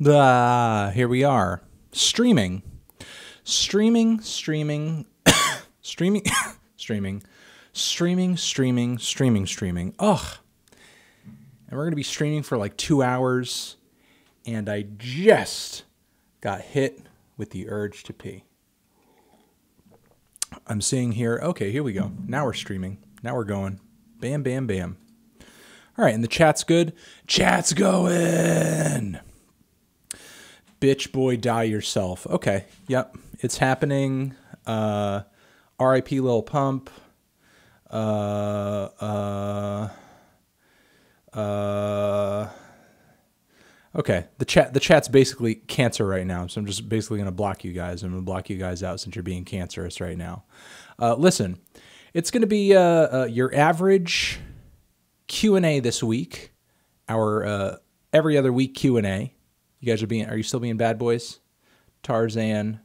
Here we are. Streaming. Streaming. Streaming. Ugh. And we're going to be streaming for like 2 hours. And I just got hit with the urge to pee. I'm seeing here. Okay, here we go. Now we're streaming. Now we're going. Bam, bam, bam. All right, and the chat's good. Chat's going. Bitch boy, die yourself. Okay, yep, it's happening. R.I.P. Lil Pump. Okay, the chat's basically cancer right now, so I'm just basically going to block you guys. I'm going to block you guys out since you're being cancerous right now. Listen, it's going to be your average Q&A this week, our every other week Q&A. You guys are you still being bad boys? Tarzan.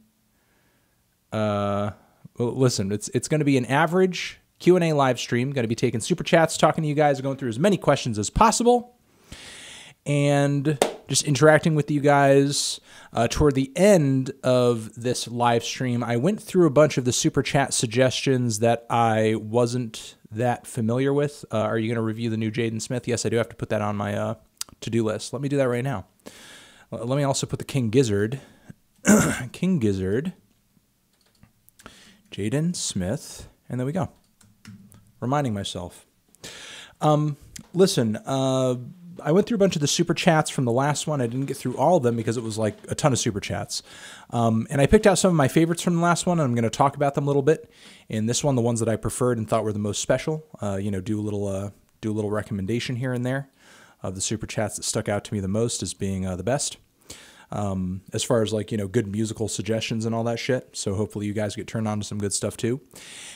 Well, listen, it's going to be an average Q&A live stream. Going to be taking super chats, talking to you guys, going through as many questions as possible, and just interacting with you guys. Toward the end of this live stream, I went through a bunch of the super chat suggestions that I wasn't that familiar with. Are you going to review the new Jaden Smith? Yes, I do have to put that on my to-do list. Let me do that right now. Let me also put the King Gizzard. King Gizzard. Jaden Smith. And there we go. Reminding myself. Listen, I went through a bunch of the super chats from the last one. I didn't get through all of them because it was like a ton of super chats. And I picked out some of my favorites from the last one, and I'm going to talk about them a little bit. In this one, the ones that I preferred and thought were the most special. You know, do a little recommendation here and there of the super chats that stuck out to me the most as being the best. As far as like, you know, good musical suggestions and all that shit. So hopefully you guys get turned on to some good stuff too.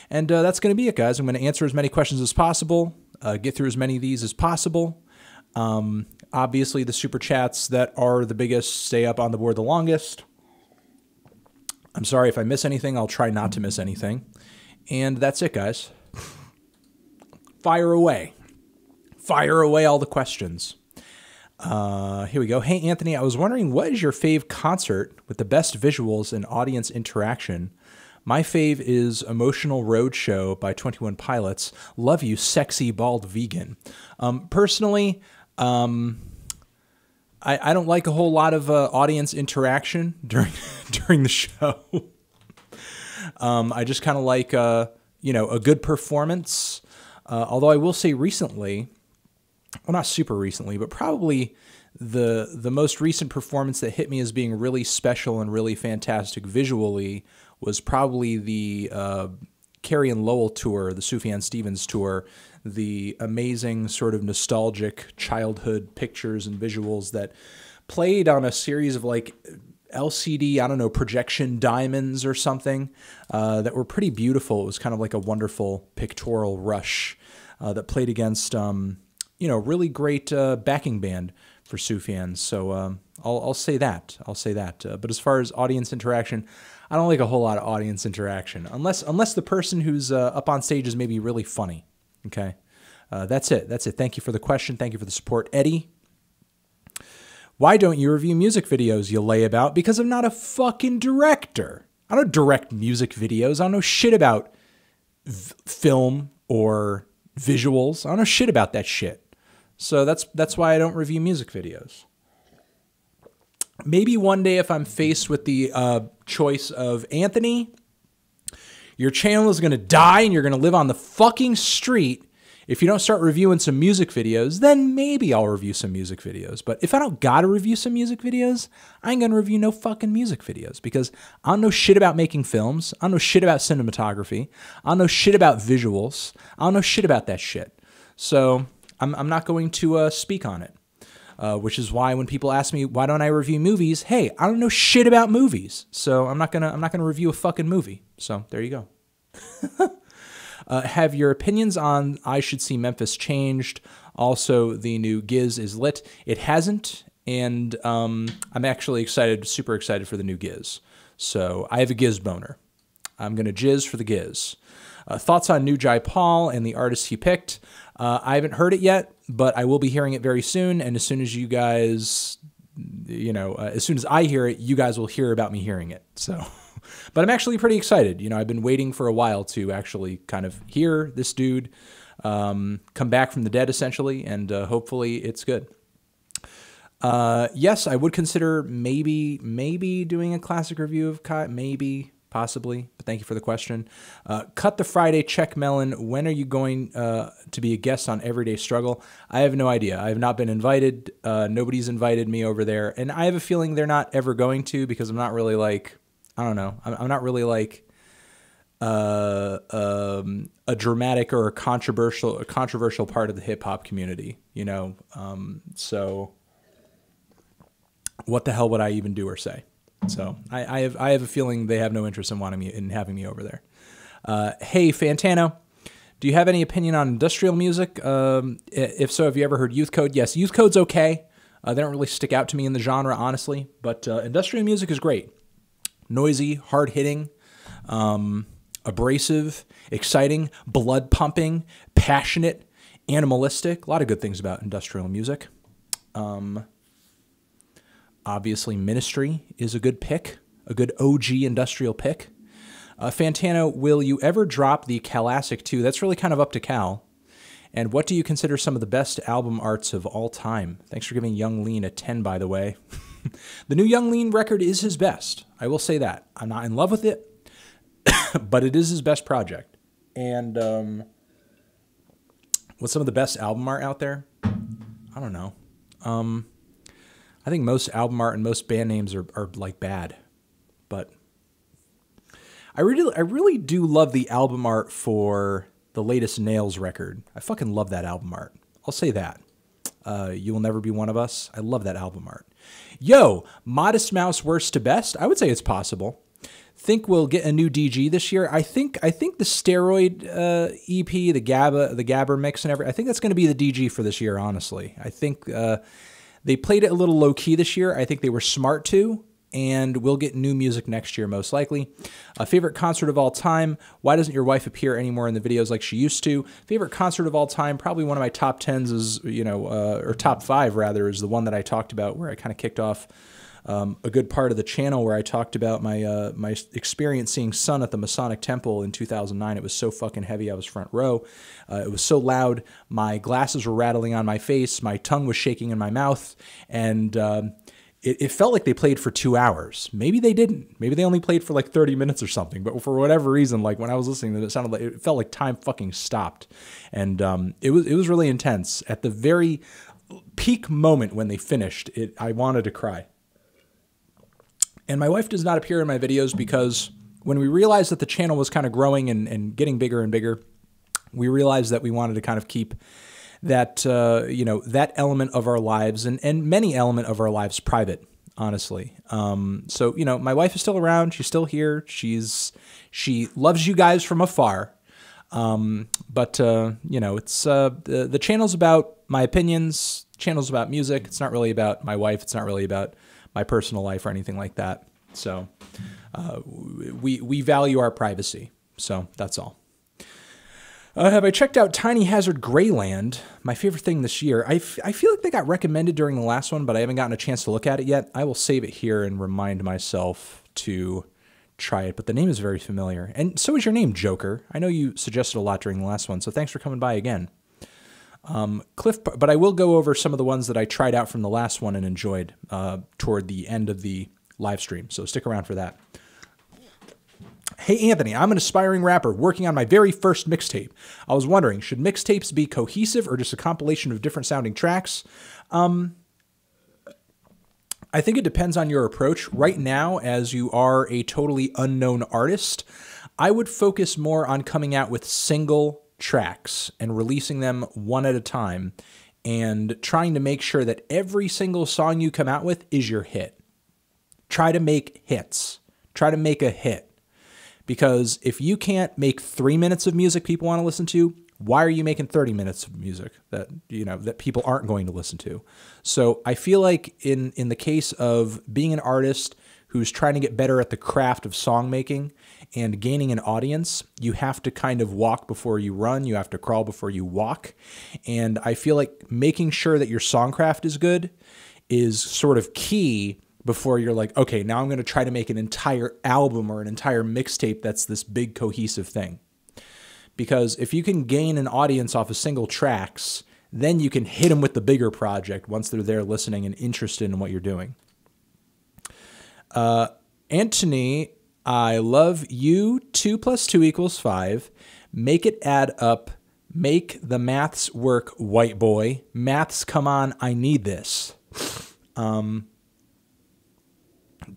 And that's going to be it, guys. I'm going to answer as many questions as possible, get through as many of these as possible. Obviously the super chats that are the biggest stay up on the board the longest. I'm sorry if I miss anything. I'll try not to miss anything. And that's it, guys. Fire away. Fire away all the questions. Here we go. Hey, Anthony, I was wondering, what is your fave concert with the best visuals and audience interaction? My fave is Emotional Roadshow by 21 Pilots. Love you, sexy bald vegan. Personally, I don't like a whole lot of audience interaction during the show. I just kind of like you know, a good performance. Although I will say recently, well, not super recently, but probably the most recent performance that hit me as being really special and really fantastic visually was probably the Carrie and Lowell tour, the Sufjan Stevens tour, the amazing sort of nostalgic childhood pictures and visuals that played on a series of like LCD, I don't know, projection diamonds or something that were pretty beautiful. It was kind of like a wonderful pictorial rush that played against, you know, really great backing band for Sufjan. So I'll say that. I'll say that. But as far as audience interaction, I don't like a whole lot of audience interaction unless the person who's up on stage is maybe really funny. Okay, that's it. That's it. Thank you for the question. Thank you for the support, Eddie. Why don't you review music videos, you lay about? Because I'm not a fucking director. I don't direct music videos. I don't know shit about film or visuals. I don't know shit about that shit. So that's why I don't review music videos. Maybe one day if I'm faced with the choice of, Anthony, your channel is going to die and you're going to live on the fucking street if you don't start reviewing some music videos, then maybe I'll review some music videos. But if I don't gotta review some music videos, I ain't gonna review no fucking music videos because I don't know shit about making films. I don't know shit about cinematography. I don't know shit about visuals. I don't know shit about that shit. So I'm not going to speak on it. Which is why when people ask me, why don't I review movies? Hey, I don't know shit about movies. So I'm not gonna review a fucking movie. So there you go. Have your opinions on I Should See Memphis changed? Also, the new Giz is lit. It hasn't, and I'm actually excited, super excited for the new Giz. So I have a Giz boner. I'm going to jizz for the Giz. Thoughts on New Jai Paul and the artist he picked? I haven't heard it yet, but I will be hearing it very soon, and as soon as you guys as soon as I hear it, you guys will hear about me hearing it. So, but I'm actually pretty excited. I've been waiting for a while to actually kind of hear this dude come back from the dead, essentially, and hopefully it's good. Yes, I would consider maybe doing a classic review of Kai, possibly, but thank you for the question. Cut the Friday check melon. When are you going to be a guest on Everyday Struggle? I have no idea. I have not been invited. Nobody's invited me over there, and I have a feeling they're not ever going to, because I'm not really like, I don't know. I'm not really like a dramatic or a controversial part of the hip hop community, so what the hell would I even do or say? So I have a feeling they have no interest in having me over there. Hey, Fantano, do you have any opinion on industrial music? If so, have you ever heard Youth Code? Yes, Youth Code's okay. They don't really stick out to me in the genre, honestly, but industrial music is great. Noisy, hard-hitting, abrasive, exciting, blood-pumping, passionate, animalistic. A lot of good things about industrial music. Obviously, Ministry is a good pick, a good OG industrial pick. Fantano, will you ever drop the Classic 2? That's really kind of up to Cal. And what do you consider some of the best album arts of all time? Thanks for giving Young Lean a 10, by the way. The new Young Lean record is his best. I will say that. I'm not in love with it, but it is his best project. And what's some of the best album art out there? I don't know. I think most album art and most band names are like bad, but I really do love the album art for the latest Nails record. I fucking love that album art. I'll say that. You Will Never Be One of Us. I love that album art. Yo, Modest Mouse worst to best. I would say it's possible. Think we'll get a new DG this year. I think the Steroid EP, the Gabber mix and everything. I think that's going to be the DG for this year. Honestly, I think. They played it a little low-key this year. I think they were smart to, and we'll get new music next year, most likely. Favorite concert of all time? Why doesn't your wife appear anymore in the videos like she used to? Favorite concert of all time? Probably one of my top 10s is, or top 5, rather, is the one that I talked about, where I kind of kicked off a good part of the channel, where I talked about my experience seeing Sun at the Masonic Temple in 2009. It was so fucking heavy, I was front row. It was so loud, my glasses were rattling on my face, my tongue was shaking in my mouth, and it felt like they played for 2 hours. Maybe they didn't. Maybe they only played for like 30 minutes or something. But for whatever reason, like when I was listening to it, it felt like time fucking stopped, and it was really intense. At the very peak moment when they finished, I wanted to cry. And my wife does not appear in my videos because when we realized that the channel was kind of growing and getting bigger and bigger, we realized that we wanted to kind of keep that, that element of our lives and many element of our lives private, honestly. So, my wife is still around. She's still here. She loves you guys from afar. But it's the channel's about my opinions. Channel's about music. It's not really about my wife. It's not really about my personal life or anything like that. So we value our privacy. So that's all. Have I checked out Tiny Hazard Greyland? My favorite thing this year. I feel like they got recommended during the last one, but I haven't gotten a chance to look at it yet. I will save it here and remind myself to try it, but the name is very familiar. And so is your name, Joker. I know you suggested a lot during the last one, so thanks for coming by again. But I will go over some of the ones that I tried out from the last one and enjoyed toward the end of the live stream, so stick around for that. Hey, Anthony, I'm an aspiring rapper working on my very first mixtape. I was wondering, should mixtapes be cohesive or just a compilation of different sounding tracks? I think it depends on your approach. Right now, as you are a totally unknown artist, I would focus more on coming out with single tracks and releasing them one at a time and trying to make sure that every single song you come out with is your hit. Try to make hits. Try to make a hit. Because if you can't make 3 minutes of music people want to listen to, why are you making 30 minutes of music that people aren't going to listen to? So I feel like in the case of being an artist who's trying to get better at the craft of song making and gaining an audience, you have to kind of walk before you run. You have to crawl before you walk. And I feel like making sure that your songcraft is good is sort of key before you're like, okay, now I'm going to try to make an entire album or an entire mixtape that's this big cohesive thing. Because if you can gain an audience off of single tracks, then you can hit them with the bigger project once they're there listening and interested in what you're doing. Anthony, I love you. 2 + 2 = 5. Make it add up. Make the maths work, white boy. Maths, come on, I need this. 2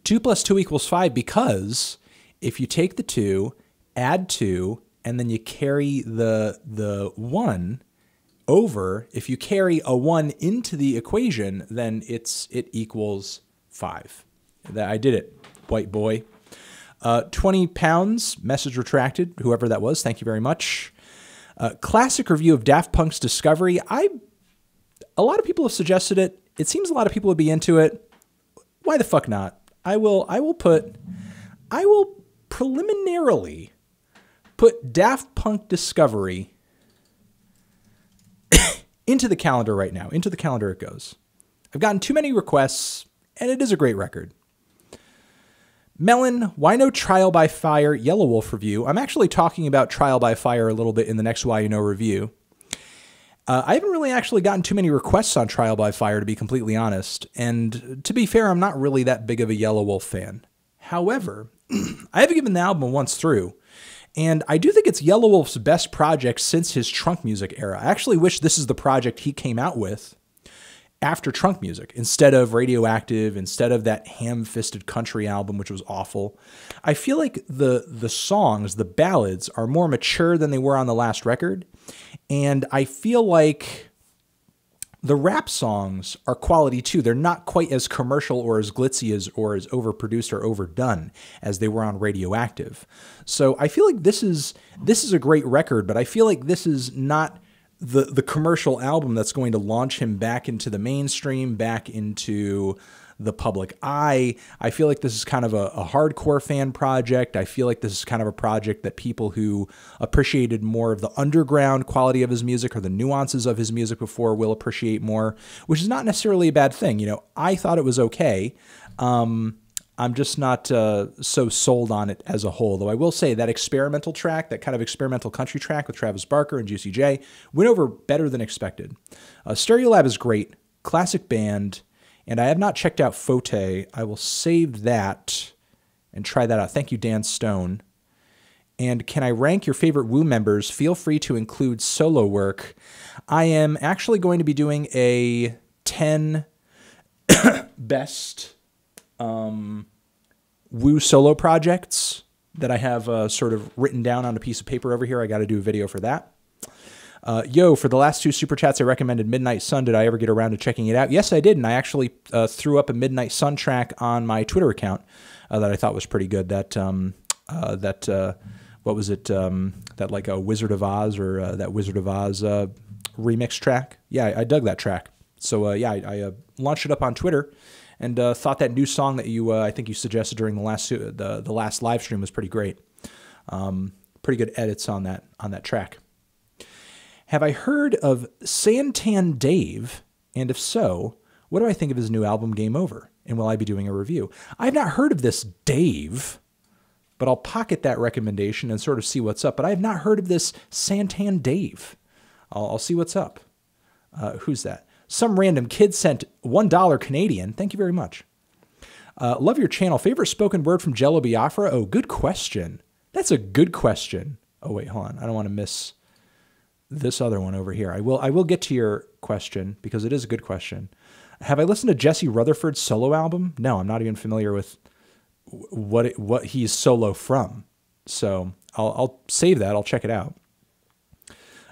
+ 2 = 5 because if you take the 2, add 2, and then you carry the 1 over, if you carry a 1 into the equation, then it equals 5. I did it, white boy. 20 pounds, message retracted, whoever that was, thank you very much. Classic review of Daft Punk's Discovery. A lot of people have suggested it. It seems a lot of people would be into it. Why the fuck not? I will preliminarily put Daft Punk Discovery into the calendar right now. Into the calendar it goes. I've gotten too many requests, and it is a great record. Melon, why no Trial by Fire Yellow Wolf review? I'm actually talking about Trial by Fire a little bit in the next Why You Know review. I haven't really actually gotten too many requests on Trial by Fire, to be completely honest. And to be fair, I'm not really that big of a Yellow Wolf fan. However, I have given the album a once through, and I do think it's Yellow Wolf's best project since his Trunk Music era. I actually wish this is the project he came out with after Trunk Music, instead of Radioactive, instead of that ham-fisted country album, which was awful. I feel like the songs, the ballads, are more mature than they were on the last record, and I feel like the rap songs are quality too. They're not quite as commercial or as glitzy as or as overproduced or overdone as they were on Radioactive. So I feel like this is a great record, but I feel like this is not the commercial album that's going to launch him back into the mainstream, back into the public eye. I feel like this is kind of a hardcore fan project. I feel like this is kind of a project that people who appreciated more of the underground quality of his music or the nuances of his music before will appreciate more, which is not necessarily a bad thing. You know, I thought it was okay. I'm just not so sold on it as a whole, though I will say that experimental track, that kind of experimental country track with Travis Barker and Juicy J, went over better than expected. Stereolab is great, classic band, and I have not checked out Fote. I will save that and try that out. Thank you, Dan Stone. And can I rank your favorite Woo members? Feel free to include solo work. I am actually going to be doing a 10 best Woo solo projects that I have sort of written down on a piece of paper over here. I got to do a video for that. Yo, for the last 2 super chats, I recommended Midnight Sun. Did I ever get around to checking it out? Yes, I did, and I actually threw up a Midnight Sun track on my Twitter account that I thought was pretty good. That what was it? That like a Wizard of Oz or that Wizard of Oz remix track. Yeah, I dug that track. So yeah, I launched it up on Twitter. And thought that new song that you, I think you suggested during the last live stream was pretty great. Pretty good edits on that track. Have I heard of Santan Dave? And if so, what do I think of his new album, Game Over? And will I be doing a review? I've not heard of this Dave, but I'll pocket that recommendation and sort of see what's up. But I have not heard of this Santan Dave. I'll see what's up. Who's that? Some random kid sent $1 Canadian. Thank you very much. Love your channel. Favorite spoken word from Jello Biafra? Oh, good question. That's a good question. Oh, wait, hold on. I don't want to miss this other one over here. I will get to your question because it is a good question. Have I listened to Jesse Rutherford's solo album? No, I'm not even familiar with what he's solo from. So I'll save that. I'll check it out.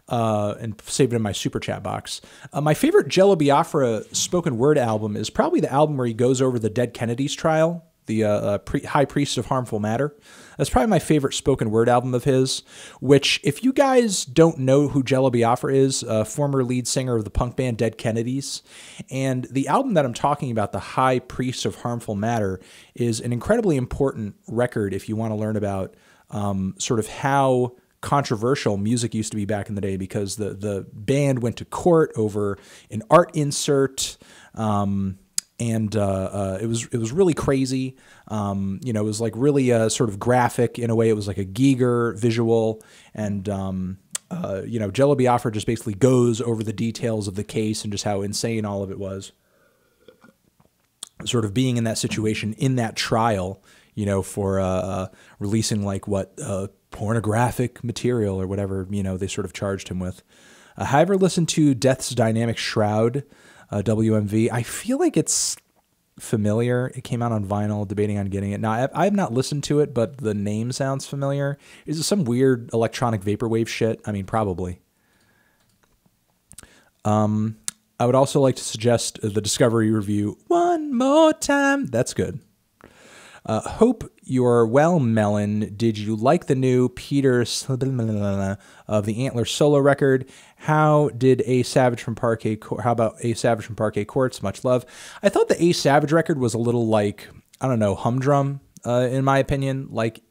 And save it in my super chat box. My favorite Jello Biafra spoken word album is probably the album where he goes over the dead Kennedy's trial, the High Priest of Harmful Matter. That's probably my favorite spoken word album of his, which if you guys don't know who Jello Biafra is, former lead singer of the punk band Dead Kennedys, and the album that I'm talking about, the High Priest of Harmful Matter, is an incredibly important record if you want to learn about sort of how controversial music used to be back in the day, because the band went to court over an art insert, And it was really crazy. You know, it was like really sort of graphic in a way. It was like a Giger visual, and you know, Jello Biafra just basically goes over the details of the case and just how insane all of it was. Sort of being in that situation, in that trial, you know, for releasing like what pornographic material or whatever, you know, they sort of charged him with. Have I ever listened to Death's Dynamic Shroud, WMV? I feel like it's familiar. It came out on vinyl, debating on getting it. Now, I have not listened to it, but the name sounds familiar. Is it some weird electronic vaporwave shit? I mean, probably. I would also like to suggest the Discovery review one more time. That's good. Hope you're well, Melon. Did you like the new Peter of the Antler solo record? How did A Savage from Parquet? How about A Savage from Parquet Courts? Much love. I thought the A Savage record was a little like, I don't know, humdrum. In my opinion, like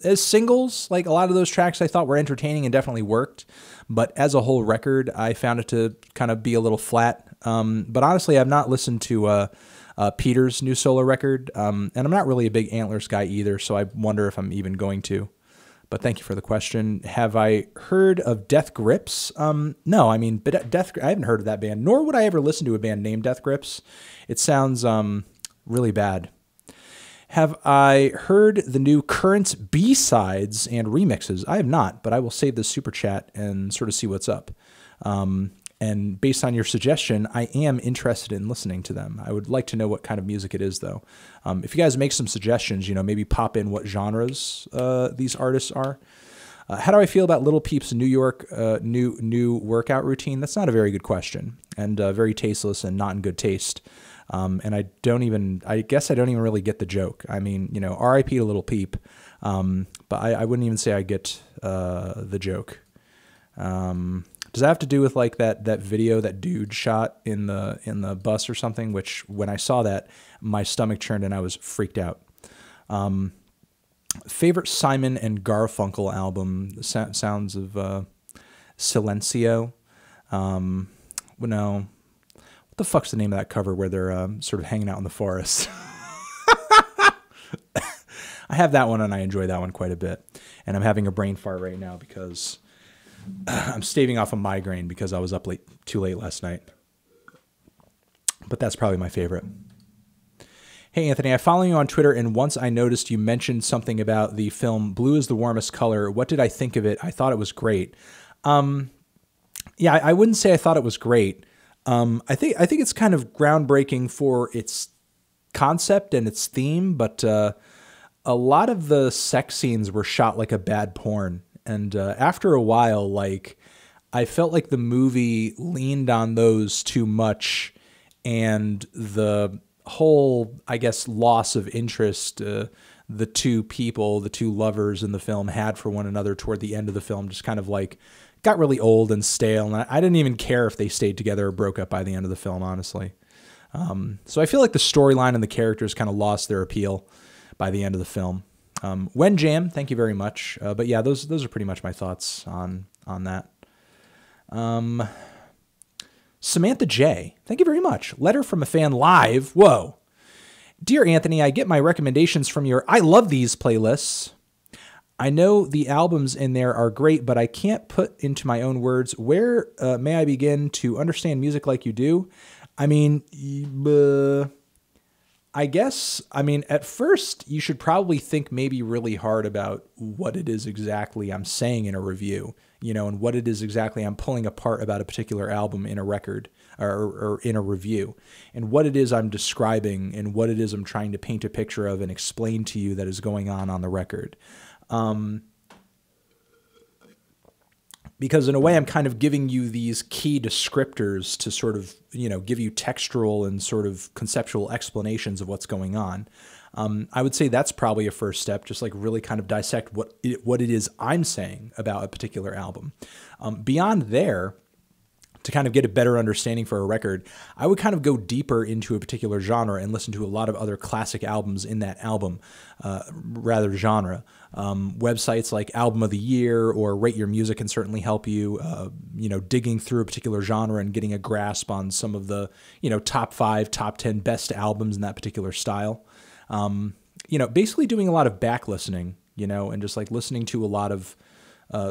as singles, like a lot of those tracks I thought were entertaining and definitely worked, but as a whole record, I found it to kind of be a little flat. But honestly, I've not listened to Peter's new solo record, and I'm not really a big Antlers guy either, so I wonder if I'm even going to. But thank you for the question. Have I heard of Death Grips? No, I mean, but I haven't heard of that band, nor would I ever listen to a band named Death Grips. It sounds really bad. Have I heard the new Currents B-sides and remixes? I have not, but I will save this super chat and sort of see what's up. And based on your suggestion, I am interested in listening to them. I would like to know what kind of music it is, though. If you guys make some suggestions, you know, maybe pop in what genres these artists are. How do I feel about Little Peep's New York new workout routine? That's not a very good question, and very tasteless and not in good taste. And I guess I don't even really get the joke. I mean, you know, R.I.P. to Little Peep, but I wouldn't even say I get the joke. Does that have to do with like that video that dude shot in the bus or something? Which when I saw that, my stomach churned and I was freaked out. Favorite Simon and Garfunkel album? Sounds of Silencio. No. What the fuck's the name of that cover where they're sort of hanging out in the forest? I have that one and I enjoy that one quite a bit. And I'm having a brain fart right now because I'm staving off a migraine because I was up too late last night. But that's probably my favorite. Hey, Anthony, I follow you on Twitter, and once I noticed you mentioned something about the film Blue is the Warmest Color. What did I think of it? I thought it was great. Yeah, I wouldn't say I thought it was great. I think it's kind of groundbreaking for its concept and its theme, but a lot of the sex scenes were shot like a bad porn. And after a while, like, I felt like the movie leaned on those too much, and the whole, I guess, loss of interest the two lovers in the film had for one another toward the end of the film just kind of like got really old and stale. And I didn't even care if they stayed together or broke up by the end of the film, honestly. So I feel like the storyline and the characters kind of lost their appeal by the end of the film. Wen Jam, thank you very much. But yeah, those are pretty much my thoughts on that. Samantha J, thank you very much. Letter from a fan live. Whoa. Dear Anthony, I get my recommendations from your I Love These playlists. I know the albums in there are great, but I can't put into my own words. Where may I begin to understand music like you do? I mean, I guess, at first you should probably think maybe really hard about what it is exactly I'm saying in a review, you know, and what it is exactly I'm pulling apart about a particular album in a record or in a review, and what it is I'm describing and what it is I'm trying to paint a picture of and explain to you that is going on the record. Because in a way, I'm kind of giving you these key descriptors to sort of, you know, give you textual and sort of conceptual explanations of what's going on. I would say that's probably a first step, just like really kind of dissect what it is I'm saying about a particular album. Beyond there, to kind of get a better understanding for a record, I would kind of go deeper into a particular genre and listen to a lot of other classic albums in that genre. Websites like Album of the Year or Rate Your Music can certainly help you, digging through a particular genre and getting a grasp on some of the, top 5, top 10 best albums in that particular style. Basically doing a lot of back listening, and just like listening to a lot of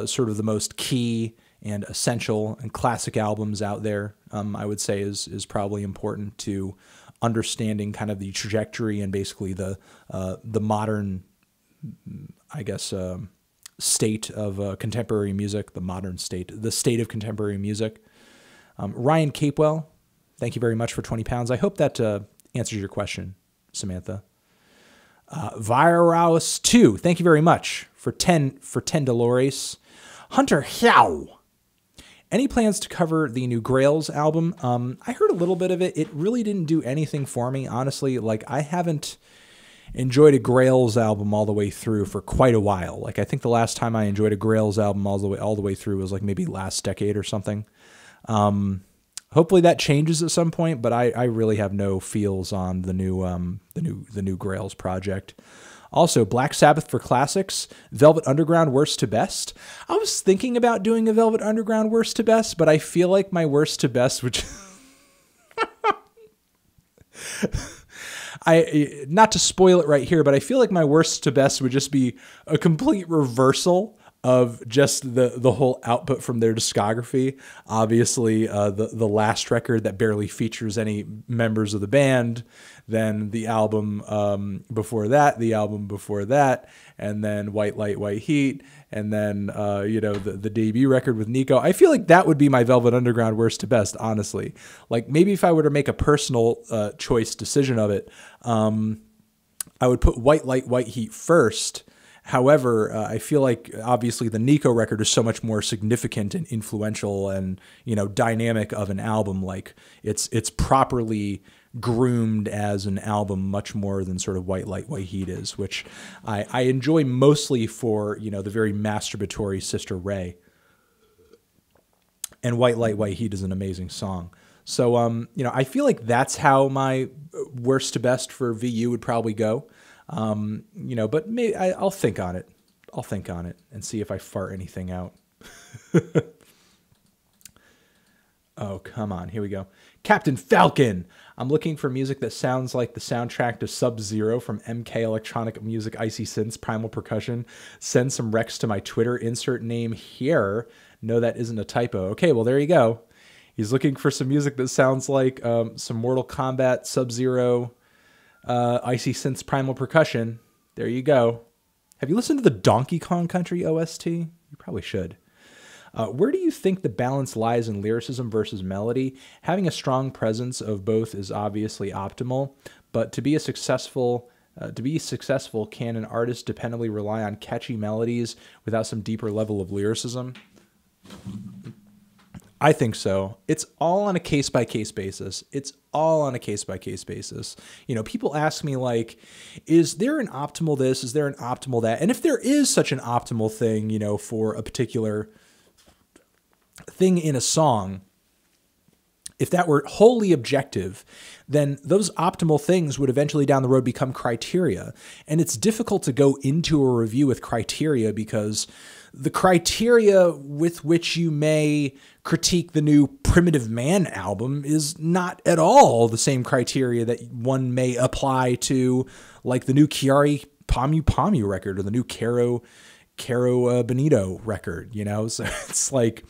sort of the most key and essential and classic albums out there, I would say is probably important to understanding kind of the trajectory and basically the modern, I guess, state of contemporary music, the state of contemporary music. Ryan Capewell, thank you very much for 20 pounds. I hope that answers your question, Samantha. Virus 2, thank you very much for 10 Dolores. Hunter Hiao. Any plans to cover the new Grails album? I heard a little bit of it. It really didn't do anything for me, honestly. Like, I haven't enjoyed a Grails album all the way through for quite a while. Like, I think the last time I enjoyed a Grails album all the way through was like maybe last decade or something. Hopefully that changes at some point, but I really have no feels on the new Grails project. Also, Black Sabbath for classics, Velvet Underground worst to best. I was thinking about doing a Velvet Underground worst to best, but I feel like my worst to best would not to spoil it right here, but I feel like my worst to best would just be a complete reversal of just the whole output from their discography. Obviously, the last record that barely features any members of the band, then the album before that, and then White Light, White Heat, and then the debut record with Nico. I feel like that would be my Velvet Underground worst to best, honestly. Like, maybe if I were to make a personal choice decision of it, I would put White Light, White Heat first. However, I feel like obviously the Nico record is so much more significant and influential and, dynamic of an album. Like, it's properly groomed as an album much more than sort of White Light, White Heat is, which I enjoy mostly for, the very masturbatory Sister Ray. And White Light, White Heat is an amazing song. So, I feel like that's how my worst to best for VU would probably go. But maybe I'll think on it. I'll think on it and see if I fart anything out. Oh, come on. Here we go. Captain Falcon. I'm looking for music that sounds like the soundtrack to Sub-Zero from MK Electronic Music, Icy Synths, Primal Percussion. Send some recs to my Twitter. Insert name here. No, that isn't a typo. Okay, well, there you go. He's looking for some music that sounds like some Mortal Kombat, Sub-Zero, Icy Synths, Primal Percussion. There you go. Have you listened to the Donkey Kong Country OST? You probably should. Where do you think the balance lies in lyricism versus melody? Having a strong presence of both is obviously optimal, but to be successful, can an artist dependably rely on catchy melodies without some deeper level of lyricism? I think so. It's all on a case-by-case basis. People ask me, like, is there an optimal this? Is there an optimal that? And if there is such an optimal thing, for a particular thing in a song, if that were wholly objective, then those optimal things would eventually down the road become criteria. And it's difficult to go into a review with criteria because the criteria with which you may critique the new Primitive Man album is not at all the same criteria that one may apply to, like, the new Chiari Pamu Pamu record or the new Caro Benito record, So it's like,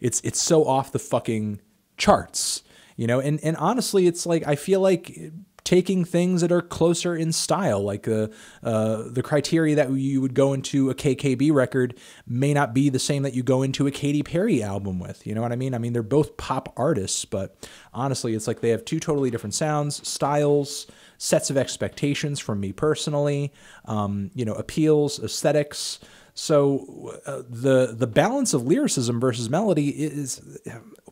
it's so off the fucking charts, and honestly, it's like, I feel like taking things that are closer in style, like the criteria that you would go into a KKB record may not be the same that you go into a Katy Perry album with. You know what I mean? I mean, they're both pop artists, but honestly, it's like they have two totally different sounds, styles, sets of expectations from me personally, appeals, aesthetics. So the balance of lyricism versus melody is,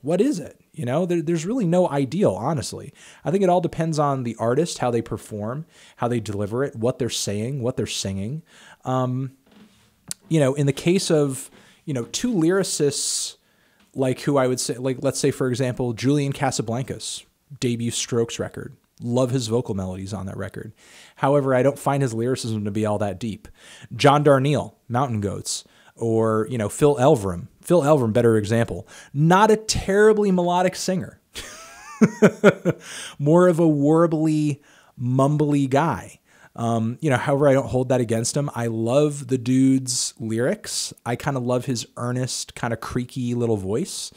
what is it? There's really no ideal, honestly. I think it all depends on the artist, how they perform, how they deliver it, what they're saying, what they're singing. In the case of, two lyricists like who I would say, like, let's say, for example, Julian Casablancas, debut Strokes record. Love his vocal melodies on that record. However, I don't find his lyricism to be all that deep. John Darnielle, Mountain Goats, or, you know, Phil Elverum. Phil Elverum, better example. Not a terribly melodic singer. More of a warbly, mumbly guy. You know, however, I don't hold that against him. I love the dude's lyrics. I kind of love his earnest, kind of creaky little voice.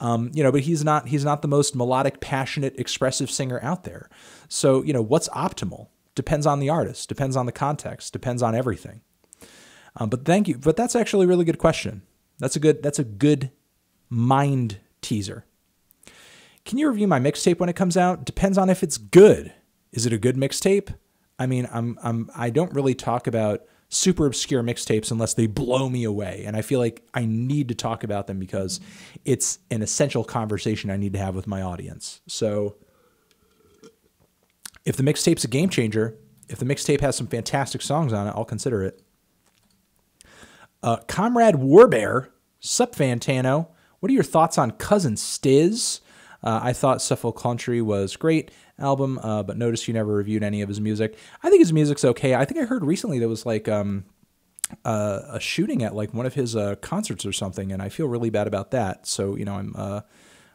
You know, but he's not the most melodic, passionate, expressive singer out there. So, you know, what's optimal depends on the artist, depends on the context, depends on everything. But thank you. But that's actually a really good question. That's a good mind teaser. Can you review my mixtape when it comes out? Depends on if it's good. Is it a good mixtape? I mean, I don't really talk about super obscure mixtapes unless they blow me away. And I feel like I need to talk about them because it's an essential conversation I need to have with my audience. So if the mixtape's a game changer, if the mixtape has some fantastic songs on it, I'll consider it. Comrade Warbear, sup Fantano, what are your thoughts on Cousin Stiz? I thought Suffolk Country was great album, but noticed you never reviewed any of his music. I think his music's okay. I think I heard recently there was like a shooting at like one of his concerts or something, and I feel really bad about that. So, you know,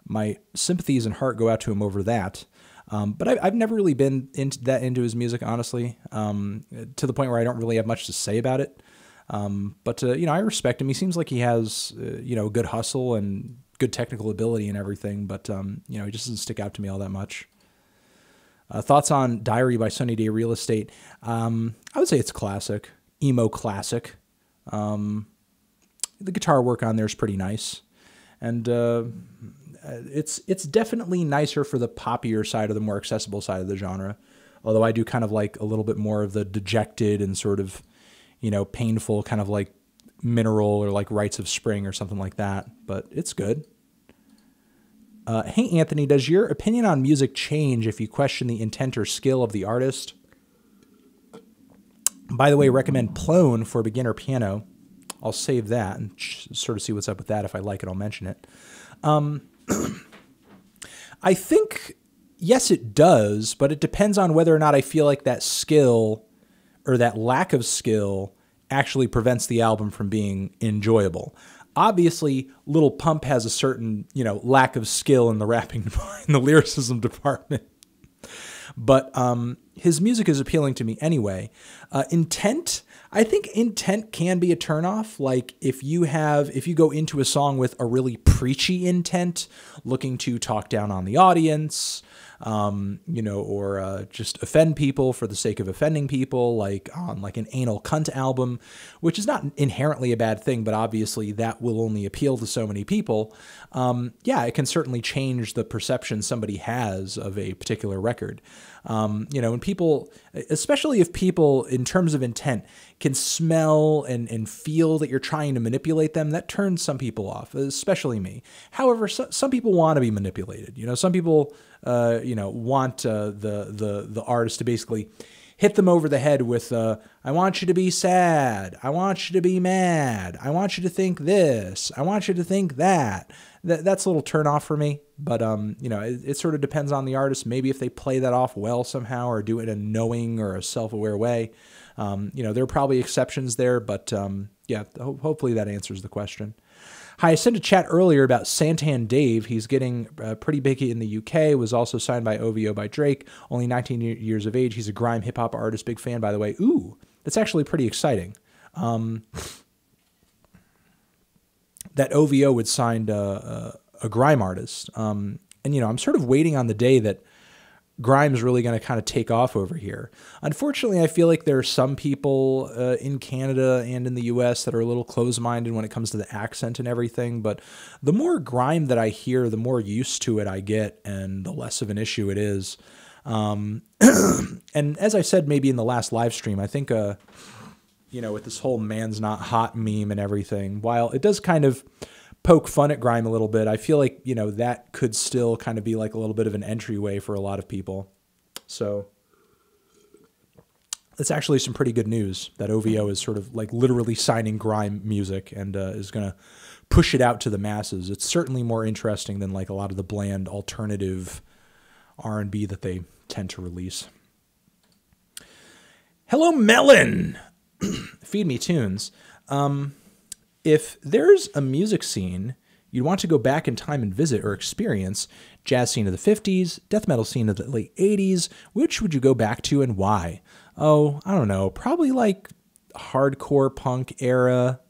my sympathies and heart go out to him over that. But I've never really been into his music, honestly, to the point where I don't really have much to say about it. But you know, I respect him. He seems like he has, you know, good hustle and good technical ability and everything, but you know, he just doesn't stick out to me all that much. Thoughts on Diary by Sunny Day Real Estate? I would say it's classic, emo classic. The guitar work on there is pretty nice, and it's definitely nicer for the poppier side or the more accessible side of the genre. Although I do kind of like a little bit more of the dejected and sort of, you know, painful kind of like Mineral or like Rites of Spring or something like that, but it's good. Hey, Anthony, does your opinion on music change if you question the intent or skill of the artist? By the way, recommend Plone for beginner piano. I'll save that and sort of see what's up with that. If I like it, I'll mention it. I think, yes, it does, but it depends on whether or not I feel like that skill or that lack of skill actually prevents the album from being enjoyable. Obviously, Lil Pump has a certain, you know, lack of skill in the rapping, in the lyricism department. But his music is appealing to me anyway. Intent, I think intent can be a turnoff. Like if you go into a song with a really preachy intent, looking to talk down on the audience, you know, or just offend people for the sake of offending people, like on like an Anal Cunt album, which is not inherently a bad thing, but obviously that will only appeal to so many people. Yeah, it can certainly change the perception somebody has of a particular record. You know, and people, especially if people in terms of intent can smell and feel that you're trying to manipulate them, that turns some people off, especially me. However, some people want to be manipulated. You know, some people, you know, want the artist to basically hit them over the head with, I want you to be sad. I want you to be mad. I want you to think this. I want you to think that. That's a little turn off for me. But, you know, it sort of depends on the artist. Maybe if they play that off well somehow or do it in a knowing or a self-aware way. You know, there are probably exceptions there, but yeah, hopefully that answers the question. Hi, I sent a chat earlier about Santan Dave. He's getting pretty big in the UK, was also signed by OVO by Drake, only 19 years of age. He's a grime hip-hop artist, big fan, by the way. Ooh, that's actually pretty exciting. That OVO would sign a grime artist. And, you know, I'm sort of waiting on the day that grime's really going to kind of take off over here. Unfortunately, I feel like there are some people in Canada and in the US that are a little closed-minded when it comes to the accent and everything, but the more grime that I hear, the more used to it I get and the less of an issue it is. And as I said maybe in the last live stream, I think, you know, with this whole man's not hot meme and everything, while it does kind of poke fun at grime a little bit, I feel like, you know, that could still kind of be like a little bit of an entryway for a lot of people. So That's actually some pretty good news that OVO is sort of like literally signing grime music and is going to push it out to the masses. It's certainly more interesting than like a lot of the bland alternative R&B that they tend to release. Hello, Melon. Feed me tunes. If there's a music scene you'd want to go back in time and visit or experience, jazz scene of the 50s, death metal scene of the late 80s, which would you go back to and why? Oh, I don't know. Probably like hardcore punk era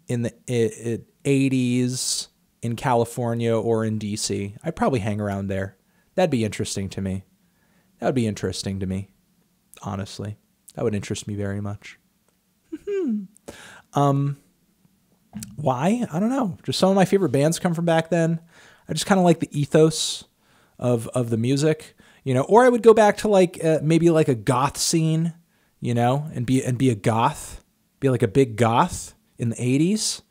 in the 80s in California or in DC. I'd probably hang around there. That'd be interesting to me. That would be interesting to me, honestly. That would interest me very much. Why? I don't know. Just some of my favorite bands come from back then. I just kind of like the ethos of the music, you know. Or I would go back to like maybe like a goth scene, you know, and be a goth, be like a big goth in the 80s,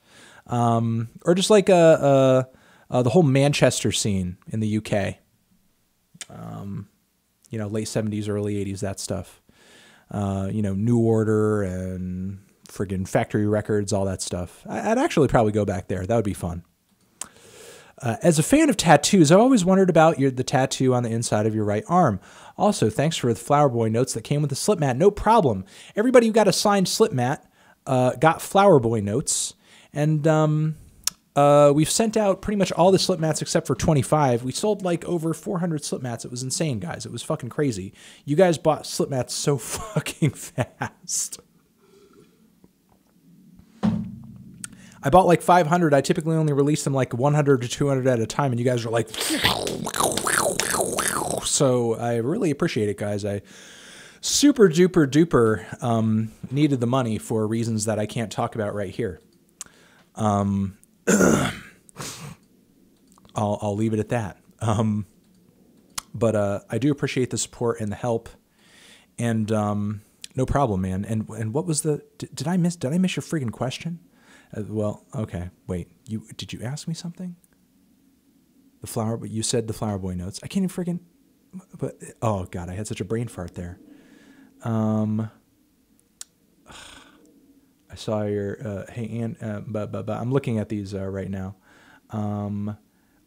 or just like the whole Manchester scene in the UK. You know, late 70s, early 80s, that stuff. You know, New Order and friggin' Factory Records, all that stuff. I'd actually probably go back there. That would be fun. As a fan of tattoos, I always wondered about the tattoo on the inside of your right arm. Also, thanks for the Flower Boy notes that came with the slip mat. No problem. Everybody who got a signed slip mat got Flower Boy notes. And we've sent out pretty much all the slip mats except for 25. We sold like over 400 slip mats. It was insane, guys. It was fucking crazy. You guys bought slip mats so fucking fast. I bought like 500. I typically only release them like 100 to 200 at a time, and you guys are like... So I really appreciate it, guys. I super duper duper needed the money for reasons that I can't talk about right here. I'll leave it at that. But I do appreciate the support and the help, and no problem, man. And what was the? Did I miss your friggin' question? Well, okay. Wait, did you ask me something? You said the Flower Boy notes. I can't even friggin'. But oh god, I had such a brain fart there. I saw your hey Ann, but I'm looking at these right now.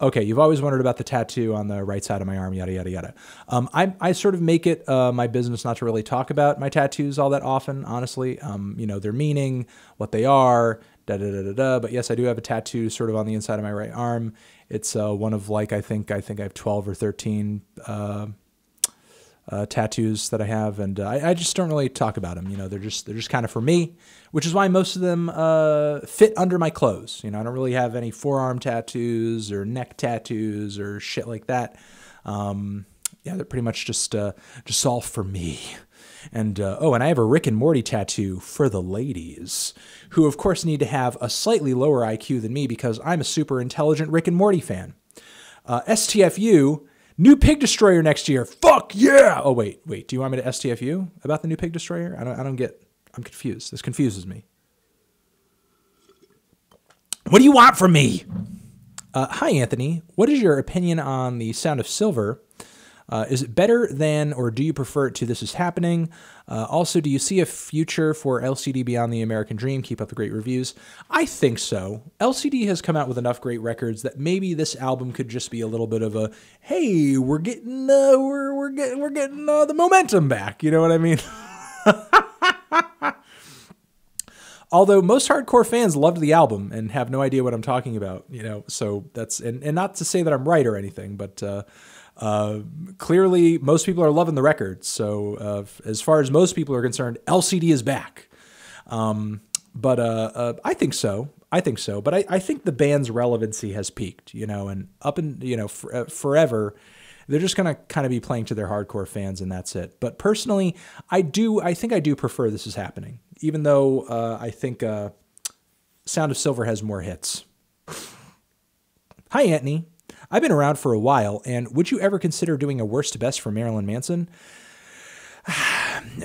Okay, you've always wondered about the tattoo on the right side of my arm, yada yada yada. I sort of make it my business not to really talk about my tattoos all that often, honestly. You know, their meaning, what they are, da da da da da. But yes, I do have a tattoo sort of on the inside of my right arm. It's one of like I think I have 12 or 13 tattoos that I have, and I just don't really talk about them. You know, they're just kind of for me, which is why most of them fit under my clothes. You know, I don't really have any forearm tattoos or neck tattoos or shit like that. Yeah, they're pretty much just all for me. And and I have a Rick and Morty tattoo for the ladies, who of course need to have a slightly lower IQ than me because I'm a super intelligent Rick and Morty fan. STFU. New Pig Destroyer next year. Fuck yeah! Oh, wait. Do you want me to STFU about the new Pig Destroyer? I'm confused. This confuses me. What do you want from me? Hi, Anthony. What is your opinion on the Sound of Silver? Is it better than, or do you prefer it to This Is Happening? Also, do you see a future for LCD Beyond the American Dream? Keep up the great reviews. I think so. LCD has come out with enough great records that maybe this album could just be a little bit of a, hey, we're getting the momentum back. You know what I mean? Although most hardcore fans loved the album and have no idea what I'm talking about, you know. So that's and not to say that I'm right or anything, but. Clearly, most people are loving the record. So as far as most people are concerned, LCD is back. But I think so. But I think the band's relevancy has peaked, you know, and forever, they're just going to kind of be playing to their hardcore fans, and that's it. But personally, I think I do prefer This Is Happening, even though I think Sound of Silver has more hits. Hi, Anthony. I've been around for a while, and would you ever consider doing a worst to best for Marilyn Manson?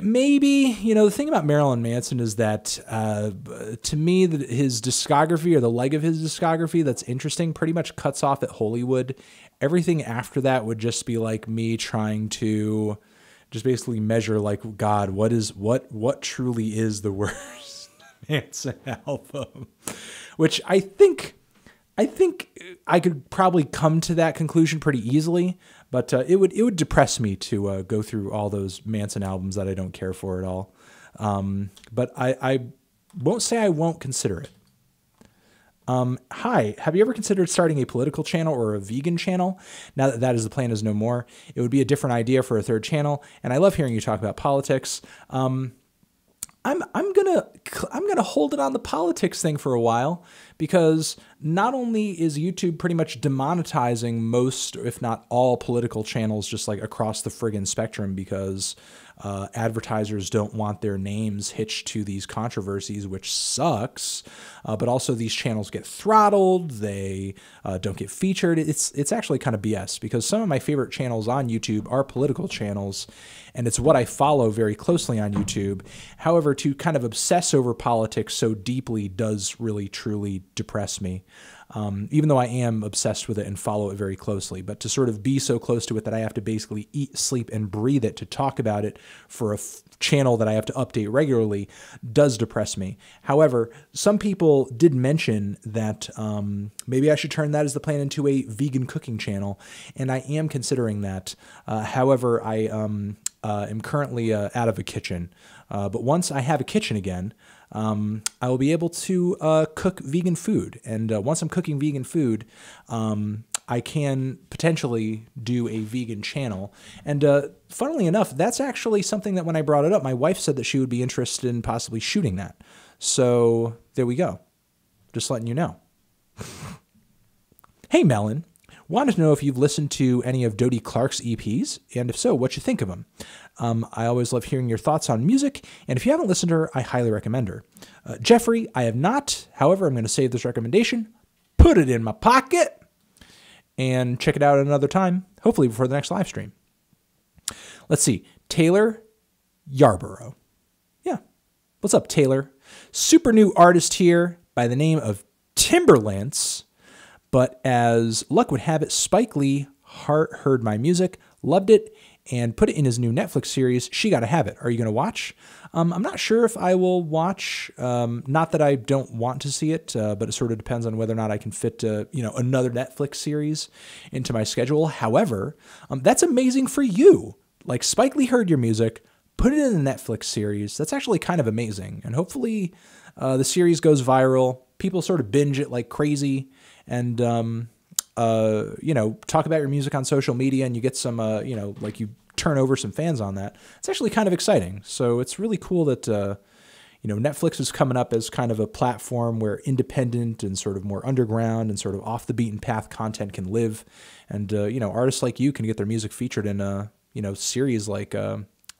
Maybe. You know, the thing about Marilyn Manson is that, to me, his discography, or the leg of his discography that's interesting, pretty much cuts off at Hollywood. Everything after that would just be like me trying to just basically measure like, God, what truly is the worst Manson album? Which I think I could probably come to that conclusion pretty easily, but it would depress me to go through all those Manson albums that I don't care for at all. But I won't say I won't consider it. Hi, have you ever considered starting a political channel or a vegan channel? Now that that is the plan is no more, it would be a different idea for a third channel, and I love hearing you talk about politics. I'm gonna hold it on the politics thing for a while, because not only is YouTube pretty much demonetizing most, if not all, political channels just like across the friggin' spectrum, because advertisers don't want their names hitched to these controversies, which sucks. But also these channels get throttled. They don't get featured. It's actually kind of BS, because some of my favorite channels on YouTube are political channels, and it's what I follow very closely on YouTube. However, to kind of obsess over politics so deeply does really, truly depress me. Even though I am obsessed with it and follow it very closely, but to sort of be so close to it that I have to basically eat, sleep, and breathe it to talk about it for a channel that I have to update regularly does depress me. However, some people did mention that maybe I should turn that as the plan into a vegan cooking channel, and I am considering that. However, I am currently out of a kitchen, but once I have a kitchen again, I will be able to cook vegan food. And once I'm cooking vegan food, I can potentially do a vegan channel. And funnily enough, that's actually something that when I brought it up, my wife said that she would be interested in possibly shooting that. So there we go. Just letting you know. Hey, Melon. Wanted to know if you've listened to any of Dodie Clark's EPs, and if so, what you think of them. I always love hearing your thoughts on music, and if you haven't listened to her, I highly recommend her. Jeffrey, I have not. However, I'm going to save this recommendation, put it in my pocket, and check it out another time, hopefully before the next live stream. Let's see. Taylor Yarborough. Yeah. What's up, Taylor? Super new artist here by the name of Timberlance. But as luck would have it, Spike Lee heard my music, loved it, and put it in his new Netflix series, She Gotta Have It. Are you going to watch? I'm not sure if I will watch. Not that I don't want to see it, but it sort of depends on whether or not I can fit another Netflix series into my schedule. However, that's amazing for you. Like, Spike Lee heard your music, put it in the Netflix series. That's actually kind of amazing. And hopefully the series goes viral. People sort of binge it like crazy. And, talk about your music on social media, and you get some, like you turn over some fans on that. It's actually kind of exciting. So it's really cool that, Netflix is coming up as kind of a platform where independent and sort of more underground and sort of off the beaten path content can live. And, artists like you can get their music featured in a, series like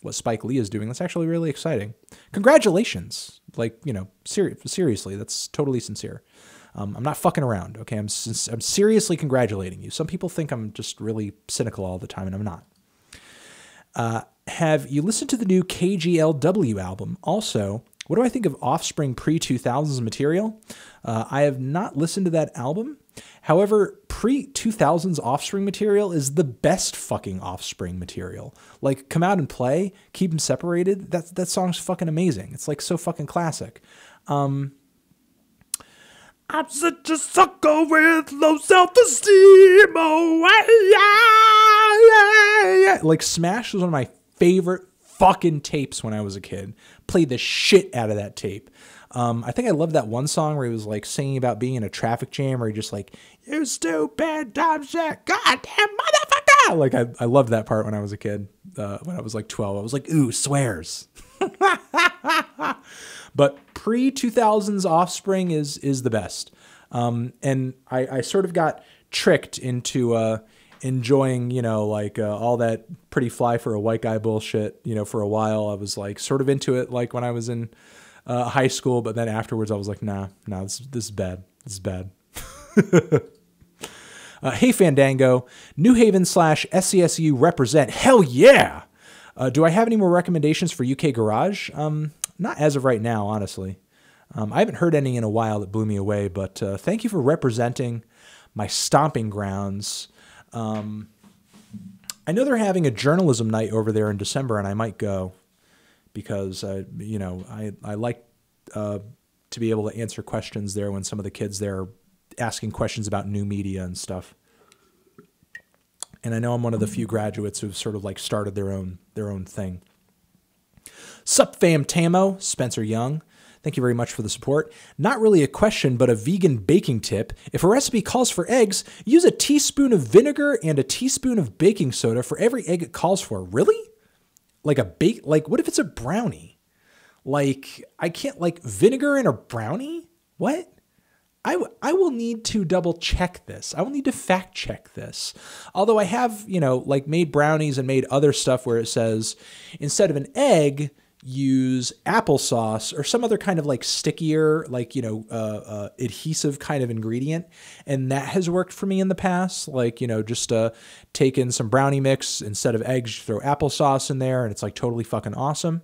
what Spike Lee is doing. That's actually really exciting. Congratulations. Like, seriously, that's totally sincere. I'm not fucking around, okay? I'm seriously congratulating you. Some people think I'm just really cynical all the time, and I'm not. Have you listened to the new KGLW album? Also, what do I think of Offspring pre-2000s material? I have not listened to that album. However, pre-2000s Offspring material is the best fucking Offspring material. Like, Come Out and Play, Keep 'Em Separated, that song's fucking amazing. It's like so fucking classic. I'm such a sucker with low self-esteem. Oh, yeah. Like, Smash was one of my favorite fucking tapes when I was a kid. Played the shit out of that tape. I think I loved that one song where he was like singing about being in a traffic jam, where he just like, you stupid dumb shit, goddamn motherfucker. Like, I loved that part when I was a kid. When I was like 12, I was like, ooh, swears. But pre-2000s Offspring is the best. And I sort of got tricked into enjoying, all that pretty fly for a white guy bullshit, for a while. I was like sort of into it like when I was in high school, but then afterwards I was like, nah, this is bad. This is bad. Hey, Fandango, New Haven / SCSU represent. Hell yeah! Do I have any more recommendations for UK Garage? Not as of right now, honestly. I haven't heard any in a while that blew me away, but thank you for representing my stomping grounds. I know they're having a journalism night over there in December, and I might go because, you know, I like to be able to answer questions there when some of the kids there are asking questions about new media and stuff. And I know I'm one of the few graduates who've sort of like started their own thing. Sup fam Tamo, Spencer Young. Thank you very much for the support. Not really a question, but a vegan baking tip. If a recipe calls for eggs, use a teaspoon of vinegar and a teaspoon of baking soda for every egg it calls for. Really? Like what if it's a brownie? Like, I can't, like, vinegar in a brownie? What? I will need to double check this. I will need to fact check this. Although I have, you know, like made brownies and made other stuff where it says instead of an egg, use applesauce or some other kind of like stickier, like, you know, adhesive kind of ingredient. And that has worked for me in the past. Like, you know, just take in some brownie mix instead of eggs, throw applesauce in there, and it's like totally fucking awesome.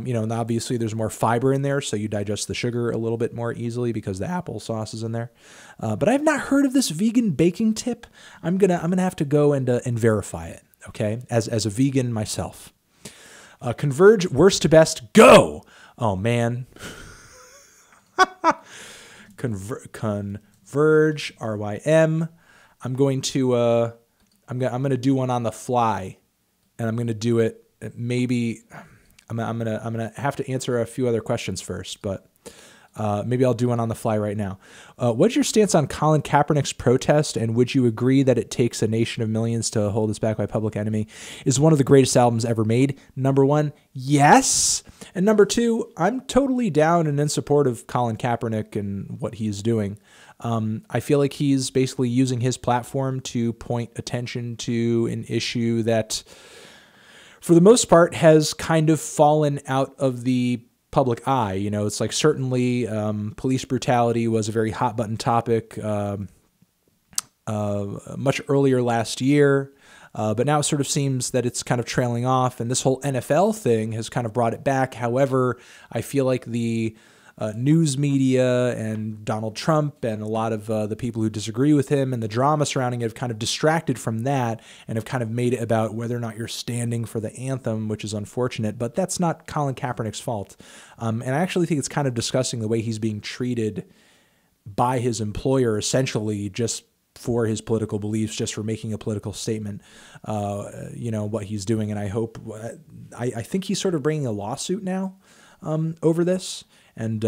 You know, and obviously there's more fiber in there, so you digest the sugar a little bit more easily because the applesauce is in there. But I've not heard of this vegan baking tip. I'm gonna have to go and verify it. Okay, as a vegan myself. Converge worst to best. Go. Oh man. Converge RYM. I'm going to do one on the fly, and I'm gonna do it maybe. I'm gonna have to answer a few other questions first, but maybe I'll do one on the fly right now. What's your stance on Colin Kaepernick's protest, and would you agree that It Takes a Nation of Millions to Hold Us Back by Public Enemy is one of the greatest albums ever made? Number one, yes. And number two, I'm totally down and in support of Colin Kaepernick and what he's doing. I feel like he's basically using his platform to point attention to an issue that, for the most part, has kind of fallen out of the public eye. You know, it's like certainly police brutality was a very hot button topic much earlier last year, but now it sort of seems that it's kind of trailing off, and this whole NFL thing has kind of brought it back. However, I feel like the news media and Donald Trump and a lot of the people who disagree with him and the drama surrounding it have kind of distracted from that and have kind of made it about whether or not you're standing for the anthem, which is unfortunate, but that's not Colin Kaepernick's fault. And I actually think it's kind of disgusting the way he's being treated by his employer, essentially just for his political beliefs, just for making a political statement, you know, what he's doing. And I hope, I think he's sort of bringing a lawsuit now over this. And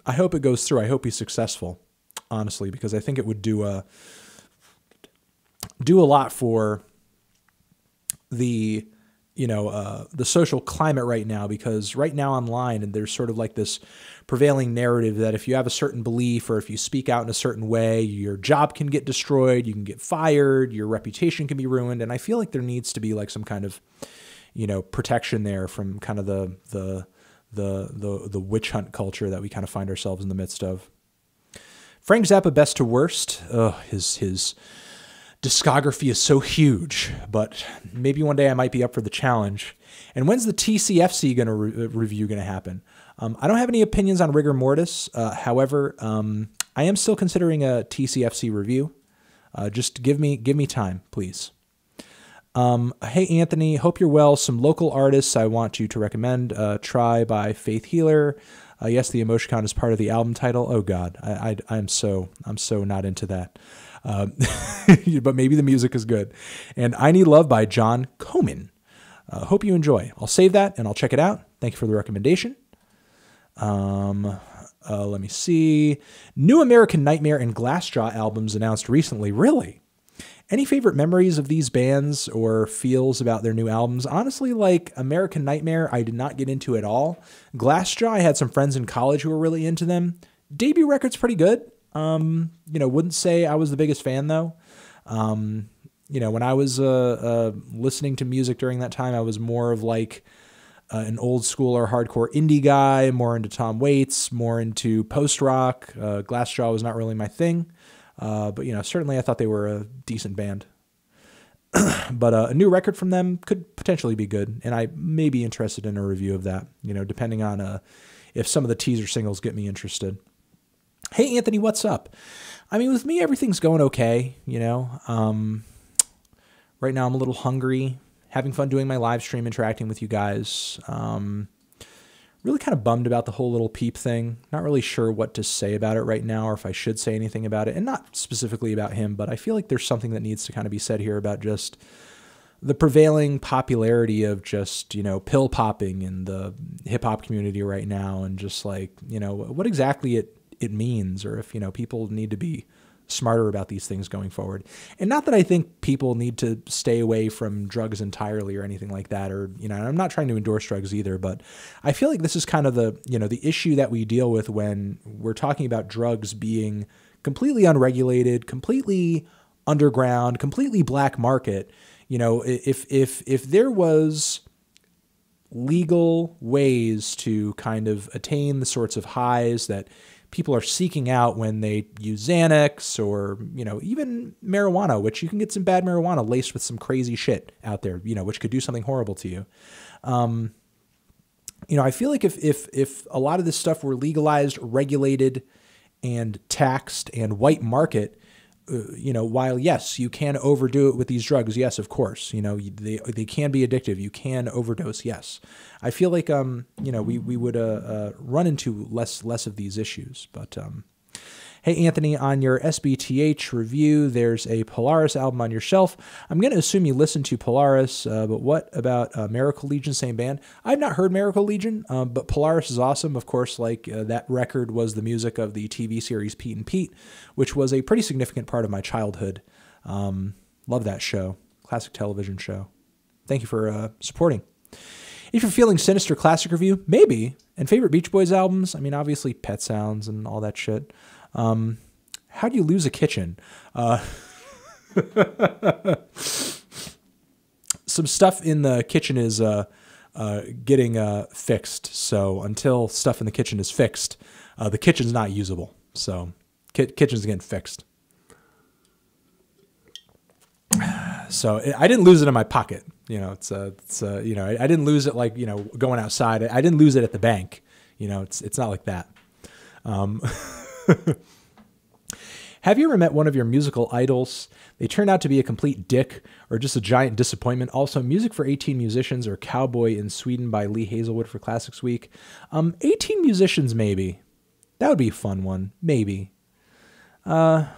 I hope it goes through. I hope he's successful, honestly, because I think it would do a lot for the, you know, the social climate right now. Because right now online, and there's sort of like this prevailing narrative that if you have a certain belief or if you speak out in a certain way, your job can get destroyed, you can get fired, your reputation can be ruined. And I feel like there needs to be like some kind of, you know, protection there from kind of the witch hunt culture that we kind of find ourselves in the midst of. Frank Zappa, best to worst. His discography is so huge, but maybe one day I might be up for the challenge. And when's the TCFC review going to happen? I don't have any opinions on rigor mortis. However, I am still considering a TCFC review. Just give me time, please. Hey, Anthony, hope you're well. Some local artists I want you to recommend. Try by Faith Healer. Yes, the emoticon is part of the album title. Oh God, I'm so not into that. But maybe the music is good. And I Need Love by John Komen. Hope you enjoy. I'll save that and I'll check it out. Thank you for the recommendation. Let me see. New American Nightmare and Glassjaw albums announced recently. Really? Any favorite memories of these bands or feels about their new albums? Honestly, like American Nightmare, I did not get into at all. Glassjaw, I had some friends in college who were really into them. Debut record's pretty good. You know, wouldn't say I was the biggest fan though. You know, when I was listening to music during that time, I was more of like an old school or hardcore indie guy, more into Tom Waits, more into post-rock. Glassjaw was not really my thing. But, you know, certainly I thought they were a decent band. But a new record from them could potentially be good, and I may be interested in a review of that, you know, depending on if some of the teaser singles get me interested. Hey, Anthony, what's up? I mean, with me, everything's going okay, you know. Right now I'm a little hungry, having fun doing my live stream, interacting with you guys. Really kind of bummed about the whole little Peep thing. Not really sure what to say about it right now, or if I should say anything about it. And not specifically about him, but I feel like there's something that needs to kind of be said here about just the prevailing popularity of just, you know, pill popping in the hip hop community right now, and just like, you know, what exactly it means, or if, you know, people need to be smarter about these things going forward. And not that I think people need to stay away from drugs entirely or anything like that, or, you know, I'm not trying to endorse drugs either, but I feel like this is kind of the, you know, the issue that we deal with when we're talking about drugs being completely unregulated, completely underground, completely black market. You know, if there was legal ways to kind of attain the sorts of highs that people are seeking out when they use Xanax, or, you know, even marijuana, which you can get some bad marijuana laced with some crazy shit out there, you know, which could do something horrible to you. You know, I feel like if a lot of this stuff were legalized, regulated, and taxed and white market, you know, while yes, you can overdo it with these drugs. Yes, of course, you know, they can be addictive. You can overdose. Yes. I feel like, you know, we would, run into less of these issues, but, hey, Anthony, on your SBTH review, there's a Polaris album on your shelf. I'm going to assume you listened to Polaris, but what about Miracle Legion, same band? I've not heard Miracle Legion, but Polaris is awesome. Of course, like that record was the music of the TV series Pete and Pete, which was a pretty significant part of my childhood. Love that show. Classic television show. Thank you for supporting. If you're feeling sinister, classic review, maybe. And favorite Beach Boys albums, I mean, obviously Pet Sounds and all that shit. How do you lose a kitchen? Some stuff in the kitchen is getting fixed. So until stuff in the kitchen is fixed, the kitchen's not usable. So kitchen's getting fixed. So I didn't lose it in my pocket. You know, it's you know, I didn't lose it like, you know, going outside. I didn't lose it at the bank. You know, it's not like that. Have you ever met one of your musical idols? They turned out to be a complete dick or just a giant disappointment. Also, Music for 18 Musicians or Cowboy in Sweden by Lee Hazelwood for Classics Week. 18 Musicians, maybe. That would be a fun one. Maybe. I'll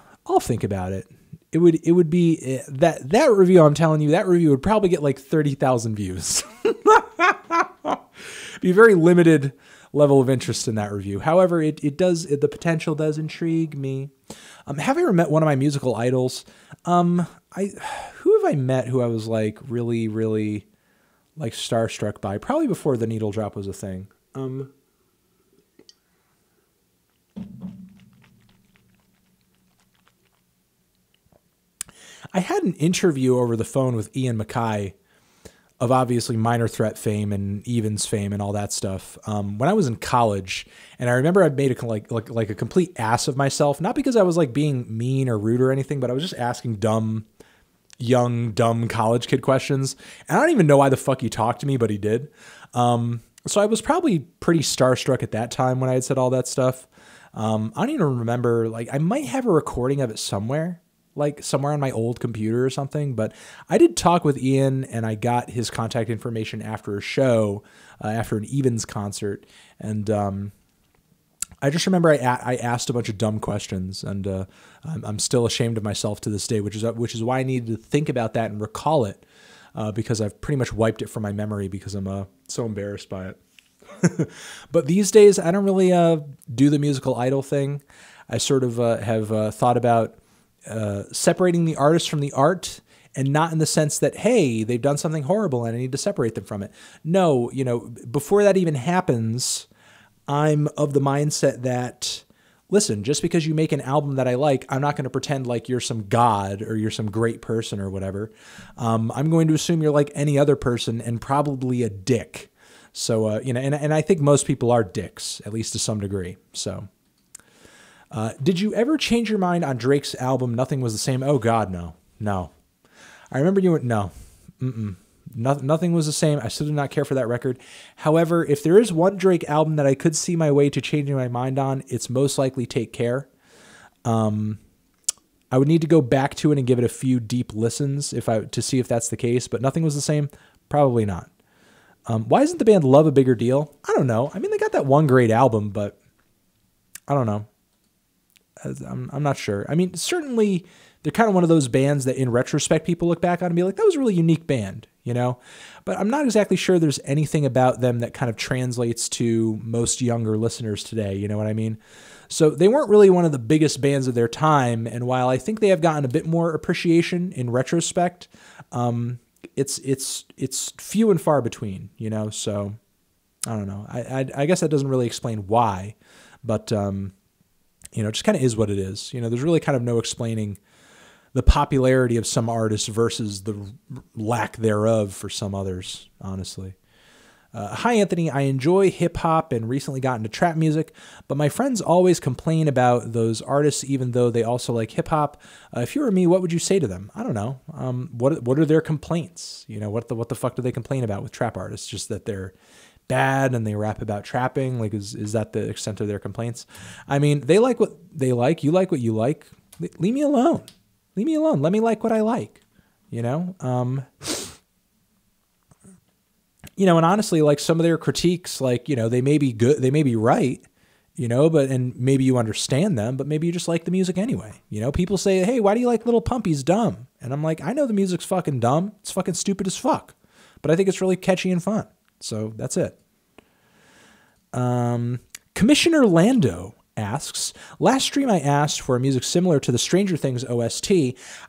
think about it. It would be that review. I'm telling you, that review would probably get like 30,000 views. Be a very limited level of interest in that review. However, the potential does intrigue me. Have I ever met one of my musical idols? Who have I met who I was like really, really like starstruck by? Probably before the needle drop was a thing. I had an interview over the phone with Ian MacKaye of obviously Minor Threat fame and Evans fame and all that stuff when I was in college. And I remember I made a complete ass of myself, not because I was like being mean or rude or anything, but I was just asking young, dumb college kid questions. And I don't even know why the fuck he talked to me, but he did. So I was probably pretty starstruck at that time when I had said all that stuff. I don't even remember, like I might have a recording of it somewhere. Like somewhere on my old computer or something, but I did talk with Ian and I got his contact information after a show, after an Evans concert. And I just remember I asked a bunch of dumb questions, and I'm still ashamed of myself to this day, which is why I needed to think about that and recall it, because I've pretty much wiped it from my memory because I'm so embarrassed by it. But these days, I don't really do the musical idol thing. I sort of have thought about separating the artist from the art, and not in the sense that, hey, they've done something horrible and I need to separate them from it. No, you know, before that even happens, I'm of the mindset that, listen, just because you make an album that I like, I'm not going to pretend like you're some god or you're some great person or whatever. I'm going to assume you're like any other person and probably a dick. So, you know, and I think most people are dicks, at least to some degree. So, did you ever change your mind on Drake's album, Nothing Was the Same? Oh, God, no. No. I remember you went, no. Nothing was the same. I still do not care for that record. However, if there is one Drake album that I could see my way to changing my mind on, it's most likely Take Care. I I would need to go back to it and give it a few deep listens to see if that's the case, but nothing was the same. Probably not. Why isn't the band Love a bigger deal? I don't know. I mean, they got that one great album, but I don't know. I'm not sure. I mean, certainly they're kind of one of those bands that in retrospect people look back on and be like, that was a really unique band, you know? But I'm not exactly sure there's anything about them that kind of translates to most younger listeners today, you know what I mean? So they weren't really one of the biggest bands of their time, and while I think they have gotten a bit more appreciation in retrospect, it's few and far between, you know? So I don't know. I guess that doesn't really explain why, but you know, it just kind of is what it is. You know, there's really kind of no explaining the popularity of some artists versus the lack thereof for some others, honestly. Hi, Anthony. I enjoy hip-hop and recently got into trap music, but my friends always complain about those artists even though they also like hip-hop. If you were me, what would you say to them? I don't know. What are their complaints? You know, what the fuck do they complain about with trap artists? Just that they're bad and they rap about trapping? Like, is that the extent of their complaints? I mean, they like what they like. You like what you like. Leave me alone. Leave me alone. Let me like what I like, you know? You know, and honestly, like some of their critiques, like, you know, they may be good, they may be right, you know, and maybe you understand them, but maybe you just like the music anyway. You know, people say, hey, why do you like Little Pump? He's dumb. And I'm like, I know the music's fucking dumb. It's fucking stupid as fuck. But I think it's really catchy and fun. So that's it. Commissioner Lando asks, last stream I asked for music similar to the Stranger Things OST.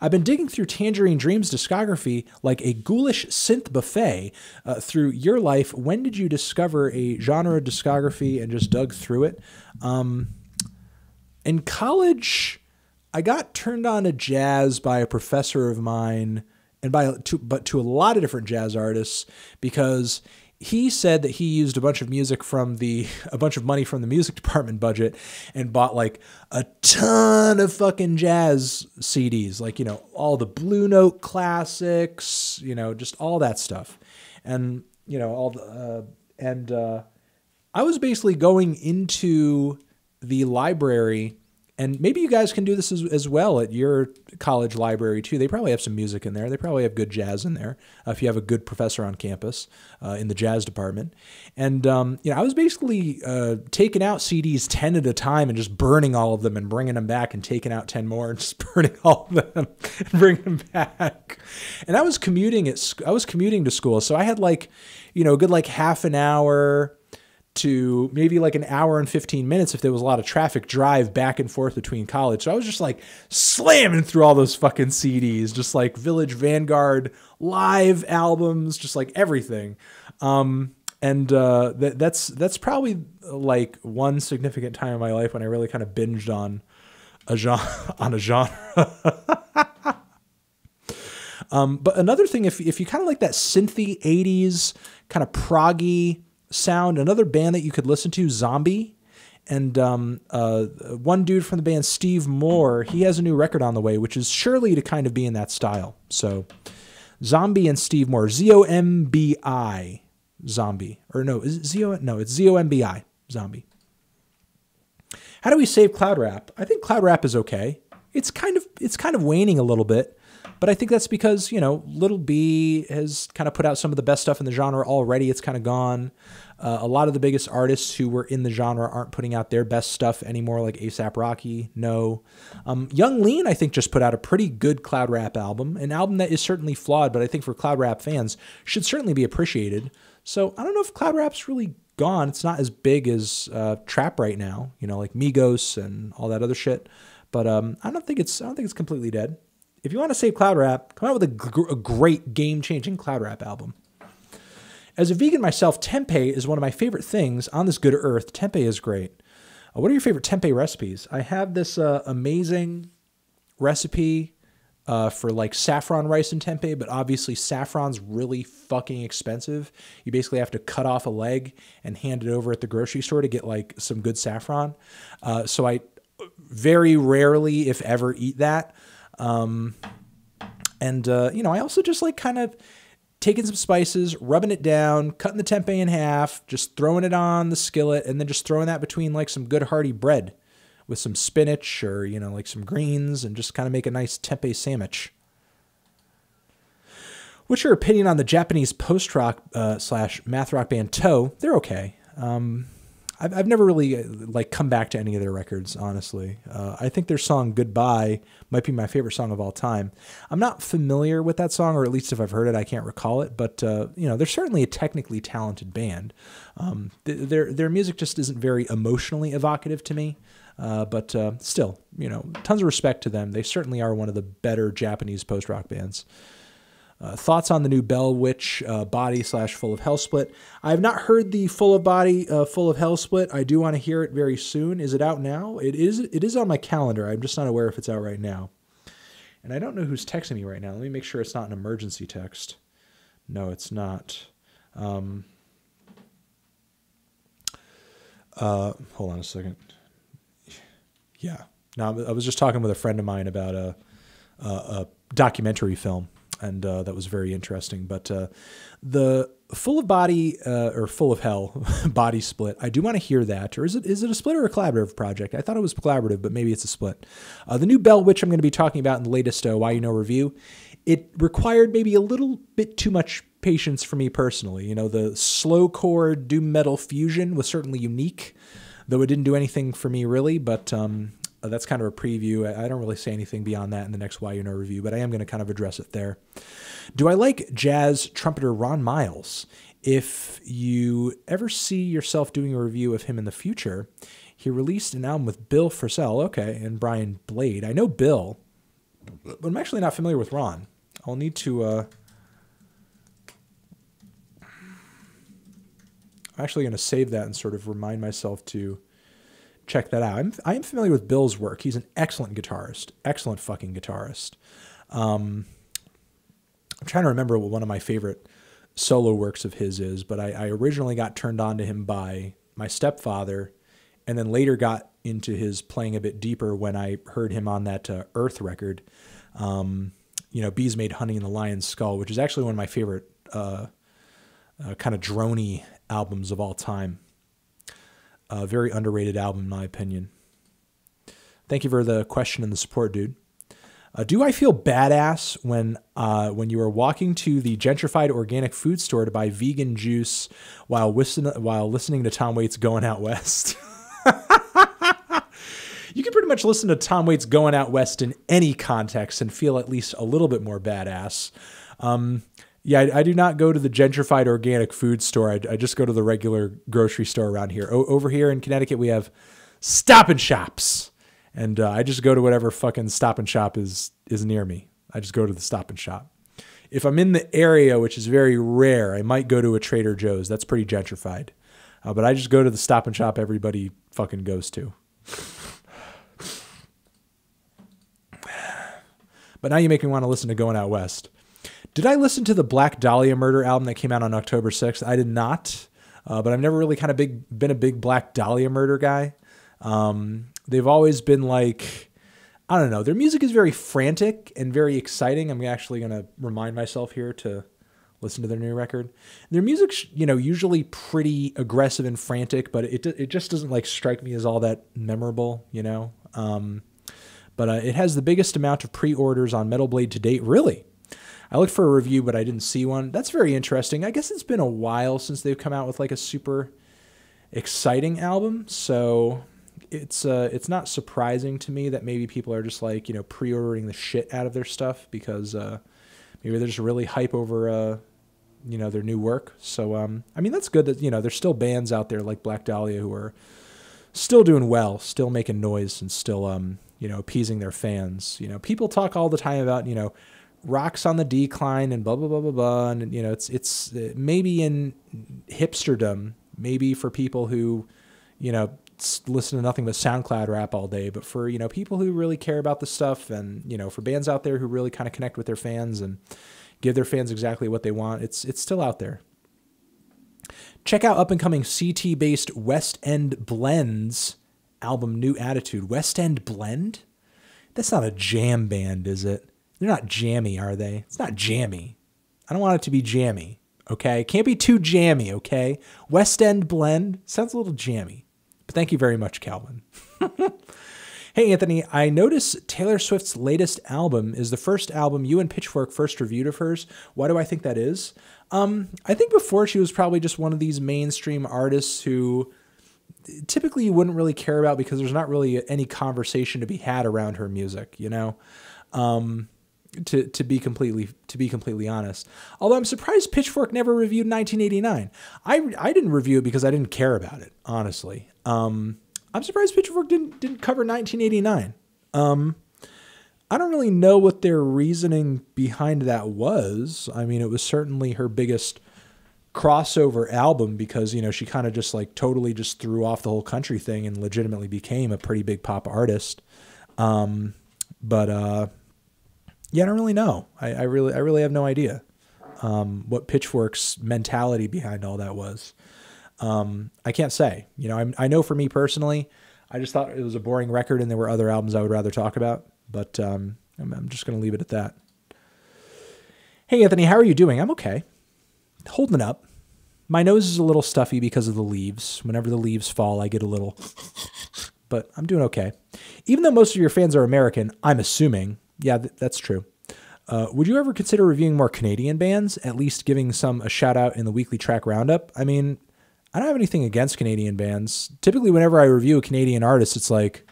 I've been digging through Tangerine Dream's discography like a ghoulish synth buffet through your life. When did you discover a genre discography and just dug through it? In college, I got turned on to jazz by a professor of mine, and to a lot of different jazz artists, because he said that he used a bunch of money from the music department budget and bought like a ton of fucking jazz CDs, like, you know, all the Blue Note classics, you know, just all that stuff. And, you know, I was basically going into the library, and maybe you guys can do this as well at your college library too. They probably have some music in there. They probably have good jazz in there if you have a good professor on campus in the jazz department. And you know, I was basically taking out CDs 10 at a time and just burning all of them and bringing them back and taking out 10 more and just burning all of them and bringing them back. And I was commuting to school, so I had like, you know, a good like half an hour to maybe like an hour and 15 minutes if there was a lot of traffic drive back and forth between college. So I was just like slamming through all those fucking CDs, just like Village Vanguard live albums, just like everything. That's probably like one significant time in my life when I really kind of binged on a genre. But another thing, if you kind of like that synthy 80s kind of proggy sound, another band that you could listen to, Zombie, and one dude from the band, Steve Moore, he has a new record on the way, which is surely to kind of be in that style. So Zombie and Steve Moore, Z-O-M-B-I, Zombie, or no, it's Z-O-M-B-I, Zombie. How do we save Cloud Rap? I think Cloud Rap is okay. It's kind of waning a little bit, but I think that's because, you know, Little B has kind of put out some of the best stuff in the genre already. It's kind of gone. A lot of the biggest artists who were in the genre aren't putting out their best stuff anymore, like A$AP Rocky. No. Young Lean, I think, just put out a pretty good Cloud Rap album, an album that is certainly flawed, but I think for Cloud Rap fans should certainly be appreciated. So I don't know if Cloud Rap's really gone. It's not as big as trap right now, you know, like Migos and all that other shit. But I don't think it's completely dead. If you want to save Cloud Rap, come out with a great game-changing Cloud Rap album. As a vegan myself, tempeh is one of my favorite things on this good earth. Tempeh is great. What are your favorite tempeh recipes? I have this amazing recipe for like saffron rice and tempeh, but obviously saffron's really fucking expensive. You basically have to cut off a leg and hand it over at the grocery store to get like some good saffron. So I very rarely, if ever, eat that. You know, I also just like kind of taking some spices, rubbing it down, cutting the tempeh in half, just throwing it on the skillet, and then just throwing that between like some good hearty bread with some spinach or, you know, like some greens and just kind of make a nice tempeh sandwich. What's your opinion on the Japanese post-rock / math rock band Toe? They're okay. I've never really like come back to any of their records, honestly. I think their song Goodbye might be my favorite song of all time. I'm not familiar with that song, or at least if I've heard it, I can't recall it. But, you know, they're certainly a technically talented band. Their music just isn't very emotionally evocative to me. But still, you know, tons of respect to them. They certainly are one of the better Japanese post-rock bands. Thoughts on the new Bell Witch Body / Full of Hell split? I have not heard the Full of Body, Full of Hell split. I do want to hear it very soon. Is it out now? It is on my calendar. I'm just not aware if it's out right now. And I don't know who's texting me right now. Let me make sure it's not an emergency text. No, it's not. Hold on a second. Yeah. No, I was just talking with a friend of mine about a documentary film. And that was very interesting. But the Full of Body or Full of Hell body split, I do want to hear that. Or is it a split or a collaborative project? I thought it was collaborative, but maybe it's a split. The new Bell Witch I'm going to be talking about in the latest Why You Know review. It required maybe a little bit too much patience for me personally. You know, the slowcore doom metal fusion was certainly unique, though it didn't do anything for me really. But that's kind of a preview. I don't really say anything beyond that in the next Why You Know review, but I am going to kind of address it there. Do I like jazz trumpeter Ron Miles? If you ever see yourself doing a review of him in the future, he released an album with Bill Frisell, okay, and Brian Blade. I know Bill, but I'm actually not familiar with Ron. I'll need to... I'm actually going to save that and sort of remind myself to check that out. I am familiar with Bill's work. He's an excellent guitarist. Excellent fucking guitarist. I'm trying to remember what one of my favorite solo works of his is, but I originally got turned on to him by my stepfather, and then later got into his playing a bit deeper when I heard him on that Earth record. You know, Bees Made Honey in the Lion's Skull, which is actually one of my favorite kind of droney albums of all time. A very underrated album, in my opinion. Thank you for the question and the support, dude. Do I feel badass when you are walking to the gentrified organic food store to buy vegan juice while listening to Tom Waits' Going Out West? You can pretty much listen to Tom Waits' Going Out West in any context and feel at least a little bit more badass. Yeah, I do not go to the gentrified organic food store. I just go to the regular grocery store around here. Over here in Connecticut, we have Stop and Shops. And I just go to whatever fucking Stop and Shop is near me. I just go to the Stop and Shop. If I'm in the area, which is very rare, I might go to a Trader Joe's. That's pretty gentrified. But I just go to the Stop and Shop everybody fucking goes to. But now you make me want to listen to Going Out West. Did I listen to the Black Dahlia Murder album that came out on October 6th? I did not, but I've never really kind of been a big Black Dahlia Murder guy. They've always been like, I don't know, their music is very frantic and very exciting. I'm actually going to remind myself here to listen to their new record. Their music's, you know, usually pretty aggressive and frantic, but it just doesn't like strike me as all that memorable, you know. But it has the biggest amount of pre-orders on Metal Blade to date, really. I looked for a review, but I didn't see one. That's very interesting. I guess it's been a while since they've come out with like a super exciting album, so it's not surprising to me that maybe people are just like, you know, pre-ordering the shit out of their stuff because maybe they're just really hype over you know, their new work. So I mean, that's good that, you know, there's still bands out there like Black Dahlia who are still doing well, still making noise, and still you know, appeasing their fans. You know, people talk all the time about, you know, rock's on the decline and blah, blah, blah, blah, blah. And, you know, it's maybe in hipsterdom, maybe for people who, you know, listen to nothing but SoundCloud rap all day, but for, you know, people who really care about the stuff, and, you know, for bands out there who really kind of connect with their fans and give their fans exactly what they want, it's still out there. Check out up-and-coming CT-based West End Blends album New Attitude. West End Blend? That's not a jam band, is it? They're not jammy, are they? It's not jammy. I don't want it to be jammy, okay? It can't be too jammy, okay? West End Blend sounds a little jammy. But thank you very much, Calvin. Hey, Anthony, I noticed Taylor Swift's latest album is the first album you and Pitchfork first reviewed of hers. Why do I think that is? I think before she was probably just one of these mainstream artists who typically you wouldn't really care about because there's not really any conversation to be had around her music, you know? To be completely honest. Although I'm surprised Pitchfork never reviewed 1989. I didn't review it because I didn't care about it, honestly. I'm surprised Pitchfork didn't cover 1989. I don't really know what their reasoning behind that was. I mean, it was certainly her biggest crossover album because, you know, she kind of just like totally just threw off the whole country thing and legitimately became a pretty big pop artist. Yeah, I don't really know. I really have no idea what Pitchfork's mentality behind all that was. I can't say. You know, I know for me personally, I just thought it was a boring record and there were other albums I would rather talk about. But I'm just going to leave it at that. Hey, Anthony, how are you doing? I'm okay. Holding up. My nose is a little stuffy because of the leaves. Whenever the leaves fall, I get a little... But I'm doing okay. Even though most of your fans are American, I'm assuming... Yeah, that's true. Would you ever consider reviewing more Canadian bands? At least giving some a shout out in the weekly track roundup? I mean, I don't have anything against Canadian bands. Typically, whenever I review a Canadian artist, it's like,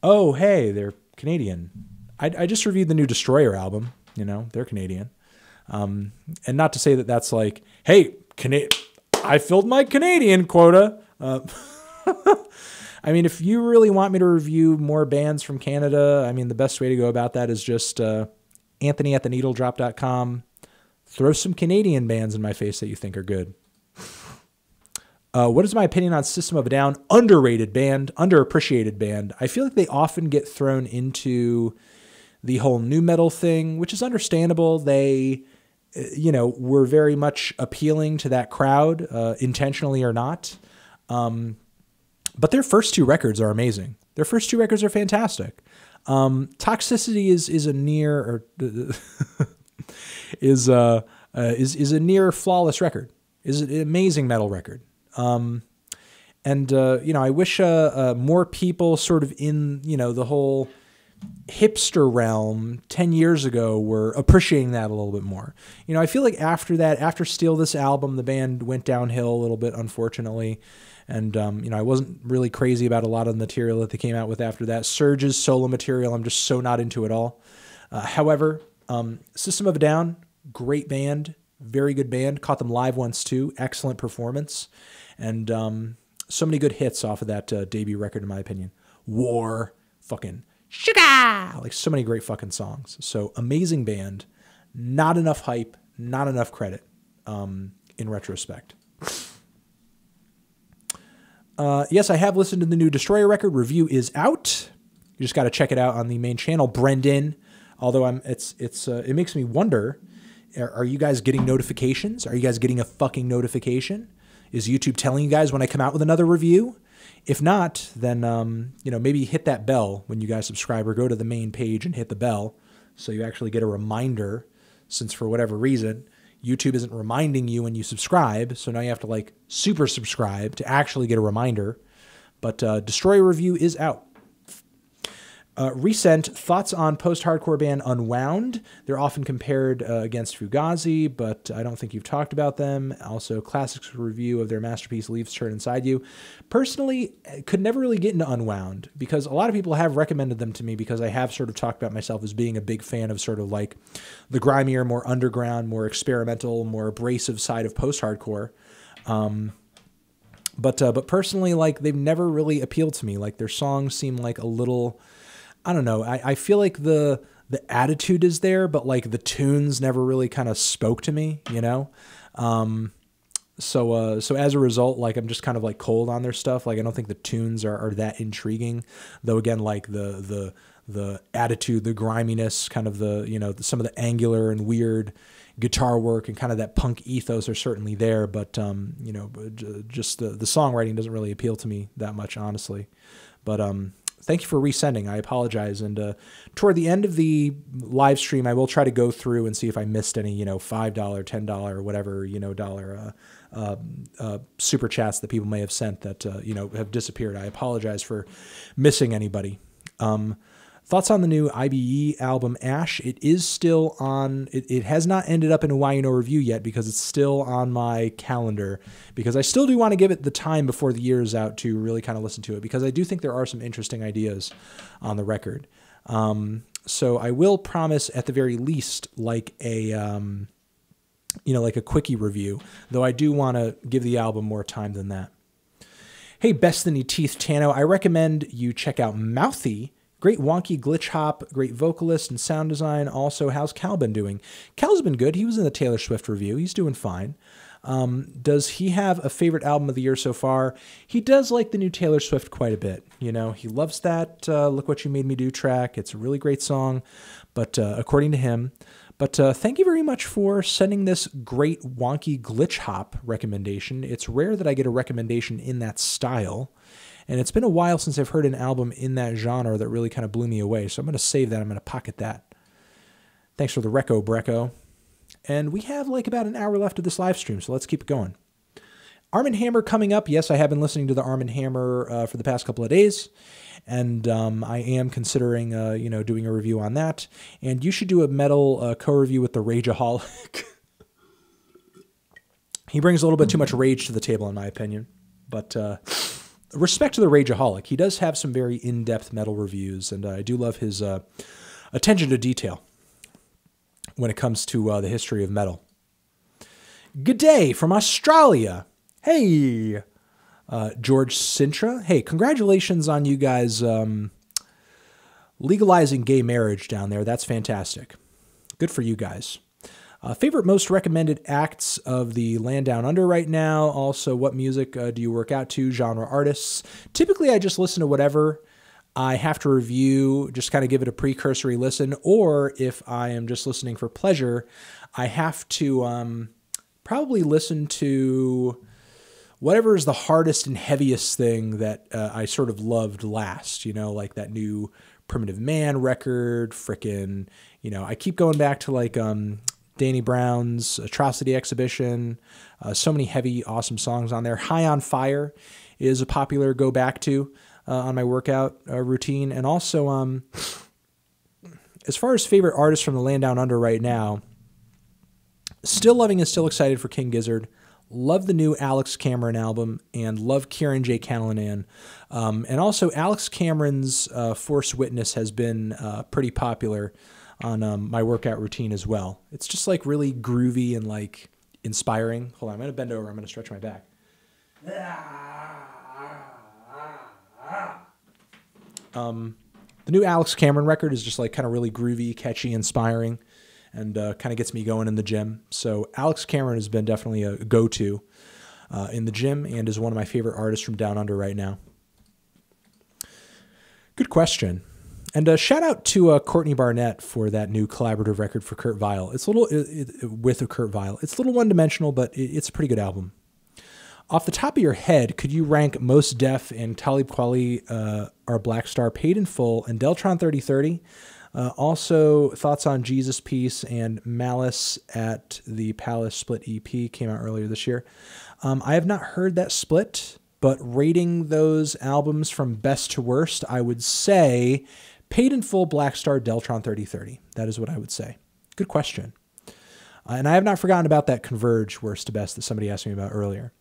oh, hey, they're Canadian. I just reviewed the new Destroyer album. You know, they're Canadian. And not to say that that's like, hey, I filled my Canadian quota. I mean, if you really want me to review more bands from Canada, I mean, the best way to go about that is just Anthony@theneedledrop.com. Throw some Canadian bands in my face that you think are good. What is my opinion on System of a Down? Underrated band, underappreciated band. I feel like they often get thrown into the whole nu metal thing, which is understandable. They, you know, were very much appealing to that crowd, intentionally or not. But their first two records are amazing. Their first two records are fantastic. Toxicity is a near or is a near flawless record. Is an amazing metal record. You know, I wish more people sort of in, you know, the whole hipster realm 10 years ago were appreciating that a little bit more. You know, I feel like after that, after Steal This Album, the band went downhill a little bit, unfortunately. And, you know, I wasn't really crazy about a lot of the material that they came out with after that. Surge's solo material, I'm just so not into at all. However, System of a Down, great band, very good band. Caught them live once too. Excellent performance. And so many good hits off of that debut record, in my opinion. War, fucking Sugar! Like so many great fucking songs. So amazing band. Not enough hype, not enough credit in retrospect. Yes, I have listened to the new Destroyer record. Review is out. You just got to check it out on the main channel, Brendan. Although it makes me wonder, are you guys getting notifications? Are you guys getting a fucking notification? Is YouTube telling you guys when I come out with another review? If not, then, you know, maybe hit that bell when you guys subscribe or go to the main page and hit the bell so you actually get a reminder, since for whatever reason, YouTube isn't reminding you when you subscribe, so now you have to like super subscribe to actually get a reminder. But Destroyer review is out. Recent thoughts on post-hardcore band Unwound. They're often compared against Fugazi, but I don't think you've talked about them. Also, Classics review of their masterpiece Leaves Turn Inside You. Personally, could never really get into Unwound because a lot of people have recommended them to me because I have sort of talked about myself as being a big fan of sort of like the grimier, more underground, more experimental, more abrasive side of post-hardcore. But personally, like they've never really appealed to me. Like their songs seem like a little... I don't know. I feel like the attitude is there, but like the tunes never really kind of spoke to me, you know? So as a result, like I'm just kind of like cold on their stuff. Like I don't think the tunes are that intriguing, though again, like the attitude, the griminess, kind of the, you know, some of the angular and weird guitar work and kind of that punk ethos are certainly there. But, you know, just the songwriting doesn't really appeal to me that much, honestly. But, thank you for resending. I apologize. And toward the end of the live stream, I will try to go through and see if I missed any, $5, $10, or whatever, dollar super chats that people may have sent that, have disappeared. I apologize for missing anybody. Thoughts on the new IBE album, Ash? It is still on, it has not ended up in a YNO review yet because it's still on my calendar, because I still do want to give it the time before the year is out to really kind of listen to it, because I do think there are some interesting ideas on the record. So I will promise at the very least like a, like a quickie review, though I do want to give the album more time than that. Hey, Bethany Teeth Tano, I recommend you check out Mouthy. Great wonky glitch hop, great vocalist and sound design. Also, how's Cal been doing? Cal's been good. He was in the Taylor Swift review. He's doing fine. Does he have a favorite album of the year so far? He does like the new Taylor Swift quite a bit. He loves that Look What You Made Me Do track. It's a really great song, but according to him. But thank you very much for sending this great wonky glitch hop recommendation. It's rare that I get a recommendation in that style. And it's been a while since I've heard an album in that genre that really kind of blew me away. So I'm going to save that. I'm going to pocket that. Thanks for the reco, Brecco. And we have like about an hour left of this live stream, so let's keep it going. Arm & Hammer coming up. Yes, I have been listening to the Arm & Hammer for the past couple of days. And I am considering, doing a review on that. And you should do a metal co-review with the Rageaholic. He brings a little bit too much rage to the table, in my opinion. But... respect to the Rageaholic. He does have some very in-depth metal reviews, and I do love his attention to detail when it comes to the history of metal. Good day from Australia. Hey, George Sintra. Hey, congratulations on you guys legalizing gay marriage down there. That's fantastic. Good for you guys. Favorite most recommended acts of the land down under right now. Also, what music do you work out to? Genre artists. Typically, I just listen to whatever I have to review, just kind of give it a precursory listen. Or if I am just listening for pleasure, I have to probably listen to whatever is the hardest and heaviest thing that I sort of loved last. Like that new Primitive Man record. Frickin', I keep going back to like... Danny Brown's Atrocity Exhibition, so many heavy, awesome songs on there. High on Fire is a popular go back to on my workout routine. And also, as far as favorite artists from the land down under right now, still loving and still excited for King Gizzard. Love the new Alex Cameron album and love Kieran J. Callanan. And also Alex Cameron's Force Witness has been pretty popular on my workout routine as well. It's just like really groovy and like inspiring. Hold on, I'm going to bend over. I'm going to stretch my back. The new Alex Cameron record is just like kind of really groovy, catchy, inspiring, and kind of gets me going in the gym. So Alex Cameron has been definitely a go-to in the gym and is one of my favorite artists from down under right now. Good question. And shout out to Courtney Barnett for that new collaborative record for Kurt Vile. It's a little with Kurt Vile. It's a little one-dimensional, but it's a pretty good album. Off the top of your head, could you rank Mos Def and Talib Kweli, our Black Star, Paid in Full, and Deltron 3030? Also, thoughts on Jesus Piece and Malice at the Palace Split EP came out earlier this year. I have not heard that split, but rating those albums from best to worst, I would say Paid in Full, Black Star, Deltron 3030. That is what I would say. Good question. And I have not forgotten about that Converge worst to best that somebody asked me about earlier.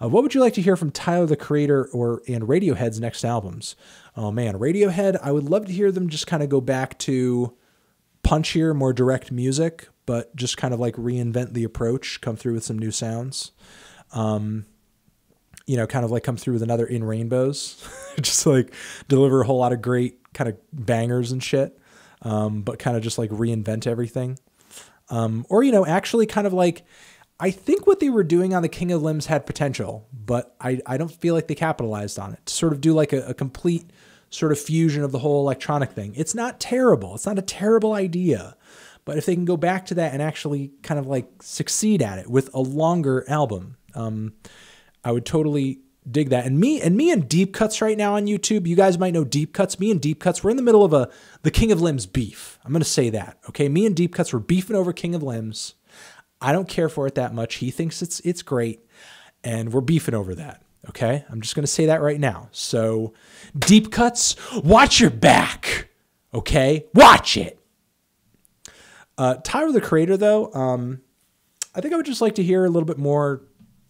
What would you like to hear from Tyler, the Creator, and Radiohead's next albums? Oh man, Radiohead, I would love to hear them just kind of go back to punchier, more direct music, but just kind of like reinvent the approach, come through with some new sounds. Kind of like come through with another In Rainbows, just like deliver a whole lot of great kind of bangers and shit, but kind of just like reinvent everything. Or, actually kind of like, I think what they were doing on the King of Limbs had potential, but I don't feel like they capitalized on it. To sort of do like a complete sort of fusion of the whole electronic thing. It's not terrible. It's not a terrible idea. But if they can go back to that and actually kind of like succeed at it with a longer album, I would totally dig that. And me and Deep Cuts right now on YouTube, you guys might know Deep Cuts. Me and Deep Cuts, we're in the middle of the King of Limbs beef. I'm going to say that. Okay. Me and Deep Cuts, we're beefing over King of Limbs. I don't care for it that much. He thinks it's great. And we're beefing over that. Okay. I'm just going to say that right now. So Deep Cuts, watch your back. Okay. Watch it. Tyler, the Creator, though, I think I would just like to hear a little bit more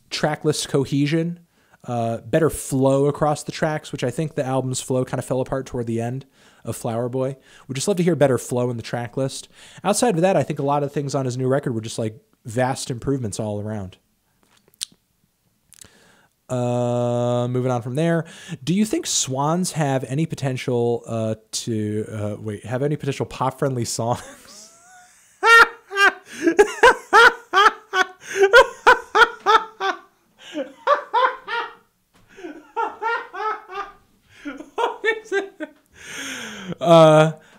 track list cohesion, better flow across the tracks, which I think the album's flow kind of fell apart toward the end of Flower Boy. We'd just love to hear better flow in the track list. Outside of that, I think a lot of things on his new record were just like vast improvements all around. Moving on from there, do you think Swans have any potential have any potential pop-friendly songs?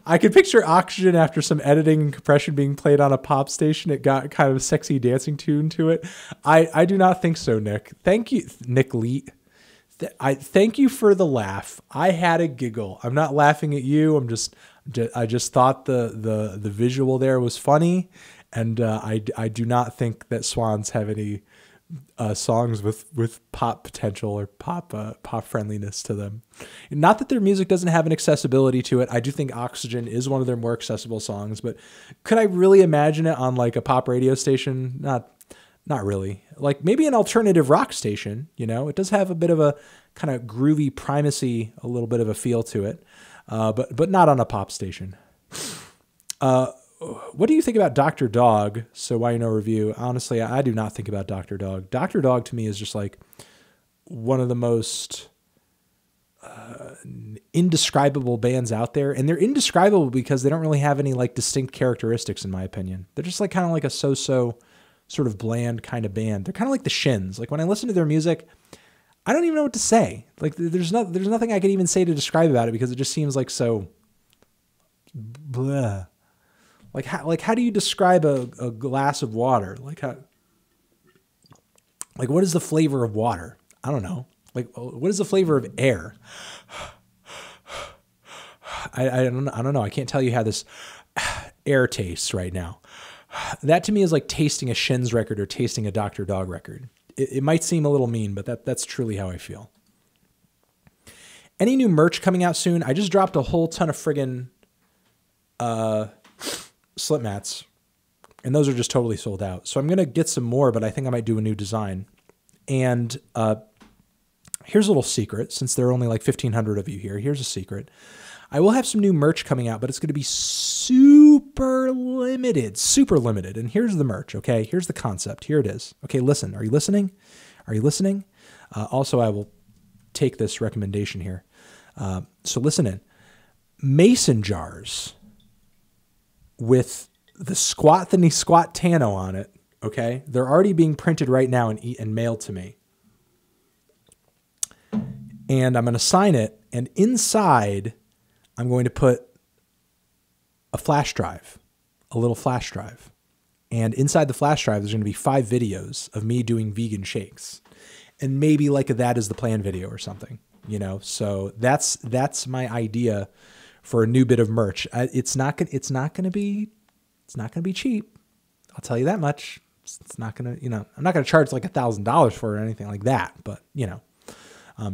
I could picture Oxygen after some editing and compression being played on a pop station. It got kind of a sexy dancing tune to it. I do not think so, Nick. Thank you, Nick Leet. Thank you for the laugh. I had a giggle. I'm not laughing at you. I just thought the visual there was funny, and I do not think that Swans have any songs with pop potential or pop friendliness to them. Not that their music doesn't have an accessibility to it. I do think Oxygen is one of their more accessible songs, but could I really imagine it on like a pop radio station? Not really. Like maybe an alternative rock station, you know, it does have a bit of a kind of groovy primacy, a little bit of a feel to it. But not on a pop station. What do you think about Dr. Dog? So Why You Know Review. Honestly, I do not think about Dr. Dog. Dr. Dog to me is just like one of the most indescribable bands out there. And they're indescribable because they don't really have any like distinct characteristics, in my opinion. They're just like kind of like a so-so sort of bland kind of band. They're kind of like the Shins. Like when I listen to their music, I don't even know what to say. Like there's nothing I could even say to describe about it because it just seems like so blah. Like how do you describe a glass of water? Like what is the flavor of water? I don't know. Like what is the flavor of air? I don't know. I can't tell you how this air tastes right now. That to me is like tasting a Shins record or tasting a Dr. Dog record. It might seem a little mean, but that's truly how I feel. Any new merch coming out soon? I just dropped a whole ton of friggin' slip mats, and those are just totally sold out. So I'm going to get some more, but I think I might do a new design. And here's a little secret, since there are only like 1,500 of you here. Here's a secret. I will have some new merch coming out, but it's going to be super limited. And here's the merch, okay? Here's the concept. Here it is. Okay, listen. Are you listening? Are you listening? Also, I will take this recommendation here. So listen in. Mason jars with the Squat Tano on it, okay? They're already being printed right now and mailed to me. And I'm going to sign it, and inside I'm going to put a flash drive, a little flash drive. And inside the flash drive, there's going to be 5 videos of me doing vegan shakes. And maybe like a That Is the Plan video or something, you know? So that's my idea for a new bit of merch. It's not going to be cheap. I'll tell you that much. It's not going to, you know, I'm not going to charge like $1,000 for it or anything like that, but you know,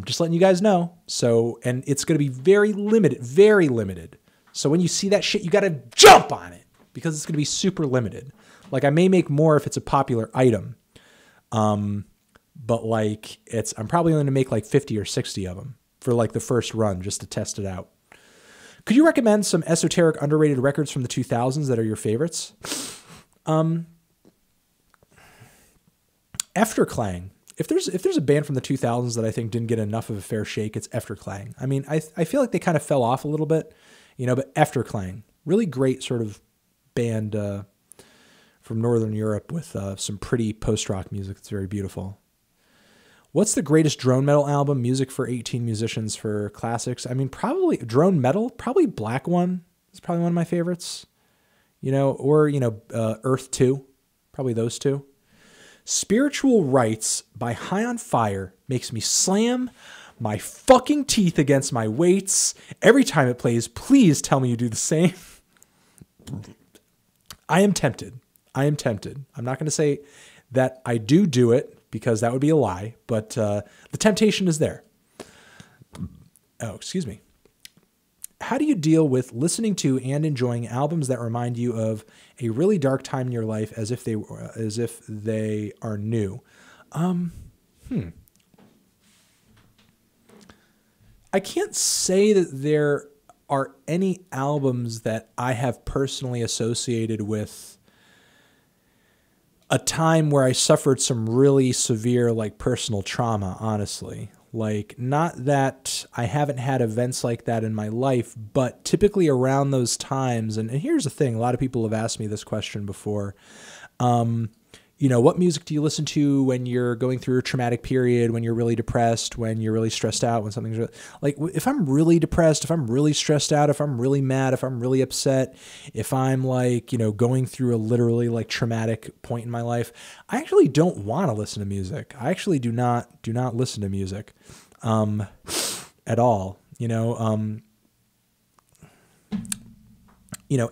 just letting you guys know. So, and it's going to be very limited. So when you see that shit, you got to jump on it because it's going to be super limited. Like I may make more if it's a popular item. But like I'm probably going to make like 50 or 60 of them for like the first run just to test it out. Could you recommend some esoteric underrated records from the 2000s that are your favorites? Efterklang. If there's a band from the 2000s that I think didn't get enough of a fair shake, it's Efterklang. I mean, I feel like they kind of fell off a little bit, you know, but Efterklang, really great sort of band from Northern Europe with some pretty post-rock music. It's very beautiful. What's the greatest drone metal album? Music for 18 musicians for classics. I mean, probably drone metal, probably Black One is probably one of my favorites, you know, or, you know, Earth 2, probably those two. Spiritual Rights by High on Fire makes me slam my fucking teeth against my weights every time it plays. Please tell me you do the same. I am tempted. I am tempted. I'm not going to say that I do it because that would be a lie, but the temptation is there. Oh, excuse me. How do you deal with listening to and enjoying albums that remind you of a really dark time in your life as if they are new? I can't say that there are any albums that I have personally associated with a time where I suffered some really severe, like, personal trauma, honestly. Like, not that I haven't had events like that in my life, but typically around those times, and here's the thing, a lot of people have asked me this question before, you know, what music do you listen to when you're going through a traumatic period, when you're really depressed, when you're really stressed out, when something's really, like, if I'm really depressed, if I'm really stressed out, if I'm really mad, if I'm really upset, if I'm, like, you know, going through a literally, like, traumatic point in my life, I actually don't want to listen to music. I actually do not listen to music at all.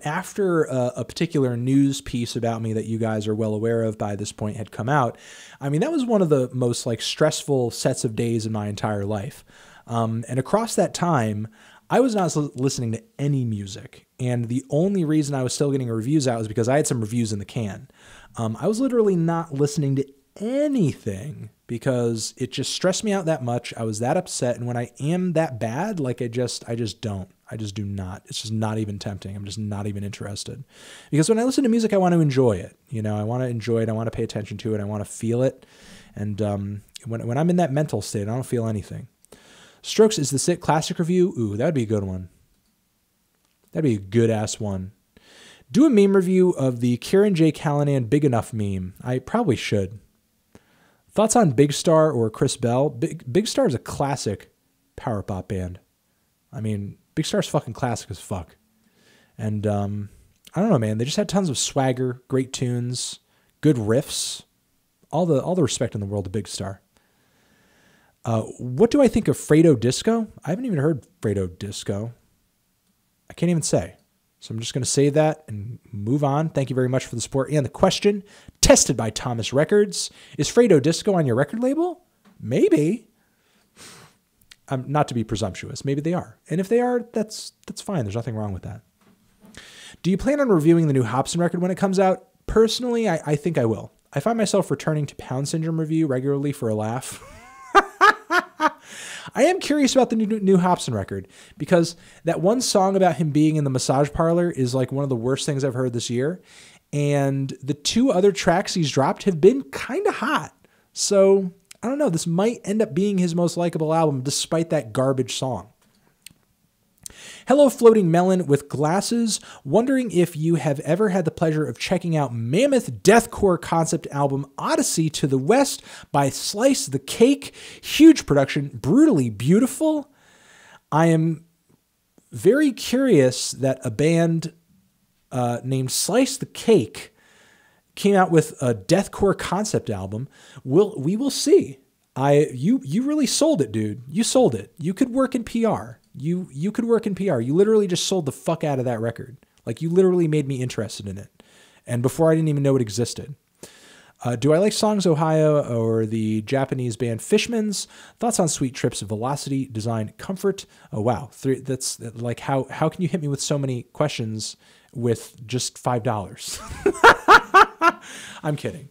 After a particular news piece about me that you guys are well aware of by this point had come out, I mean, that was one of the most, like, stressful sets of days in my entire life. And across that time, I was not listening to any music. And the only reason I was still getting reviews out was because I had some reviews in the can. I was literally not listening to anything because it just stressed me out that much. I was that upset. And when I am that bad, like, I just do not. It's just not even tempting. I'm just not even interested. Because when I listen to music, I want to enjoy it. I want to enjoy it. I want to pay attention to it. I want to feel it. And when I'm in that mental state, I don't feel anything. Strokes is the Sick Classic review. Ooh, that would be a good one. That'd be a good-ass one. Do a meme review of the Kieran J. Callanan Big Enough meme. I probably should. Thoughts on Big Star or Chris Bell? Big Star is a classic power pop band. I mean, Big Star's fucking classic as fuck. And I don't know, man. They just had tons of swagger, great tunes, good riffs. All the respect in the world to Big Star. What do I think of Fredo Disco? I haven't even heard Fredo Disco. I can't even say. So I'm just going to save that and move on. Thank you very much for the support. And the question, tested by Thomas Records, is Fredo Disco on your record label? Maybe. Not to be presumptuous. Maybe they are. And if they are, that's fine. There's nothing wrong with that. Do you plan on reviewing the new Hobson record when it comes out? Personally, I think I will. I find myself returning to Pound Syndrome review regularly for a laugh. I am curious about the new Hobson record because that one song about him being in the massage parlor is like one of the worst things I've heard this year. And the two other tracks he's dropped have been kind of hot. So I don't know. This might end up being his most likable album despite that garbage song. Hello, Floating Melon with Glasses. Wondering if you have ever had the pleasure of checking out mammoth deathcore concept album Odyssey to the West by Slice the Cake. Huge production, brutally beautiful. I am very curious that a band named Slice the Cake came out with a deathcore concept album. We will see. You really sold it, dude. You sold it. You could work in PR. You could work in PR. You literally just sold the fuck out of that record. Like, you literally made me interested in it. And before I didn't even know it existed. Do I like Songs Ohio or the Japanese band Fishmans? Thoughts on Sweet Trips, Velocity, Design, Comfort? Oh, wow. That's like, how can you hit me with so many questions with just $5? I'm kidding.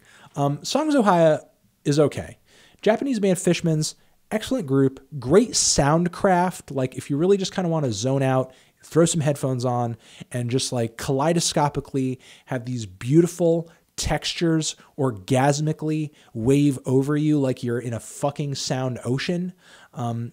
Songs Ohio is okay. Japanese band Fishmans, excellent group, great soundcraft. Like, if you really just kind of want to zone out, throw some headphones on and just, like, kaleidoscopically have these beautiful textures orgasmically wave over you like you're in a fucking sound ocean.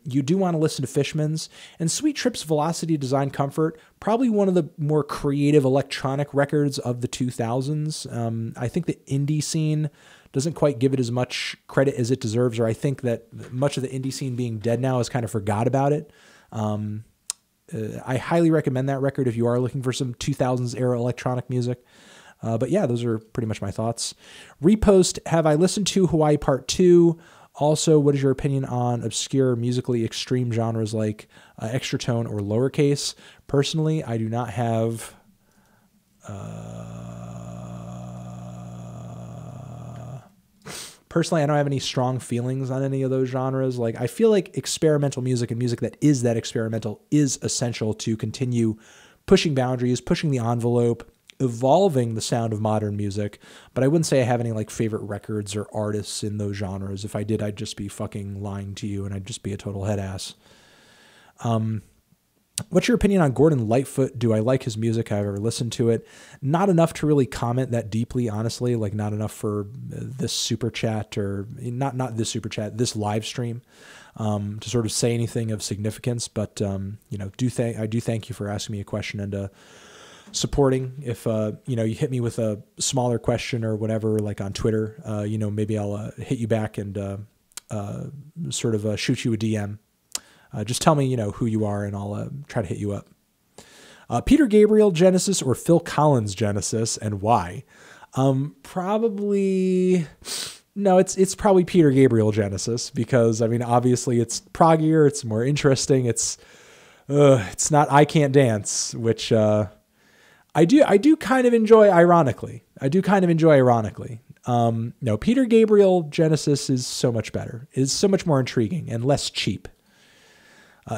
You do want to listen to Fishmans. And Sweet Trips, Velocity, Design, Comfort, probably one of the more creative electronic records of the 2000s. I think the indie scene doesn't quite give it as much credit as it deserves, or I think that much of the indie scene being dead now has kind of forgot about it. I highly recommend that record if you are looking for some 2000s era electronic music. But yeah, those are pretty much my thoughts. Repost, have I listened to Hawaii Part 2? Also, what is your opinion on obscure musically extreme genres like extra tone or lowercase? Personally, I do not have... Personally, I don't have any strong feelings on any of those genres. Like, I feel like experimental music and music that is that experimental is essential to continue pushing boundaries, pushing the envelope, evolving the sound of modern music. But I wouldn't say I have any like favorite records or artists in those genres. If I did, I'd just be fucking lying to you and I'd just be a total head ass. What's your opinion on Gordon Lightfoot? Do I like his music? Have I ever listened to it? Not enough to really comment that deeply, honestly. Like, not enough for this super chat, or not this super chat, this live stream, to sort of say anything of significance. But you know, I do thank you for asking me a question and supporting. If you know, you hit me with a smaller question or whatever, like on Twitter, you know, maybe I'll hit you back and sort of shoot you a DM. Just tell me, you know, who you are, and I'll try to hit you up. Peter Gabriel Genesis or Phil Collins Genesis, and why? Probably no. It's probably Peter Gabriel Genesis, because I mean, obviously it's proggier, it's more interesting. It's not I Can't Dance, which I do kind of enjoy. Ironically, No, Peter Gabriel Genesis is so much better. Is so much more intriguing and less cheap.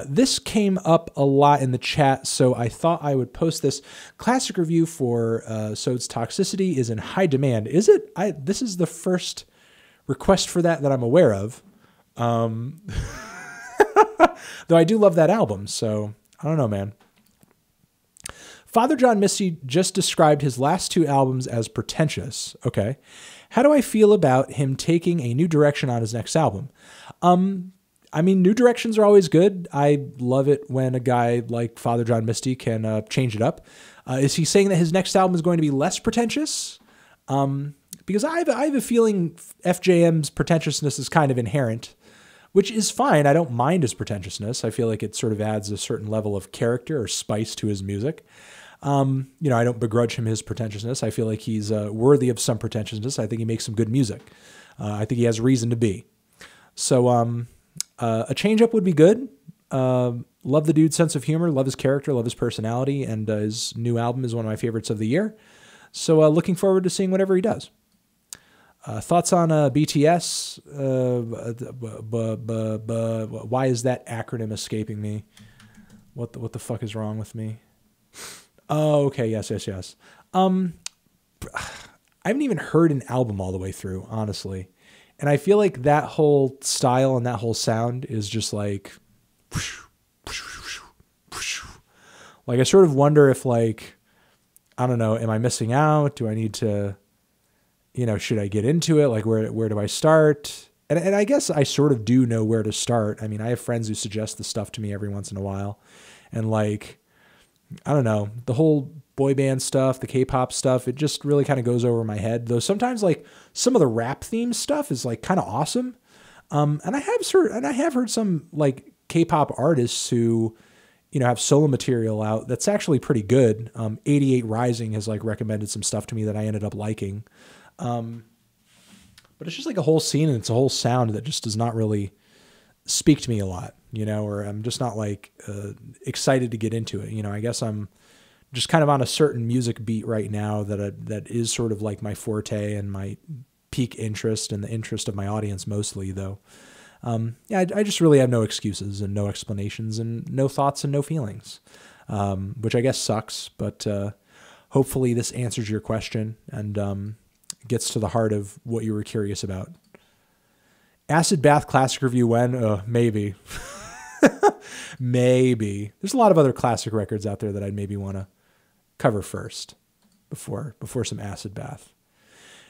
This came up a lot in the chat, so I thought I would post this. Classic review for Sode's Toxicity is in high demand. Is it? This is the first request for that I'm aware of. Though I do love that album, so I don't know, man. Father John Misty just described his last two albums as pretentious. Okay. How do I feel about him taking a new direction on his next album? I mean, new directions are always good. I love it when a guy like Father John Misty can change it up. Is he saying that his next album is going to be less pretentious? Because I have a feeling FJM's pretentiousness is kind of inherent, which is fine. I don't mind his pretentiousness. I feel like it sort of adds a certain level of character or spice to his music. You know, I don't begrudge him his pretentiousness. I feel like he's worthy of some pretentiousness. I think he makes some good music. I think he has reason to be. So, a change-up would be good. Love the dude's sense of humor, love his character, love his personality, and his new album is one of my favorites of the year. So looking forward to seeing whatever he does. Thoughts on BTS? Why is that acronym escaping me? What the fuck is wrong with me? Oh, okay, yes. I haven't even heard an album all the way through, honestly. And I feel like that whole style and that whole sound is just like I sort of wonder if, like, I don't know, am I missing out? Do I need to, you know, should I get into it? Like, where do I start? And I guess I sort of do know where to start. I mean, I have friends who suggest the stuff to me every once in a while. And like, I don't know, the whole boy band stuff, the K-pop stuff, it just really kind of goes over my head. Though sometimes, like, some of the rap themed stuff is like kind of awesome. And I have heard some like K-pop artists who, you know, have solo material out that's actually pretty good. 88 Rising has like recommended some stuff to me that I ended up liking. But it's just like a whole scene and it's a whole sound that just does not really speak to me a lot, you know, or I'm just not like excited to get into it. You know, I guess I'm just kind of on a certain music beat right now that is sort of like my forte and my peak interest and the interest of my audience mostly, though. Yeah, I just really have no excuses and no explanations and no thoughts and no feelings, which I guess sucks, but hopefully this answers your question and gets to the heart of what you were curious about. Acid Bath classic review when? Maybe. Maybe. There's a lot of other classic records out there that I'd maybe want to cover first before some Acid Bath.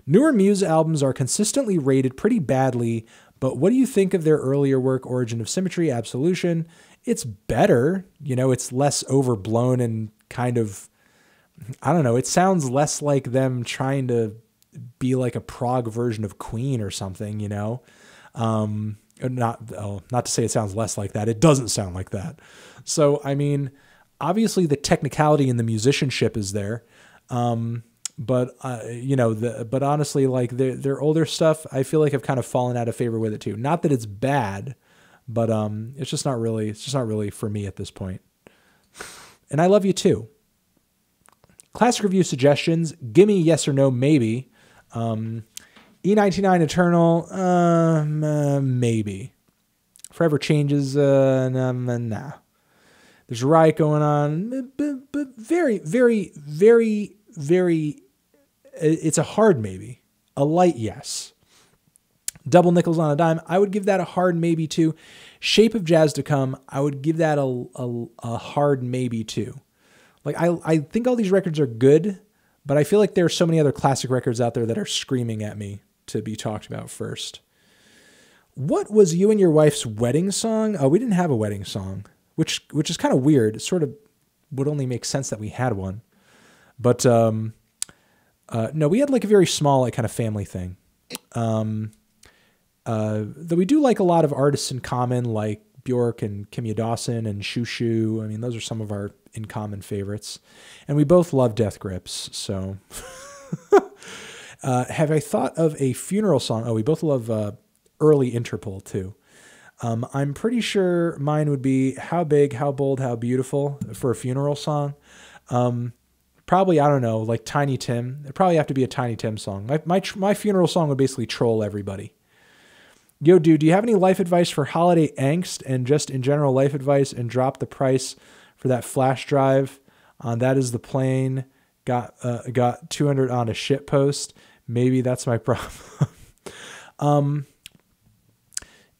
Newer Muse albums are consistently rated pretty badly, but what do you think of their earlier work, Origin of Symmetry, Absolution? It's better. You know, it's less overblown and kind of, I don't know, it sounds less like them trying to be like a prog version of Queen or something, you know? Not to say it sounds less like that. It doesn't sound like that. So, I mean, obviously the technicality and the musicianship is there. But but honestly, like their older stuff, I feel like I've kind of fallen out of favor with it too. Not that it's bad, but it's just not really for me at this point. And I love you too. Classic review suggestions. Gimme yes or no, maybe. E99 Eternal, maybe. Forever Changes, nah. There's a riot going on, but very, very, very, very, it's a hard maybe. A light yes. Double Nickels on a Dime, I would give that a hard maybe too. Shape of Jazz to Come, I would give that a hard maybe too. Like, I think all these records are good, but I feel like there are so many other classic records out there that are screaming at me to be talked about first. What was you and your wife's wedding song? Oh, we didn't have a wedding song, which is kind of weird. It sort of would only make sense that we had one. But no, we had like a very small, like kind of family thing. Though we do like a lot of artists in common, like Bjork and Kimya Dawson and Shoo Shoo. I mean, those are some of our in common favorites. And we both love Death Grips, so... have I thought of a funeral song? Oh, we both love early Interpol too. I'm pretty sure mine would be How Big, How Bold, How Beautiful for a funeral song. Probably, I don't know, like Tiny Tim. It'd probably have to be a Tiny Tim song. My funeral song would basically troll everybody. Yo, dude, do you have any life advice for holiday angst and just in general life advice, and drop the price for that flash drive on That Is the Plane? Got 200 on a shit post. Maybe that's my problem.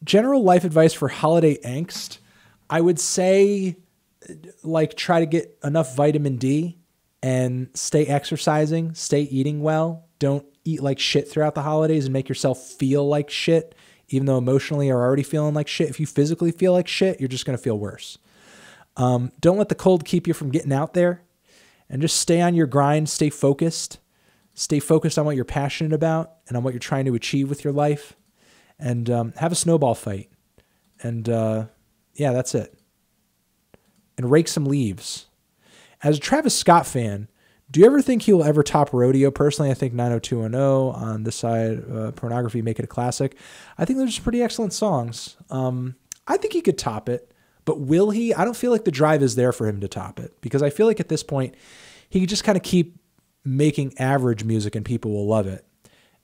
General life advice for holiday angst. I would say, like, try to get enough vitamin D and stay exercising, stay eating well. Don't eat like shit throughout the holidays and make yourself feel like shit, even though emotionally you're already feeling like shit. If you physically feel like shit, you're just going to feel worse. Don't let the cold keep you from getting out there, and just stay on your grind, stay focused. Stay focused on what you're passionate about and on what you're trying to achieve with your life, and have a snowball fight. And yeah, that's it. And rake some leaves. As a Travis Scott fan, do you ever think he will ever top Rodeo? Personally, I think 90210 on this side, Pornography, Make It a Classic. I think those are pretty excellent songs. I think he could top it, but will he? I don't feel like the drive is there for him to top it, because I feel like at this point, he could just kind of keep making average music and people will love it.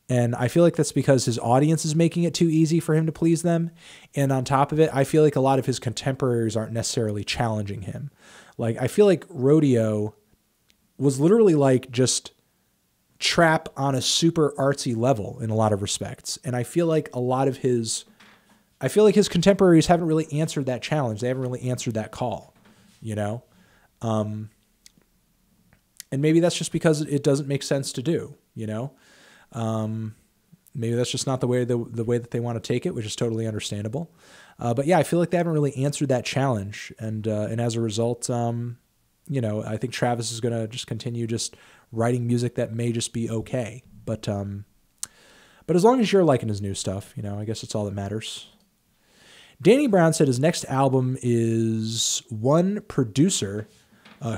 And I feel like that's because his audience is making it too easy for him to please them. And on top of it, I feel like a lot of his contemporaries aren't necessarily challenging him. Like, I feel like Rodeo was literally like just trap on a super artsy level in a lot of respects. And I feel like his contemporaries haven't really answered that challenge. They haven't really answered that call, you know? And maybe that's just because it doesn't make sense to do, you know? Maybe that's just not the way that they want to take it, which is totally understandable. But yeah, I feel like they haven't really answered that challenge. And as a result, you know, I think Travis is going to just continue just writing music that may just be okay. But as long as you're liking his new stuff, you know, I guess it's all that matters. Danny Brown said his next album is One Producer.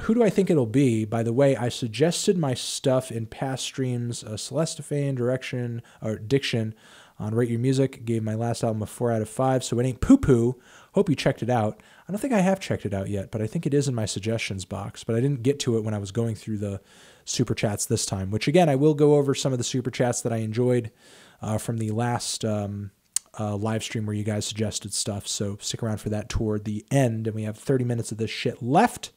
Who do I think it'll be? By the way, I suggested my stuff in past streams, Celestophan, Diction on Rate Your Music. Gave my last album a 4 out of 5, so it ain't poo-poo. Hope you checked it out. I don't think I have checked it out yet, but I think it is in my suggestions box, but I didn't get to it when I was going through the Super Chats this time, which again, I will go over some of the Super Chats that I enjoyed from the last live stream where you guys suggested stuff, so stick around for that toward the end, and we have 30 minutes of this shit left.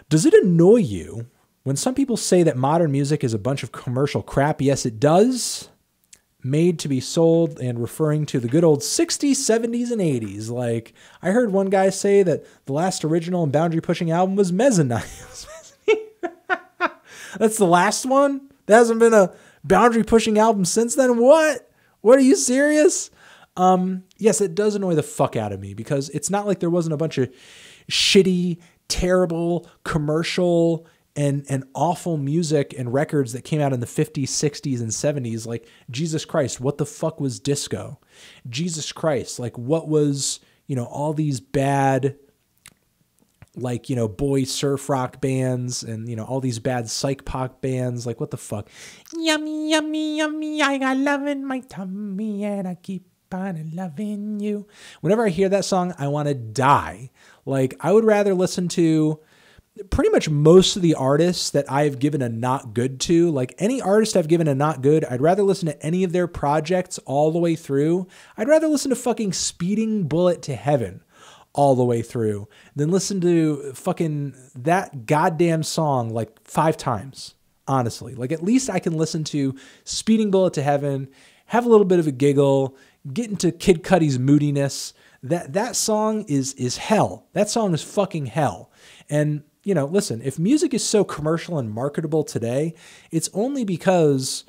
Does it annoy you when some people say that modern music is a bunch of commercial crap? Yes, it does. Made to be sold, and referring to the good old 60s, 70s, and 80s. Like, I heard one guy say that the last original and boundary-pushing album was Mezzanine. That's the last one? There hasn't been a boundary-pushing album since then? What? What, are you serious? Yes, it does annoy the fuck out of me, because it's not like there wasn't a bunch of shitty, terrible, commercial, and awful music and records that came out in the 50s, 60s, and 70s. Like, Jesus Christ, what the fuck was disco? Jesus Christ, like, what was, you know, all these bad, like, you know, boy surf rock bands and, you know, all these bad psych pop bands. Like, what the fuck? Yummy, yummy, yummy, I got love in my tummy and I keep on loving you. Whenever I hear that song, I want to die. Like, I would rather listen to pretty much most of the artists that I've given a not good to. Like, any artist I've given a not good, I'd rather listen to any of their projects all the way through. I'd rather listen to fucking Speeding Bullet to Heaven all the way through than listen to fucking that goddamn song like 5 times, honestly. Like, at least I can listen to Speeding Bullet to Heaven, have a little bit of a giggle, get into Kid Cudi's moodiness. That song is hell. That song is fucking hell. And, you know, listen, if music is so commercial and marketable today, it's only because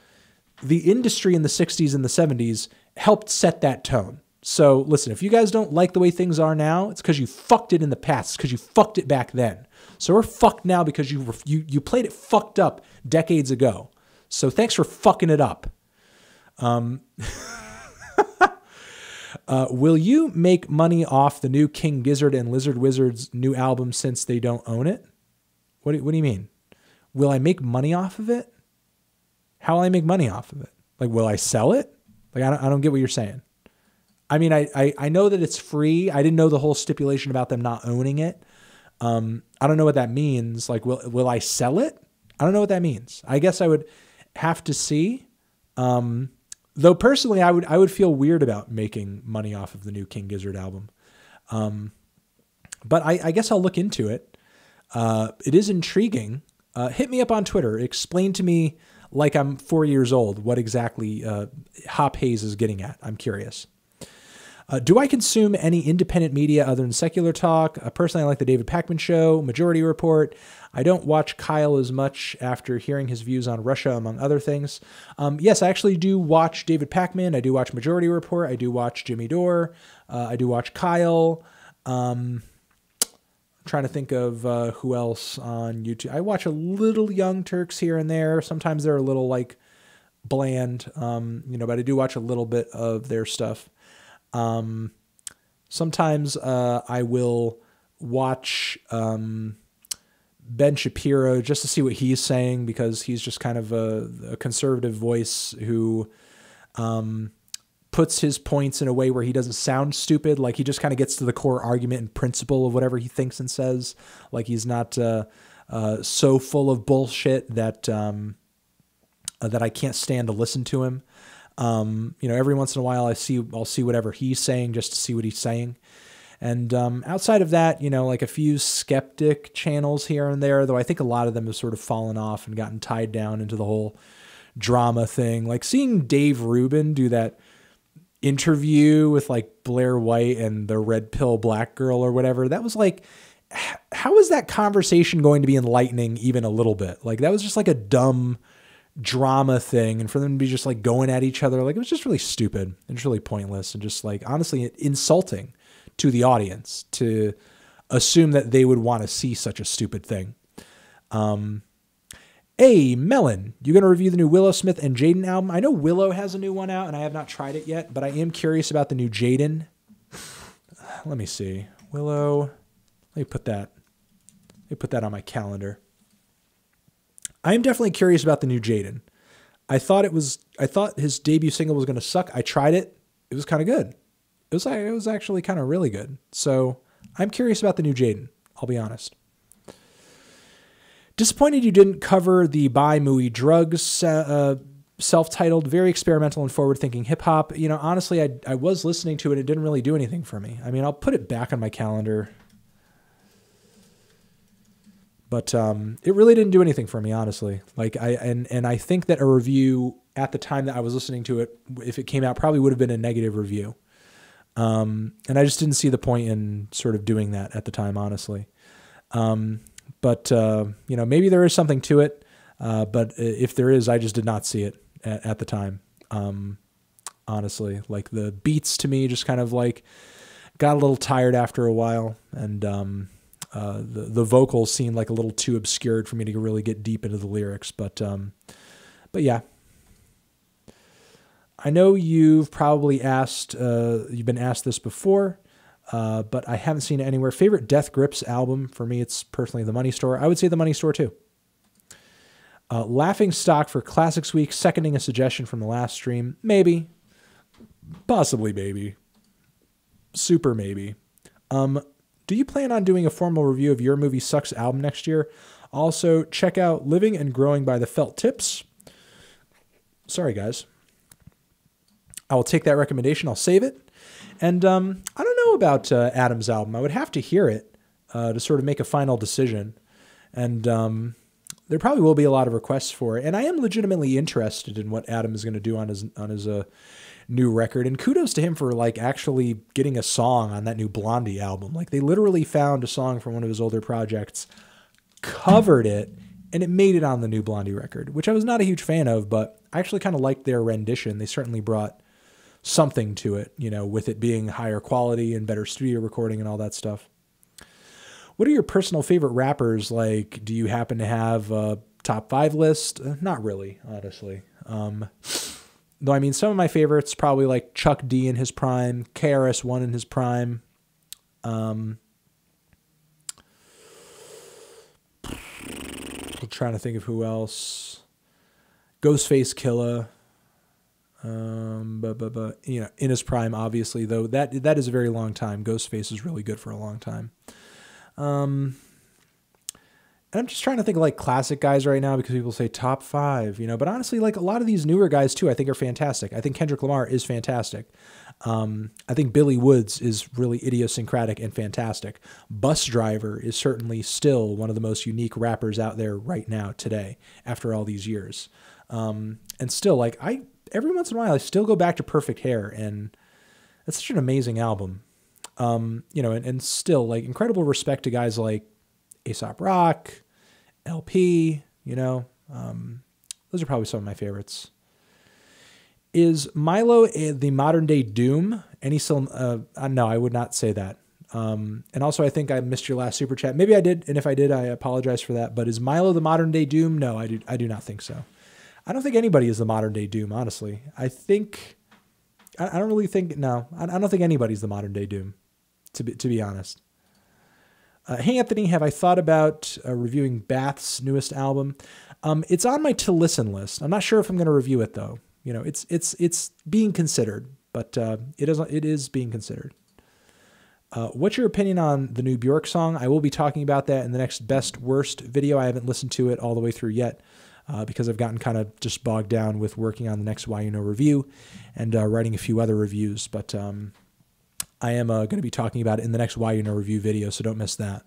the industry in the 60s and the 70s helped set that tone. So listen, if you guys don't like the way things are now, it's because you fucked it in the past. It's because you fucked it back then. So we're fucked now because you played it fucked up decades ago. So thanks for fucking it up. Will you make money off the new King Gizzard and Lizard Wizard's new album since they don't own it? What do you mean? Will I make money off of it? How will I make money off of it? Like, will I sell it? Like, I don't get what you're saying. I mean, I know that it's free. I didn't know the whole stipulation about them not owning it. I don't know what that means. Like, will I sell it? I don't know what that means. I guess I would have to see. Though personally, I would feel weird about making money off of the new King Gizzard album. But I guess I'll look into it. It is intriguing. Hit me up on Twitter. Explain to me, like I'm 4 years old, what exactly Hop Hayes is getting at. I'm curious. Do I consume any independent media other than Secular Talk? Personally, I like the David Pakman Show, Majority Report. I don't watch Kyle as much after hearing his views on Russia, among other things. Yes, I actually do watch David Pakman. I do watch Majority Report. I do watch Jimmy Dore. I do watch Kyle. I'm trying to think of who else on YouTube. I watch a little Young Turks here and there. Sometimes they're a little like bland, but I do watch a little bit of their stuff. Sometimes I will watch Ben Shapiro just to see what he's saying, because he's just kind of a conservative voice who puts his points in a way where he doesn't sound stupid. Like, he just kind of gets to the core argument and principle of whatever he thinks and says. Like, he's not so full of bullshit that that I can't stand to listen to him. Every once in a while I'll see whatever he's saying just to see what he's saying. And outside of that, like a few skeptic channels here and there, though I think a lot of them have sort of fallen off and gotten tied down into the whole drama thing. Like seeing Dave Rubin do that interview with like Blair White and the Red Pill Black Girl or whatever, that was like, how is that conversation going to be enlightening even a little bit? Like, that was just like a dumb drama thing, and for them to be just like going at each other, like, it was just really stupid and just really pointless and just like honestly insulting to the audience to assume that they would want to see such a stupid thing. Hey, Melon, you going to review the new Willow Smith and Jaden album? I know Willow has a new one out and I have not tried it yet, but I am curious about the new Jaden. Let me see. Willow. Let me put that on my calendar. I am definitely curious about the new Jaden. I thought his debut single was going to suck. I tried it. It was kind of good. It was actually kind of really good. So I'm curious about the new Jaden. I'll be honest. Disappointed you didn't cover the By Mooey Drugs self-titled, very experimental and forward-thinking hip-hop. Honestly, I was listening to it. It didn't really do anything for me. I mean, I'll put it back on my calendar. But it really didn't do anything for me, honestly. Like, I think that a review at the time that I was listening to it, if it came out, probably would have been a negative review. And I just didn't see the point in sort of doing that at the time, honestly. But maybe there is something to it. But if there is, I just did not see it at the time. Honestly, like the beats to me just kind of like got a little tired after a while, and the vocals seemed like a little too obscured for me to really get deep into the lyrics. But yeah. I know you've probably been asked this before. but I haven't seen it anywhere. Favorite Death Grips album? For me, it's personally The Money Store. I would say The Money Store too. Laughing stock for Classics Week, seconding a suggestion from the last stream. Maybe. Possibly maybe. Super maybe. Do you plan on doing a formal review of Your Movie Sucks album next year? Also, check out Living and Growing by the Felt Tips. Sorry, guys. I will take that recommendation. I'll save it. And I don't know about Adam's album. I would have to hear it to sort of make a final decision. And there probably will be a lot of requests for it. And I am legitimately interested in what Adam is going to do on his new record. And kudos to him for like actually getting a song on that new Blondie album. Like they literally found a song from one of his older projects, covered it, and it made it on the new Blondie record, which I was not a huge fan of, but I actually kind of liked their rendition. They certainly brought something to it, you know, with it being higher quality and better studio recording and all that stuff. What are your personal favorite rappers? Like, do you happen to have a top 5 list? Not really, honestly. Though, I mean, some of my favorites, probably like Chuck D in his prime, KRS-One in his prime. I'm trying to think of who else. Ghostface Killah. But you know, in his prime, obviously, though that is a very long time. Ghostface is really good for a long time. And I'm just trying to think of like classic guys right now because people say top 5, you know, but honestly, like a lot of these newer guys too, I think are fantastic. I think Kendrick Lamar is fantastic. I think Billy Woods is really idiosyncratic and fantastic. Bus Driver is certainly still one of the most unique rappers out there right now today after all these years. And still, like every once in a while, I still go back to Perfect Hair, and that's such an amazing album. You know, and still like incredible respect to guys like Aesop Rock, LP, you know, those are probably some of my favorites. Is Milo the modern day Doom? No, I would not say that. And also I think I missed your last super chat. Maybe I did. And if I did, I apologize for that. But is Milo the modern day Doom? No, I do not think so. I don't think anybody is the modern day Doom, honestly. I don't really think, no, I don't think anybody's the modern day Doom, to be honest. Hey, Anthony, have I thought about reviewing Bath's newest album? It's on my to listen list. I'm not sure if I'm going to review it though. You know, it's being considered, but it is being considered. What's your opinion on the new Bjork song? I will be talking about that in the next best worst video. I haven't listened to it all the way through yet because I've gotten kind of just bogged down with working on the next Why You Know review and writing a few other reviews, but I am going to be talking about it in the next Why You Know review video, so don't miss that.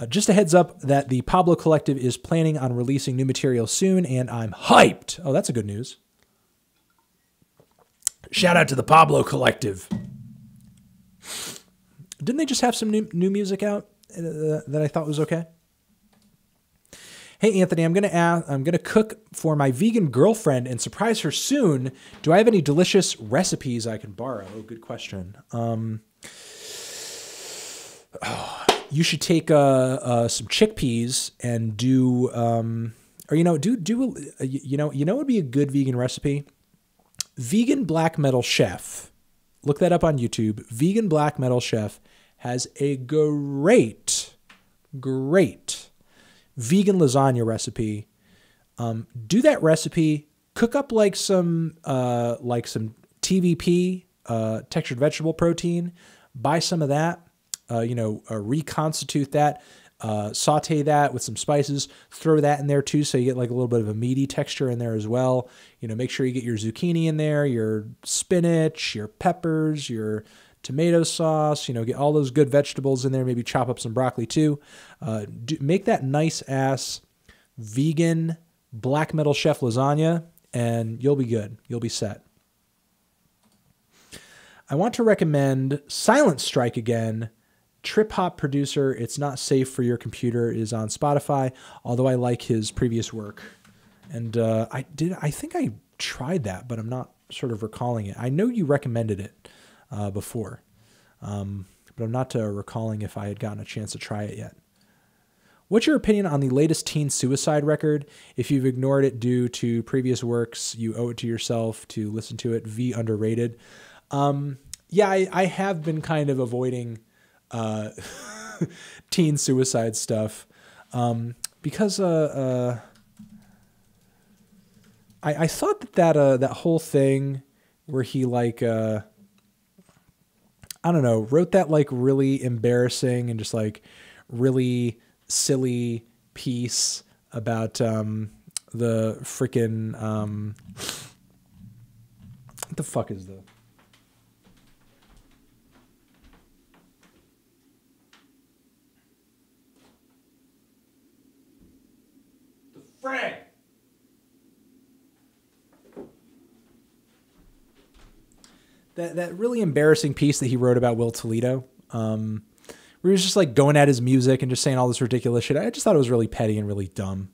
Just a heads up that the Pablo Collective is planning on releasing new material soon, and I'm hyped. Oh, that's a good news. Shout out to the Pablo Collective. Didn't they just have some new music out that I thought was okay? Hey, Anthony, I'm gonna cook for my vegan girlfriend and surprise her soon. Do I have any delicious recipes I can borrow? Oh, good question. You should take some chickpeas and do, or you know what would be a good vegan recipe? Vegan Black Metal Chef. Look that up on YouTube. Vegan Black Metal Chef has a great vegan lasagna recipe. Do that recipe, cook up like some TVP, textured vegetable protein, buy some of that, reconstitute that, saute that with some spices, throw that in there too. So you get like a little bit of a meaty texture in there as well. You know, make sure you get your zucchini in there, your spinach, your peppers, your tomato sauce, you know, get all those good vegetables in there, maybe chop up some broccoli too. Make that nice ass vegan Black Metal Chef lasagna and you'll be good. You'll be set. I want to recommend Silent Strike again. Trip Hop Producer, It's Not Safe for Your Computer is on Spotify, although I like his previous work. And I think I tried that, but I'm not sort of recalling it. I know you recommended it before, but I'm not recalling if I had gotten a chance to try it yet. What's your opinion on the latest teen suicide record? If you've ignored it due to previous works, you owe it to yourself to listen to it. V underrated. Yeah, I have been kind of avoiding teen suicide stuff because I thought that whole thing where he like I don't know, wrote that like really embarrassing and just like really silly piece about the freaking what the fuck is the Frank. That really embarrassing piece that he wrote about Will Toledo, where he was just like going at his music and just saying all this ridiculous shit. I just thought it was really petty and really dumb.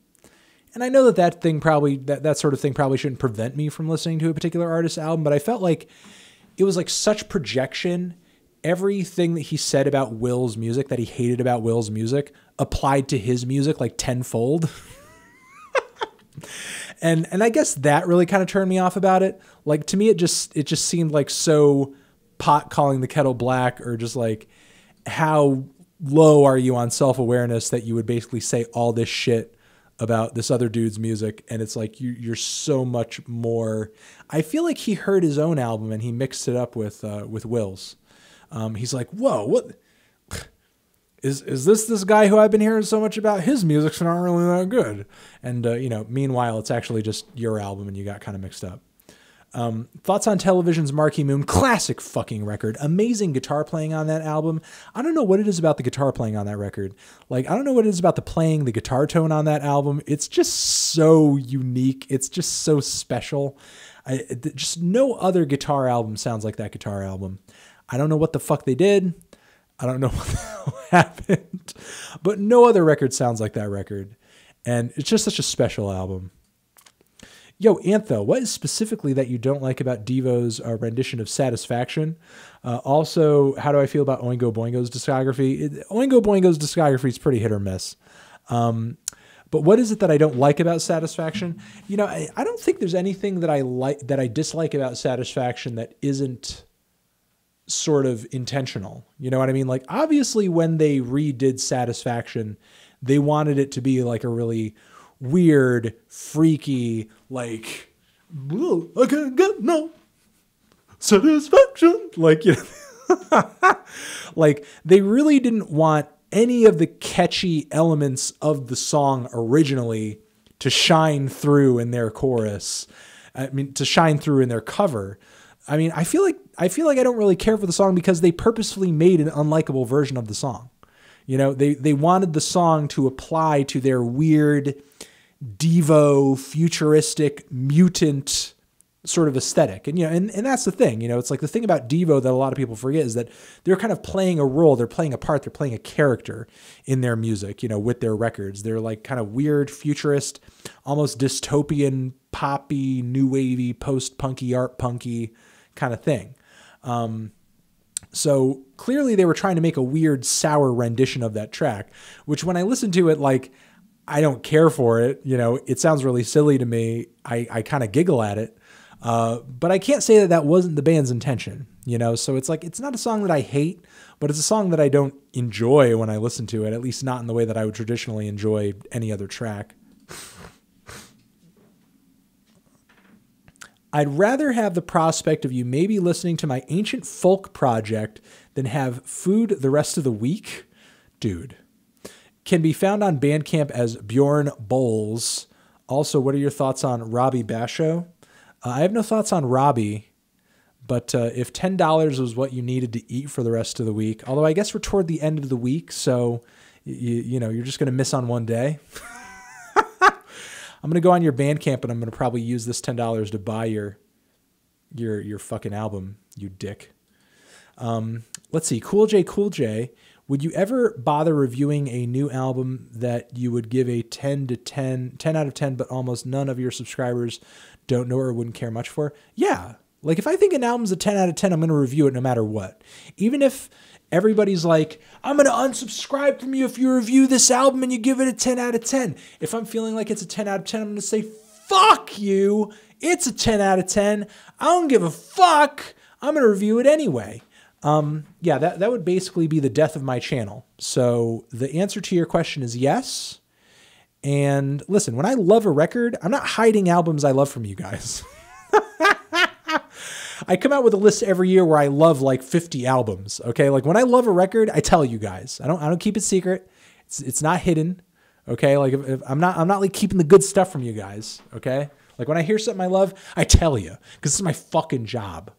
And I know that thing probably, that sort of thing probably shouldn't prevent me from listening to a particular artist's album, but I felt like it was like such projection. Everything that he said about Will's music, that he hated about Will's music, applied to his music like tenfold. And I guess that really kind of turned me off about it. Like, to me, it just seemed like so pot calling the kettle black, or just like, how low are you on self-awareness that you would basically say all this shit about this other dude's music. And it's like, you're so much more. I feel like he heard his own album and he mixed it up with Will's. He's like, whoa, what is this guy who I've been hearing so much about? His music's not really that good. And, meanwhile, it's actually just your album and you got kind of mixed up. Thoughts on Television's Marquee Moon, classic fucking record. Amazing guitar playing on that album. I don't know what it is about the guitar playing on that record. Like, I don't know what it is about the playing, the guitar tone on that album. It's just so unique. It's just so special. Just no other guitar album sounds like that guitar album. I don't know what the fuck they did. I don't know what the hell happened, but no other record sounds like that record. And it's just such a special album. Yo, Antho, what is specifically that you don't like about Devo's rendition of Satisfaction? Also, how do I feel about Oingo Boingo's discography? Oingo Boingo's discography is pretty hit or miss. But what is it that I don't like about Satisfaction? I don't think there's anything that I dislike about Satisfaction that isn't sort of intentional. You know what I mean? Like, obviously when they redid Satisfaction, they wanted it to be like a really weird, freaky, like, I can't get no satisfaction. Like, like they really didn't want any of the catchy elements of the song originally to shine through in their chorus. I mean, to shine through in their cover. I mean, I feel like I don't really care for the song because they purposefully made an unlikable version of the song. They wanted the song to apply to their weird, Devo, futuristic, mutant sort of aesthetic. And that's the thing. It's like the thing about Devo that a lot of people forget is that they're kind of playing a role. They're playing a part. They're playing a character in their music, with their records. They're like kind of weird, futurist, almost dystopian, poppy, new wavy, post-punky, art punky kind of thing. So clearly they were trying to make a weird, sour rendition of that track, which when I listen to it, like, I don't care for it. It sounds really silly to me. I kind of giggle at it. But I can't say that wasn't the band's intention, so it's like, it's not a song that I hate, but it's a song that I don't enjoy when I listen to it, at least not in the way that I would traditionally enjoy any other track. I'd rather have the prospect of you maybe listening to my ancient folk project than have food the rest of the week. Dude. Can be found on Bandcamp as Bjorn Bowles. Also, what are your thoughts on Robbie Basho? I have no thoughts on Robbie, but if $10 was what you needed to eat for the rest of the week, although I guess we're toward the end of the week, so you're just going to miss on one day. I'm going to go on your Bandcamp and I'm going to probably use this $10 to buy your fucking album, you dick. Let's see. Cool J. Would you ever bother reviewing a new album that you would give a 10 out of 10, but almost none of your subscribers don't know or wouldn't care much for? Yeah. Like, if I think an album's a 10 out of 10, I'm going to review it no matter what. Even if everybody's like, I'm going to unsubscribe from you if you review this album and you give it a 10 out of 10. If I'm feeling like it's a 10 out of 10, I'm going to say, fuck you. It's a 10 out of 10. I don't give a fuck. I'm going to review it anyway. Yeah, that would basically be the death of my channel. So the answer to your question is yes. And listen, when I love a record, I'm not hiding albums I love from you guys. I come out with a list every year where I love like 50 albums. Okay. Like when I love a record, I tell you guys, I don't keep it secret. It's not hidden. Okay. Like if I'm not like keeping the good stuff from you guys. Okay. Like when I hear something I love, I tell you, because this is my fucking job.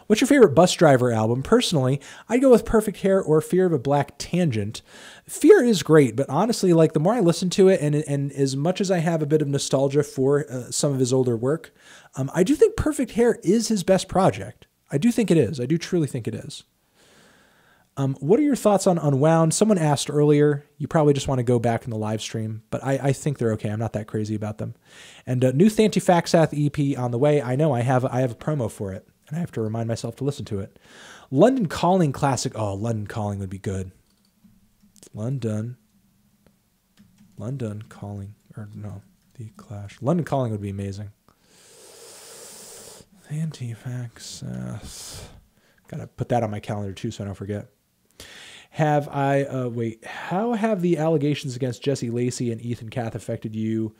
What's your favorite bus driver album? Personally, I'd go with Perfect Hair or Fear of a Black Tangent. Fear is great, but honestly, like the more I listen to it, and as much as I have a bit of nostalgia for some of his older work, I do think Perfect Hair is his best project. I do think it is. I do truly think it is. What are your thoughts on Unwound? Someone asked earlier. You probably just want to go back in the live stream, but I think they're okay. I'm not that crazy about them. And new Thanty Faxath EP on the way. I know I have a promo for it. And I have to remind myself to listen to it. London Calling classic. Oh, London Calling would be good. London Calling. Or no, The Clash. London Calling would be amazing. Anti-Fax. Gotta put that on my calendar too so I don't forget. How have the allegations against Jesse Lacey and Ethan Cath affected you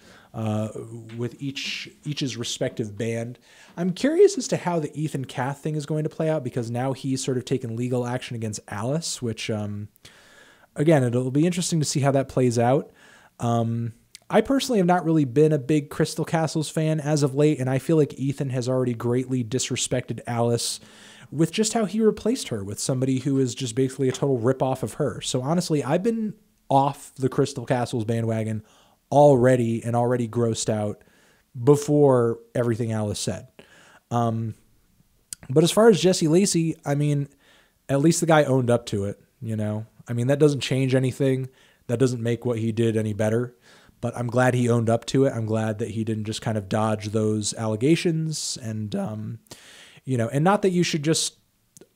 with each's respective band? I'm curious as to how the Ethan Cath thing is going to play out, because now he's sort of taken legal action against Alice, which, again, it'll be interesting to see how that plays out. I personally have not really been a big Crystal Castles fan as of late, and I feel like Ethan has already greatly disrespected Alice with just how he replaced her with somebody who is just basically a total ripoff of her. So honestly, I've been off the Crystal Castles bandwagon already and already grossed out before everything Alice said. But as far as Jesse Lacey, I mean, at least the guy owned up to it, you know? I mean, that doesn't change anything. That doesn't make what he did any better. But I'm glad he owned up to it. I'm glad that he didn't just kind of dodge those allegations and, you know, and not that you should just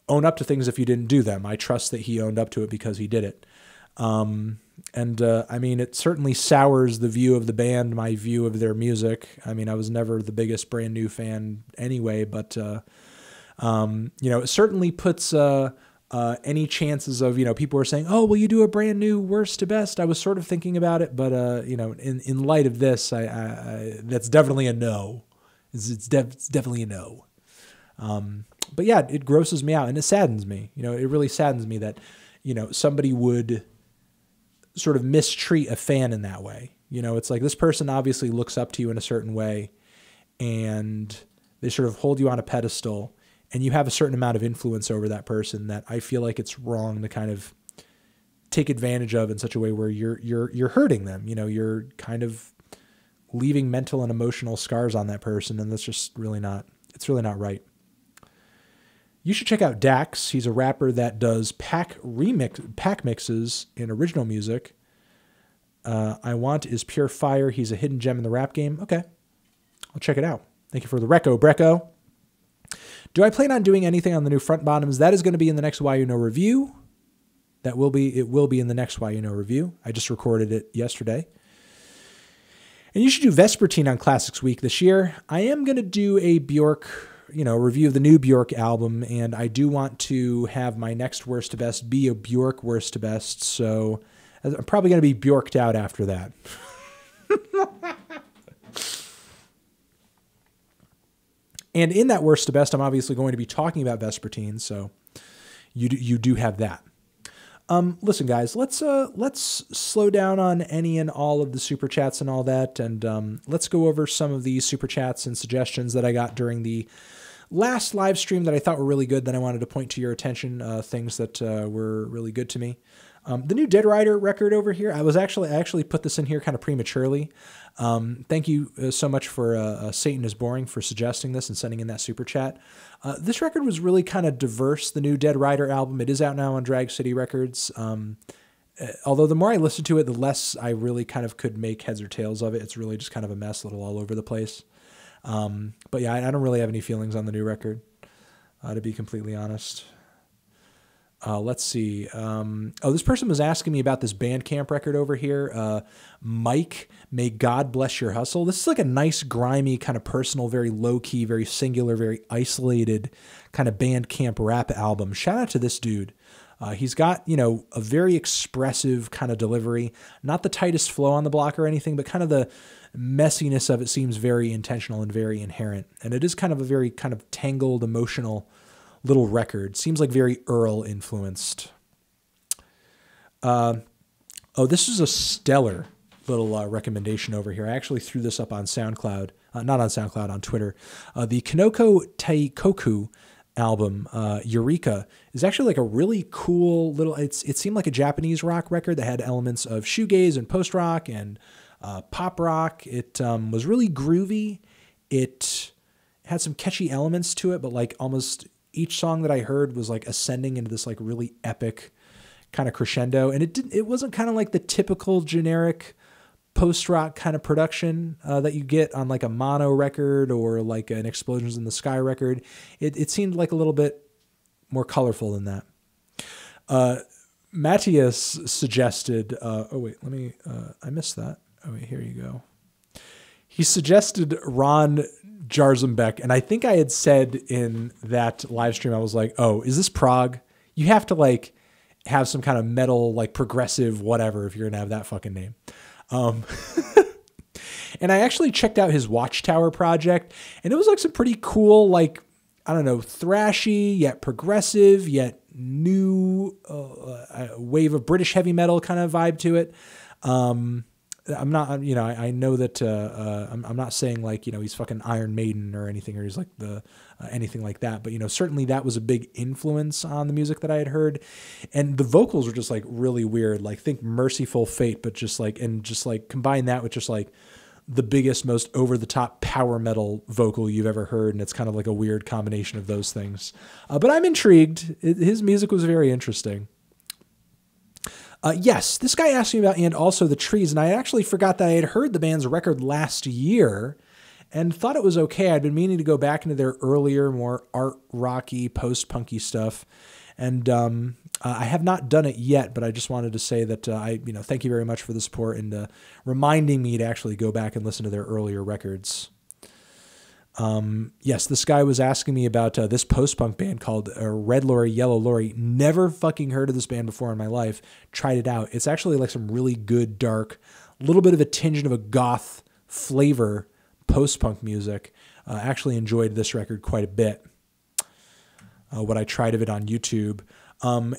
own up to things if you didn't do them. I trust that he owned up to it because he did it. I mean, it certainly sours the view of the band, my view of their music. I mean, I was never the biggest Brand New fan anyway, but, you know, it certainly puts any chances of, you know, people were saying, oh, will you do a Brand New worst to best? I was sort of thinking about it, but, you know, in light of this, that's definitely a no. It's definitely a no. But yeah, it grosses me out and it saddens me. You know, it really saddens me that, you know, somebody would sort of mistreat a fan in that way. You know, it's like this person obviously looks up to you in a certain way and they sort of hold you on a pedestal and you have a certain amount of influence over that person that I feel like it's wrong to kind of take advantage of in such a way where you're hurting them. You know, you're kind of leaving mental and emotional scars on that person. And that's just really not, it's really not right. You should check out Dax. He's a rapper that does pack mixes in original music. I Want is Pure Fire. He's a hidden gem in the rap game. Okay, I'll check it out. Thank you for the reco, Brecco. Do I plan on doing anything on the new front bottoms? That is going to be in the next Why You Know review. It will be in the next Why You Know review. I just recorded it yesterday. And you should do Vespertine on Classics Week this year. I am going to do a Bjork, you know, review of the new Bjork album, and I do want to have my next worst to best be a Bjork worst to best, so I'm probably going to be Bjorked out after that. And in that worst to best, I'm obviously going to be talking about Vespertine, so you do have that. Listen, guys, let's slow down on any and all of the super chats and all that, and let's go over some of the super chats and suggestions that I got during the last live stream that I thought were really good. Then I wanted to point to your attention things that were really good to me. The new Dead Rider record over here, I actually put this in here kind of prematurely. Thank you so much for Satan is Boring for suggesting this and sending in that super chat. This record was really kind of diverse, the new Dead Rider album. It is out now on Drag City Records. Although the more I listen to it, the less I really kind of could make heads or tails of it. It's really just kind of a mess, a little all over the place. But yeah, I don't really have any feelings on the new record, to be completely honest. Let's see. This person was asking me about this Bandcamp record over here. Mike, May God Bless Your Hustle. This is like a nice, grimy, kind of personal, very low-key, very singular, very isolated kind of Bandcamp rap album. Shout out to this dude. He's got, a very expressive kind of delivery. Not the tightest flow on the block or anything, but kind of the messiness of it seems very intentional and very inherent. And it is kind of a very kind of tangled, emotional little record. Seems like very Earl influenced. This is a stellar little recommendation over here. I actually threw this up on SoundCloud, not on SoundCloud, on Twitter. The Kinoko Taikoku album, Eureka, is actually like a really cool little, it seemed like a Japanese rock record that had elements of shoegaze and post-rock and pop rock. It was really groovy. It had some catchy elements to it, but like almost each song that I heard was like ascending into this like really epic kind of crescendo. And it wasn't kind of like the typical generic post-rock kind of production that you get on like a Mono record or like an Explosions in the Sky record. It seemed like a little bit more colorful than that. Matthias suggested, I missed that. Oh wait, here you go. He suggested Ron Jarzenbeck, and I think I had said in that live stream, I was like, oh, is this prog? You have to like have some kind of metal, like progressive whatever if you're gonna have that fucking name. And I actually checked out his Watchtower project, and it was like some pretty cool, like, I don't know, thrashy, yet progressive, yet new wave of British heavy metal kind of vibe to it. I'm not, I know that I'm not saying like, he's fucking Iron Maiden or anything, or he's like anything like that. But, certainly that was a big influence on the music that I had heard. And the vocals were just like really weird. Like think Merciful Fate, but just like combine that with just like the biggest, most over the top power metal vocal you've ever heard. And it's kind of like a weird combination of those things. But I'm intrigued. His music was very interesting. Yes, this guy asked me about And Also the Trees, and I actually forgot that I had heard the band's record last year and thought it was okay. I'd been meaning to go back into their earlier, more art rocky, post-punky stuff, and I have not done it yet, but I just wanted to say that thank you very much for the support and reminding me to actually go back and listen to their earlier records. Yes, this guy was asking me about this post-punk band called Red Lorry, Yellow Lorry. Never fucking heard of this band before in my life. Tried it out. It's actually like some really good, dark, little bit of a tinge of a goth flavor post-punk music. Actually enjoyed this record quite a bit. What I tried of it on YouTube.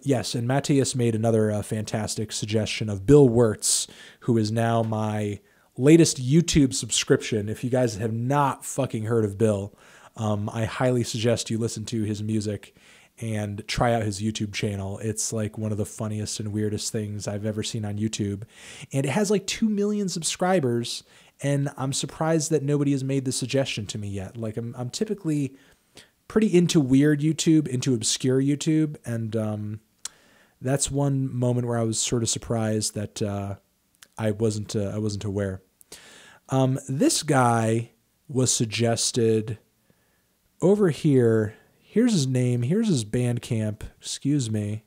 Yes, and Matthias made another fantastic suggestion of Bill Wirtz, who is now my latest YouTube subscription. If you guys have not fucking heard of Bill, I highly suggest you listen to his music and try out his YouTube channel. It's like one of the funniest and weirdest things I've ever seen on YouTube. And it has like 2 million subscribers, and I'm surprised that nobody has made the suggestion to me yet. Like I'm typically pretty into weird YouTube, into obscure YouTube, and that's one moment where I was sort of surprised that I wasn't aware. This guy was suggested over here. Here's his name. Here's his Bandcamp. Excuse me.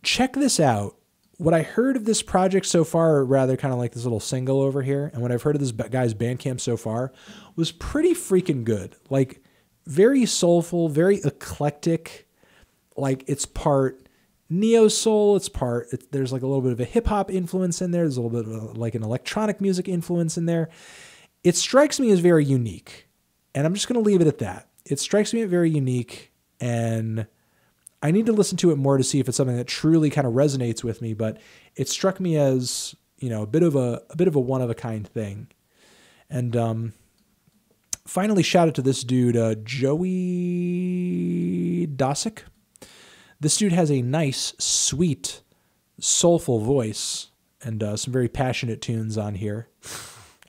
Check this out. What I heard of this project so far, or rather kind of like this little single over here, and what I've heard of this guy's Bandcamp so far was pretty freaking good. Like very soulful, very eclectic. Like it's part neo soul, there's like a little bit of a hip hop influence in there. There's a little bit of like an electronic music influence in there. It strikes me as very unique, and I'm just going to leave it at that. It strikes me as very unique, and I need to listen to it more to see if it's something that truly kind of resonates with me. But it struck me as, a bit of a one of a kind thing. And finally, shout out to this dude, Joey Dosick. This dude has a nice, sweet, soulful voice and some very passionate tunes on here.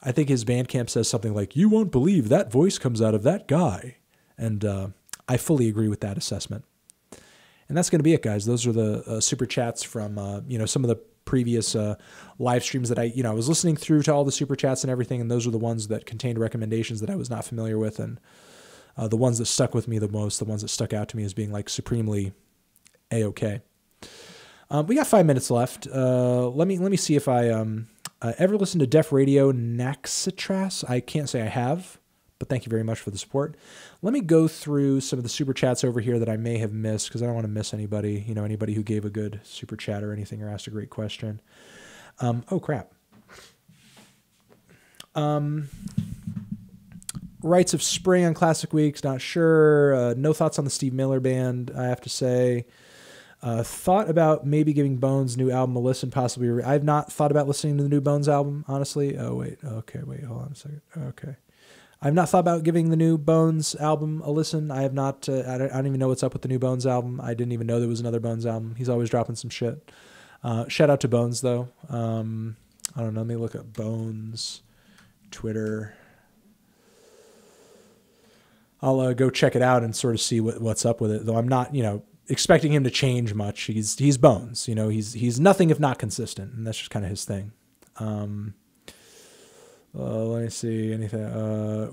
I think his Bandcamp says something like, "You won't believe that voice comes out of that guy." And I fully agree with that assessment. And that's going to be it, guys. Those are the super chats from, some of the previous live streams that I was listening through to all the super chats and everything. And those are the ones that contained recommendations that I was not familiar with. And the ones that stuck with me the most, the ones that stuck out to me as being like supremely A-okay. We got 5 minutes left. Let me see if I ever listened to Def Radio Naxitras. I can't say I have, but thank you very much for the support. Let me go through some of the super chats over here that I may have missed, because I don't want to miss anybody. You know, anybody who gave a good super chat or anything or asked a great question. Oh crap. Rites of Spring on Classic Weeks, not sure. No thoughts on the Steve Miller Band, I have to say. Thought about maybe giving Bones' new album a listen, possibly. I've not thought about listening to the new Bones album, honestly. Oh, wait. Okay, wait. Hold on a second. Okay. I've not thought about giving the new Bones album a listen. I have not. I don't even know what's up with the new Bones album. I didn't even know there was another Bones album. He's always dropping some shit. Shout out to Bones, though. I don't know. Let me look up Bones Twitter. I'll go check it out and sort of see what's up with it, though I'm not, you know, expecting him to change much. He's Bones, you know, he's nothing if not consistent, and that's just kind of his thing. Let me see anything.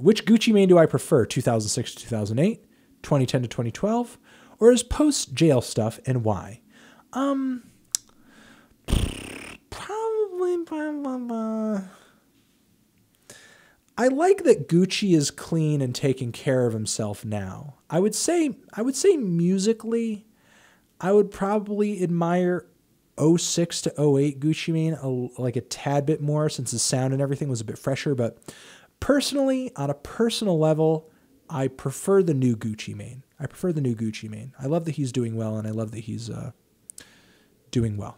Which Gucci Mane do I prefer? 2006 to 2008, 2010 to 2012, or his post jail stuff, and why? Probably. I like that Gucci is clean and taking care of himself now. I would say musically, I would probably admire 06 to 08 Gucci Mane like a tad bit more, since the sound and everything was a bit fresher. But personally, on a personal level, I prefer the new Gucci Mane. I prefer the new Gucci Mane. I love that he's doing well, and I love that he's doing well.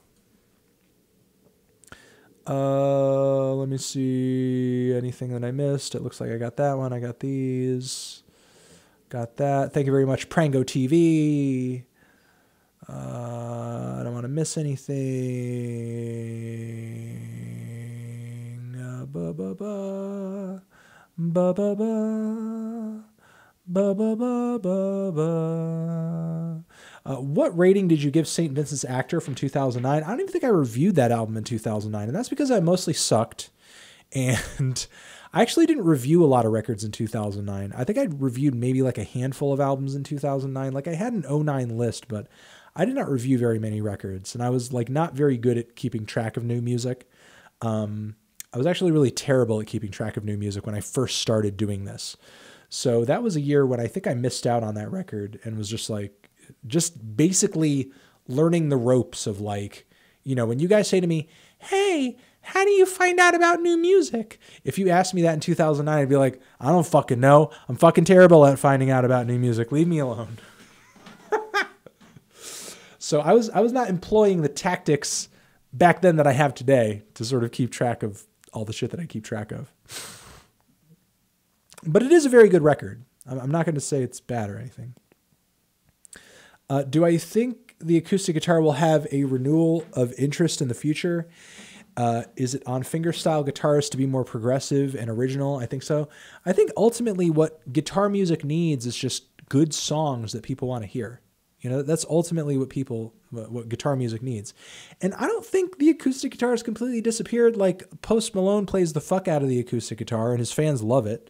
Let me see anything that I missed. It looks like I got that one. I got these. Got that. Thank you very much, Prango TV. I don't want to miss anything. Ba ba ba ba ba ba ba ba ba ba ba. What rating did you give St. Vincent's Actor from 2009? I don't even think I reviewed that album in 2009, and that's because I mostly sucked. And I actually didn't review a lot of records in 2009. I think I reviewed maybe like a handful of albums in 2009. Like I had an 2009 list, but I did not review very many records, and I was like not very good at keeping track of new music. I was actually really terrible at keeping track of new music when I first started doing this. So that was a year when I think I missed out on that record and was just basically learning the ropes of, like, you know, when you guys say to me, hey, how do you find out about new music? If you asked me that in 2009, I'd be like, I don't fucking know. I'm fucking terrible at finding out about new music. Leave me alone. So I was not employing the tactics back then that I have today to sort of keep track of all the shit that I keep track of. But it is a very good record. I'm not going to say it's bad or anything. Do I think the acoustic guitar will have a renewal of interest in the future? Is it on fingerstyle guitarists to be more progressive and original? I think so. I think ultimately what guitar music needs is just good songs that people want to hear. You know, that's ultimately what guitar music needs. And I don't think the acoustic guitar has completely disappeared. Like, Post Malone plays the fuck out of the acoustic guitar and his fans love it.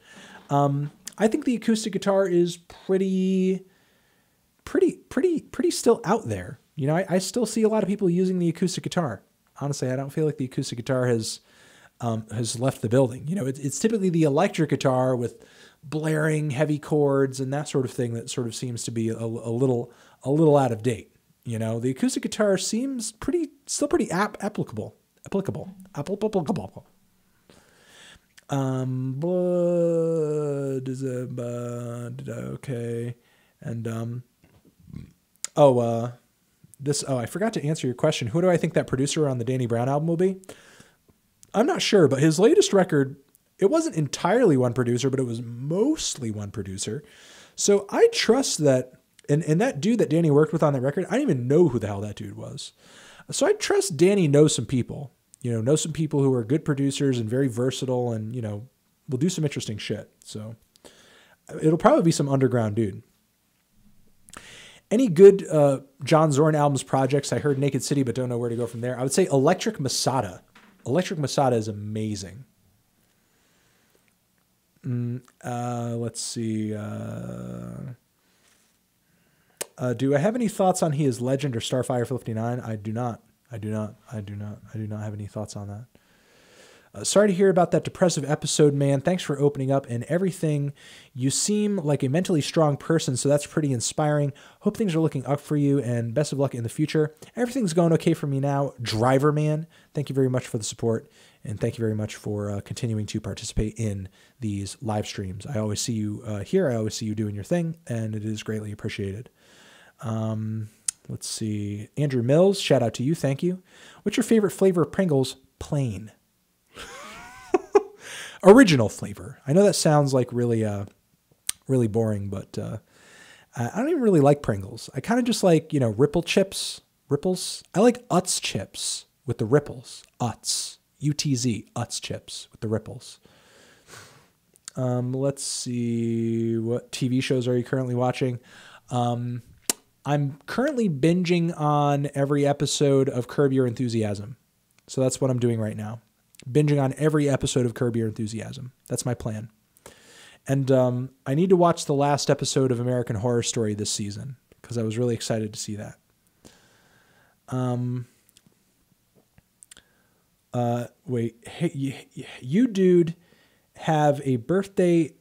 I think the acoustic guitar is pretty still out there. You know, I still see a lot of people using the acoustic guitar. Honestly, I don't feel like the acoustic guitar has left the building. You know, it's typically the electric guitar with blaring heavy chords and that sort of thing that sort of seems to be a little out of date. You know, the acoustic guitar seems still pretty applicable. Blood is okay. And I forgot to answer your question. Who do I think that producer on the Danny Brown album will be? I'm not sure, but his latest record, it wasn't entirely one producer, but it was mostly one producer. So I trust that, and that dude that Danny worked with on that record, I didn't even know who the hell that dude was. So I trust Danny knows some people, know some people who are good producers and very versatile and, will do some interesting shit. So it'll probably be some underground dude. Any good John Zorn albums projects? I heard Naked City, but don't know where to go from there. I would say Electric Masada. Electric Masada is amazing. Let's see. Do I have any thoughts on he is Legend or Starfire 59? I do not. I do not have any thoughts on that. Sorry to hear about that depressive episode, man. Thanks for opening up and everything. You seem like a mentally strong person, so that's pretty inspiring. Hope things are looking up for you, and best of luck in the future. Everything's going okay for me now. Driver Man, thank you very much for the support, and thank you very much for continuing to participate in these live streams. I always see you here. I always see you doing your thing, and it is greatly appreciated. Let's see. Andrew Mills, shout out to you. Thank you. What's your favorite flavor of Pringles? Plain. Original flavor. I know that sounds like really boring, but I don't even really like Pringles. I kind of just like, Ripple chips. Ripples. I like Utz chips with the ripples. Utz. U-T-Z. Utz chips with the ripples. Let's see. What TV shows are you currently watching? I'm currently binging on every episode of Curb Your Enthusiasm. So that's what I'm doing right now. Binging on every episode of Curb Your Enthusiasm. That's my plan. And I need to watch the last episode of American Horror Story this season because I was really excited to see that. Wait, hey, you dude have a birthday.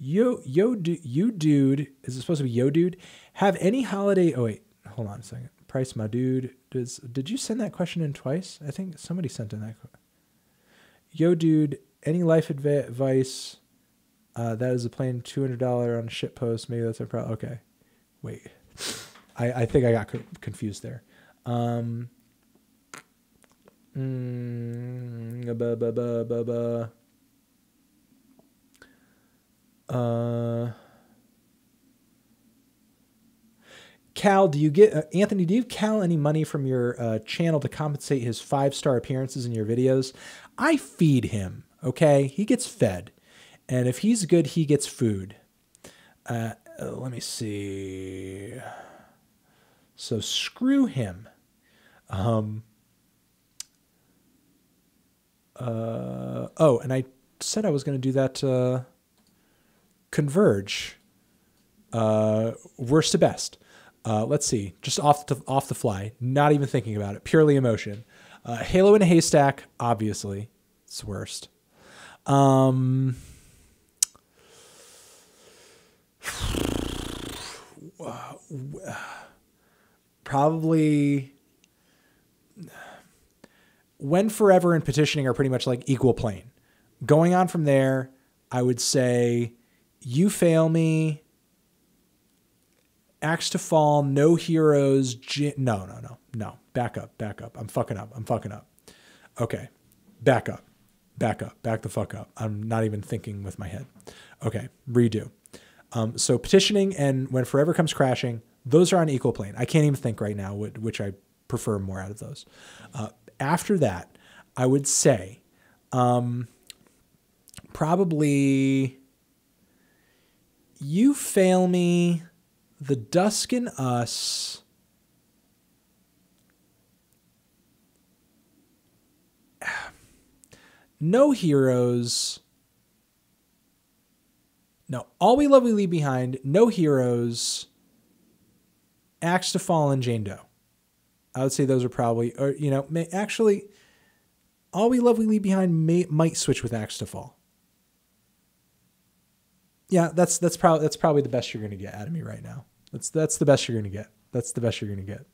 You dude, is it supposed to be yo dude? Have any holiday? Oh wait, hold on a second. Price, my dude. Did you send that question in twice? I think somebody sent in that. Yo dude, any life advice? That is a plain $200 on a shit post. Maybe that's a problem. Okay, wait. I think I got confused there. Cal, do you get Anthony? Do you give Cal any money from your channel to compensate his 5-star appearances in your videos? I feed him. Okay, he gets fed, and if he's good, he gets food. Let me see. So screw him. Oh, and I said I was going to do that. Converge. Worst to best. Let's see. Just off the fly. Not even thinking about it. Purely emotion. Halo in a Haystack. Obviously, it's worst. Probably. When Forever and Petitioning are pretty much like equal plane. Going on from there, I would say You Fail Me, Axe to Fall, No Heroes, no. Back up. I'm fucking up. Okay. Back the fuck up. I'm not even thinking with my head. Okay. Redo. So Petitioning and When Forever Comes Crashing, those are on equal plane. I can't even think right now which I prefer more out of those. After that, I would say probably You Fail Me, The Dusk in Us, No Heroes, no, All We Love We Leave Behind, No Heroes, Axe to Fall, and Jane Doe. I would say those are probably, or actually, All We Love We Leave Behind might switch with Axe to Fall. Yeah, that's probably the best you're going to get out of me right now. That's the best you're going to get. That's the best you're going to get.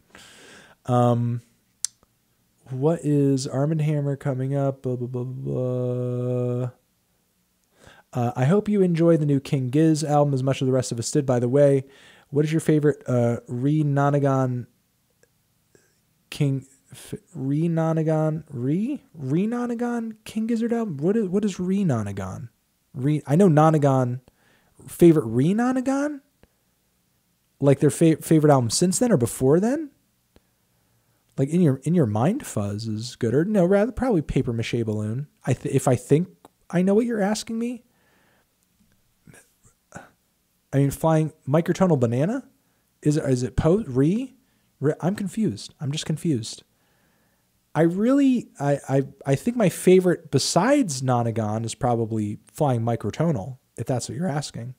What is Arm & Hammer coming up? Blah, blah, blah, blah. I hope you enjoy the new King Giz album as much as the rest of us did. By the way, what is your favorite Re-Nonagon King Gizzard album? What is Re-Nonagon? I know Nonagon. Favorite Re-Nonagon? Like their favorite album since then or before then? Like in your mind, Fuzz is good, or no, rather probably Paper Mache Balloon. If I think I know what you're asking me. I mean, Flying Microtonal Banana? Is it I'm confused. I'm just confused. I think my favorite besides Nonagon is probably Flying Microtonal, if that's what you're asking.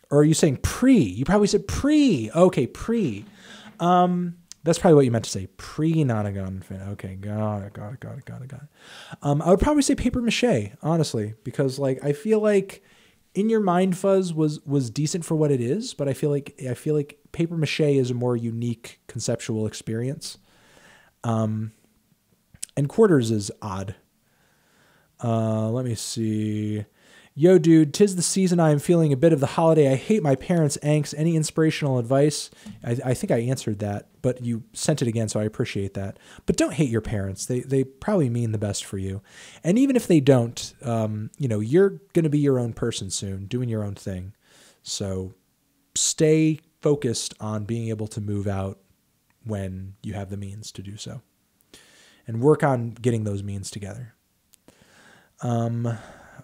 Or are you saying pre? You probably said pre. Okay, pre. That's probably what you meant to say. Pre-nonagon fan. Okay, got it. I would probably say paper mache, honestly, because like I feel like In Your Mind Fuzz was decent for what it is, but I feel like paper mache is a more unique conceptual experience. And Quarters is odd. Let me see. Yo, dude, 'tis the season. I am feeling a bit of the holiday. I hate my parents' angst. Any inspirational advice? I think I answered that, but you sent it again, so I appreciate that. But don't hate your parents. They probably mean the best for you. And even if they don't, you're going to be your own person soon, doing your own thing. So stay focused on being able to move out when you have the means to do so. And work on getting those means together.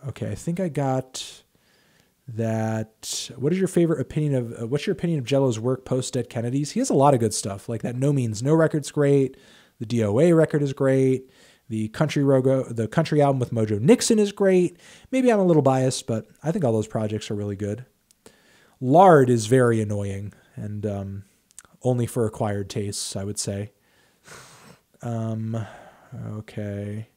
Okay, I think I got that. What's your opinion of Jello's work post Dead Kennedys? He has a lot of good stuff. Like that No Means No record's great. The DOA record is great. The country album with Mojo Nixon is great. Maybe I'm a little biased, but I think all those projects are really good. Lard is very annoying and only for acquired tastes, I would say. Okay.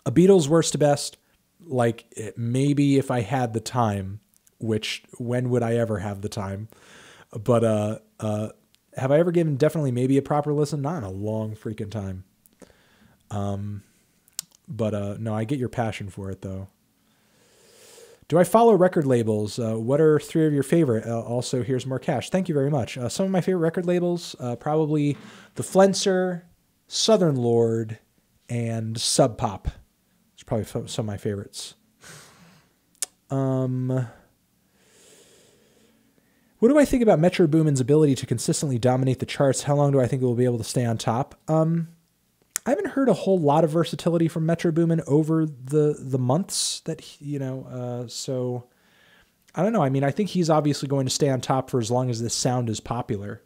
A Beatles worst to best, like maybe if I had the time, which when would I ever have the time? But have I ever given definitely maybe a proper listen? Not in a long freaking time. No, I get your passion for it though. Do I follow record labels? What are 3 of your favorite? Also, here's more cash. Thank you very much. Some of my favorite record labels, probably The Flenser, Southern Lord, and Sub Pop. It's probably some of my favorites. What do I think about Metro Boomin's ability to consistently dominate the charts? How long do I think it will be able to stay on top? I haven't heard a whole lot of versatility from Metro Boomin over the months that, so I don't know. I mean, I think he's obviously going to stay on top for as long as this sound is popular.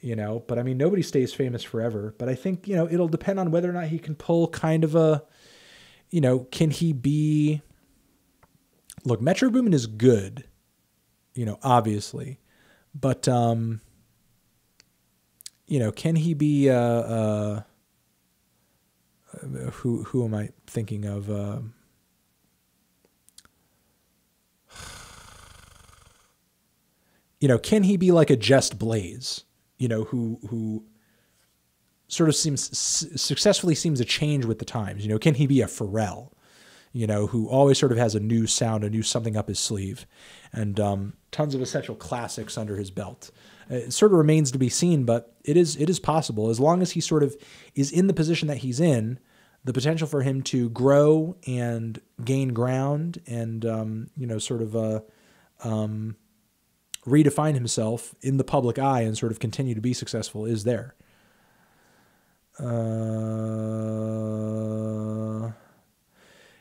But I mean, nobody stays famous forever. But I think, it'll depend on whether or not he can pull kind of a, can he be, look, Metro Boomin is good, obviously. But, can he be, who am I thinking of? Can he be like a Just Blaze? Who sort of successfully seems to change with the times. Can he be a Pharrell? Who always sort of has a new sound, a new something up his sleeve, and tons of essential classics under his belt. It sort of remains to be seen, but it is possible as long as he sort of is in the position that he's in. The potential for him to grow and gain ground and redefine himself in the public eye and sort of continue to be successful is there.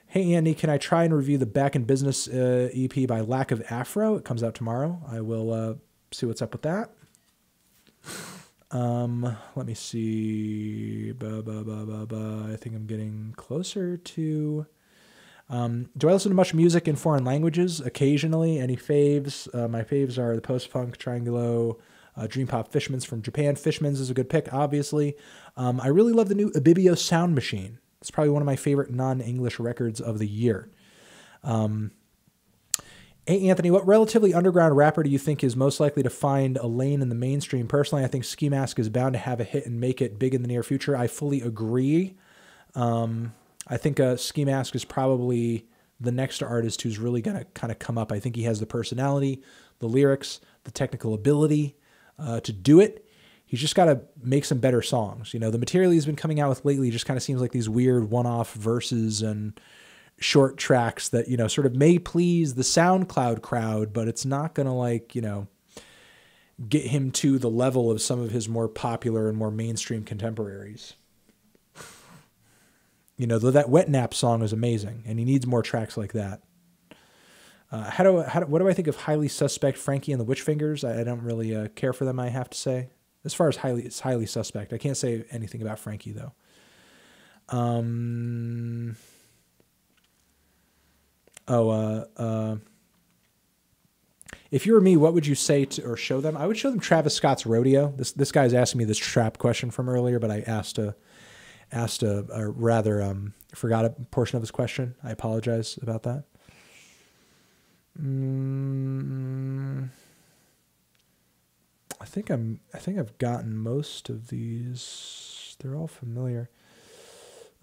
Hey, Andy, can I try and review the Back in Business EP by Lack of Afro? It comes out tomorrow. I will see what's up with that. Let me see. I think I'm getting closer to... do I listen to much music in foreign languages? Occasionally. Any faves? My faves are the post-punk, Triangulo, Dream Pop, Fishman's from Japan. Fishman's is a good pick, obviously. I really love the new Ibibio Sound Machine. It's probably one of my favorite non-English records of the year. Hey, Anthony, what relatively underground rapper do you think is most likely to find a lane in the mainstream? Personally, I think Ski Mask is bound to have a hit and make it big in the near future. I fully agree. I think Ski Mask is probably the next artist who's really going to kind of come up. I think he has the personality, the lyrics, the technical ability to do it. He's just got to make some better songs. The material he's been coming out with lately just kind of seems like these weird one-off verses and short tracks that, sort of may please the SoundCloud crowd, but it's not going to get him to the level of some of his more popular and more mainstream contemporaries. Though that Wet Nap song is amazing, and he needs more tracks like that. What do I think of Highly Suspect, Frankie and the Witchfingers? I don't really care for them, I have to say. As far as it's highly suspect. I can't say anything about Frankie, though. If you were me, what would you say to or show them? I would show them Travis Scott's Rodeo. This guy's asking me this trap question from earlier, but I forgot a portion of his question. I apologize about that. I think I've gotten most of these. They're all familiar.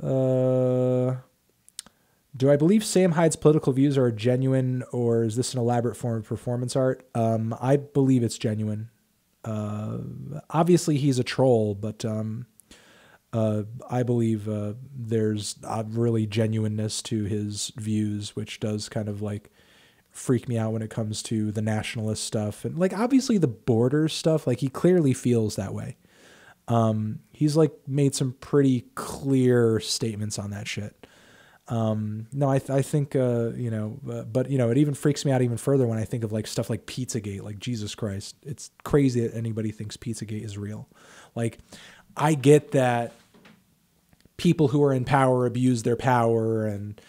Do I believe Sam Hyde's political views are genuine, or is this an elaborate form of performance art? I believe it's genuine. Obviously, he's a troll, but I believe there's really genuineness to his views, which does kind of like freak me out when it comes to the nationalist stuff. And like, obviously the borders stuff, like he clearly feels that way. He's like made some pretty clear statements on that shit. No, I think, but it even freaks me out even further when I think of like stuff like Pizzagate, like Jesus Christ. It's crazy that anybody thinks Pizzagate is real. Like, I get that people who are in power abuse their power and,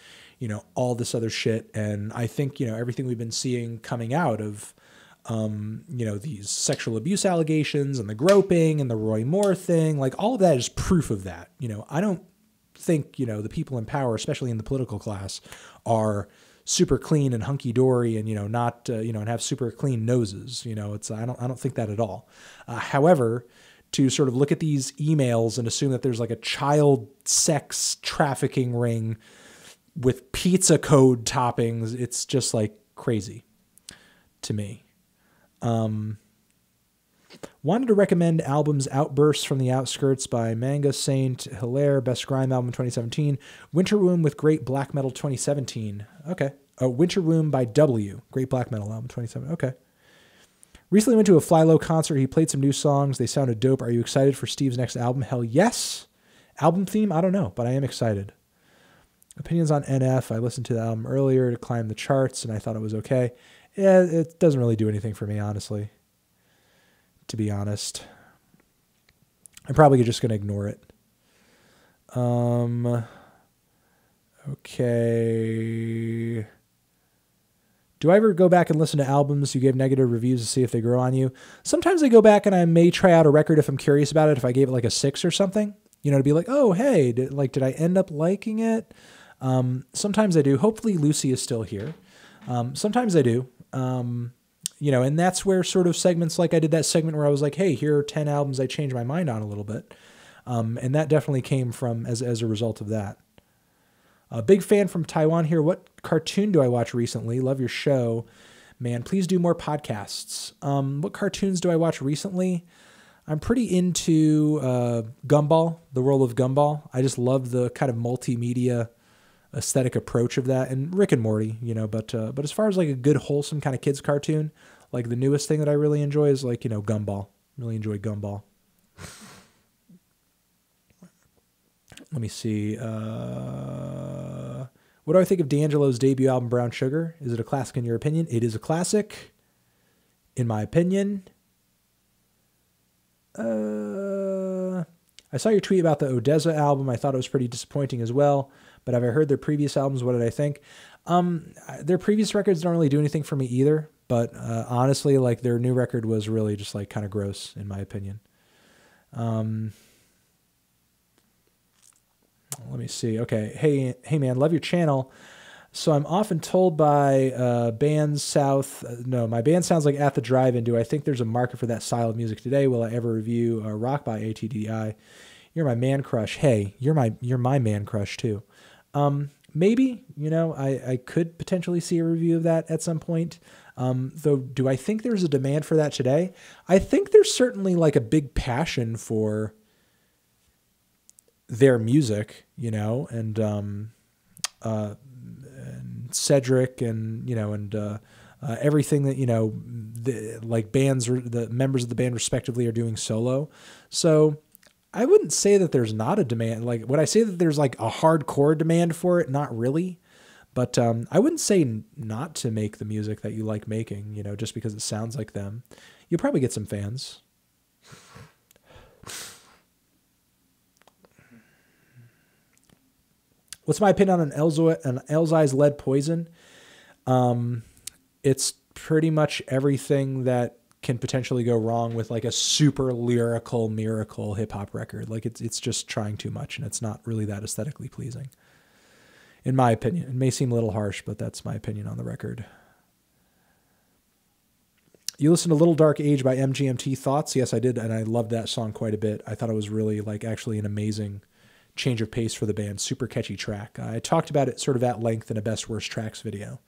all this other shit. And I think, everything we've been seeing coming out of, these sexual abuse allegations and the groping and the Roy Moore thing, like all of that is proof of that. I don't think, the people in power, especially in the political class, are super clean and hunky dory and, not, and have super clean noses. I don't think that at all. However, to sort of look at these emails and assume that there's like a child sex trafficking ring with pizza code toppings, it's just like crazy to me. Wanted to recommend albums Outbursts from the Outskirts by Manga Saint Hilaire, Best Grime album 2017. Winter Womb with Great Black Metal 2017. Okay. Oh, Winter Womb by W. Great Black Metal album 2017. Okay. Recently went to a Fly Low concert. He played some new songs. They sounded dope. Are you excited for Steve's next album? Hell yes. Album theme? I don't know, but I am excited. Opinions on NF. I listened to the album earlier to climb the charts, and I thought it was okay. Yeah, it doesn't really do anything for me, honestly. To be honest. I'm probably just going to ignore it. Okay. Do I ever go back and listen to albums you gave negative reviews to see if they grow on you? Sometimes I go back and I may try out a record if I'm curious about it, if I gave it like a 6 or something. To be like, oh, hey, did I end up liking it? Sometimes I do. Hopefully Lucy is still here. Sometimes I do. And that's where sort of segments like I did that segment where I was like, hey, here are 10 albums I changed my mind on a little bit. And that definitely came from as a result of that. A big fan from Taiwan here. What cartoon do I watch recently? Love your show. Man, please do more podcasts. What cartoons do I watch recently? I'm pretty into Gumball, the world of Gumball. I just love the kind of multimedia aesthetic approach of that, and Rick and Morty, but as far as like a good wholesome kind of kids cartoon, like the newest thing that I really enjoy is like, Gumball. Really enjoy Gumball. Let me see. What do I think of D'Angelo's debut album, Brown Sugar? Is it a classic in your opinion? It is a classic, in my opinion. I saw your tweet about the Odessa album. I thought it was pretty disappointing as well. But have I heard their previous albums? What did I think? Their previous records don't really do anything for me either. But honestly, like their new record was really just like kind of gross, in my opinion. Let me see. Okay. Hey man, love your channel. So I'm often told by bands south, no, my band sounds like At the Drive-In. Do I think there's a market for that style of music today? Will I ever review Rock by ATDI? You're my man crush. Hey, you're my man crush too. Maybe, I could potentially see a review of that at some point. Though, do I think there's a demand for that today? I think there's certainly like a big passion for their music, and Cedric and everything that, like bands or the members of the band respectively are doing solo. So I wouldn't say that there's not a demand. Like, would I say that there's like a hardcore demand for it? Not really. But I wouldn't say not to make the music that you like making, just because it sounds like them. You'll probably get some fans. What's my opinion on an Elzai's Lead Poison? It's pretty much everything that can potentially go wrong with like a super lyrical miracle hip hop record. Like it's just trying too much, and it's not really that aesthetically pleasing, in my opinion. It may seem a little harsh, but that's my opinion on the record. You listened to Little Dark Age by MGMT. Thoughts? Yes, I did, and I loved that song quite a bit. I thought it was really like actually an amazing change of pace for the band. Super catchy track. I talked about it sort of at length in a Best Worst Tracks video.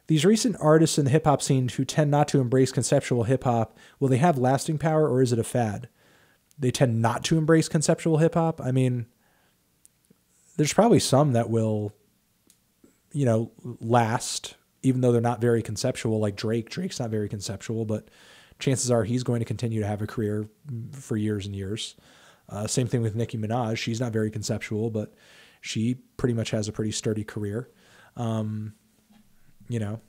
These recent artists in the hip-hop scene who tend not to embrace conceptual hip-hop, will they have lasting power, or is it a fad? They tend not to embrace conceptual hip-hop? I mean, there's probably some that will, you know, last, even though they're not very conceptual, like Drake. Drake's not very conceptual, but chances are he's going to continue to have a career for years and years. Same thing with Nicki Minaj. She's not very conceptual, but she pretty much has a pretty sturdy career. You know,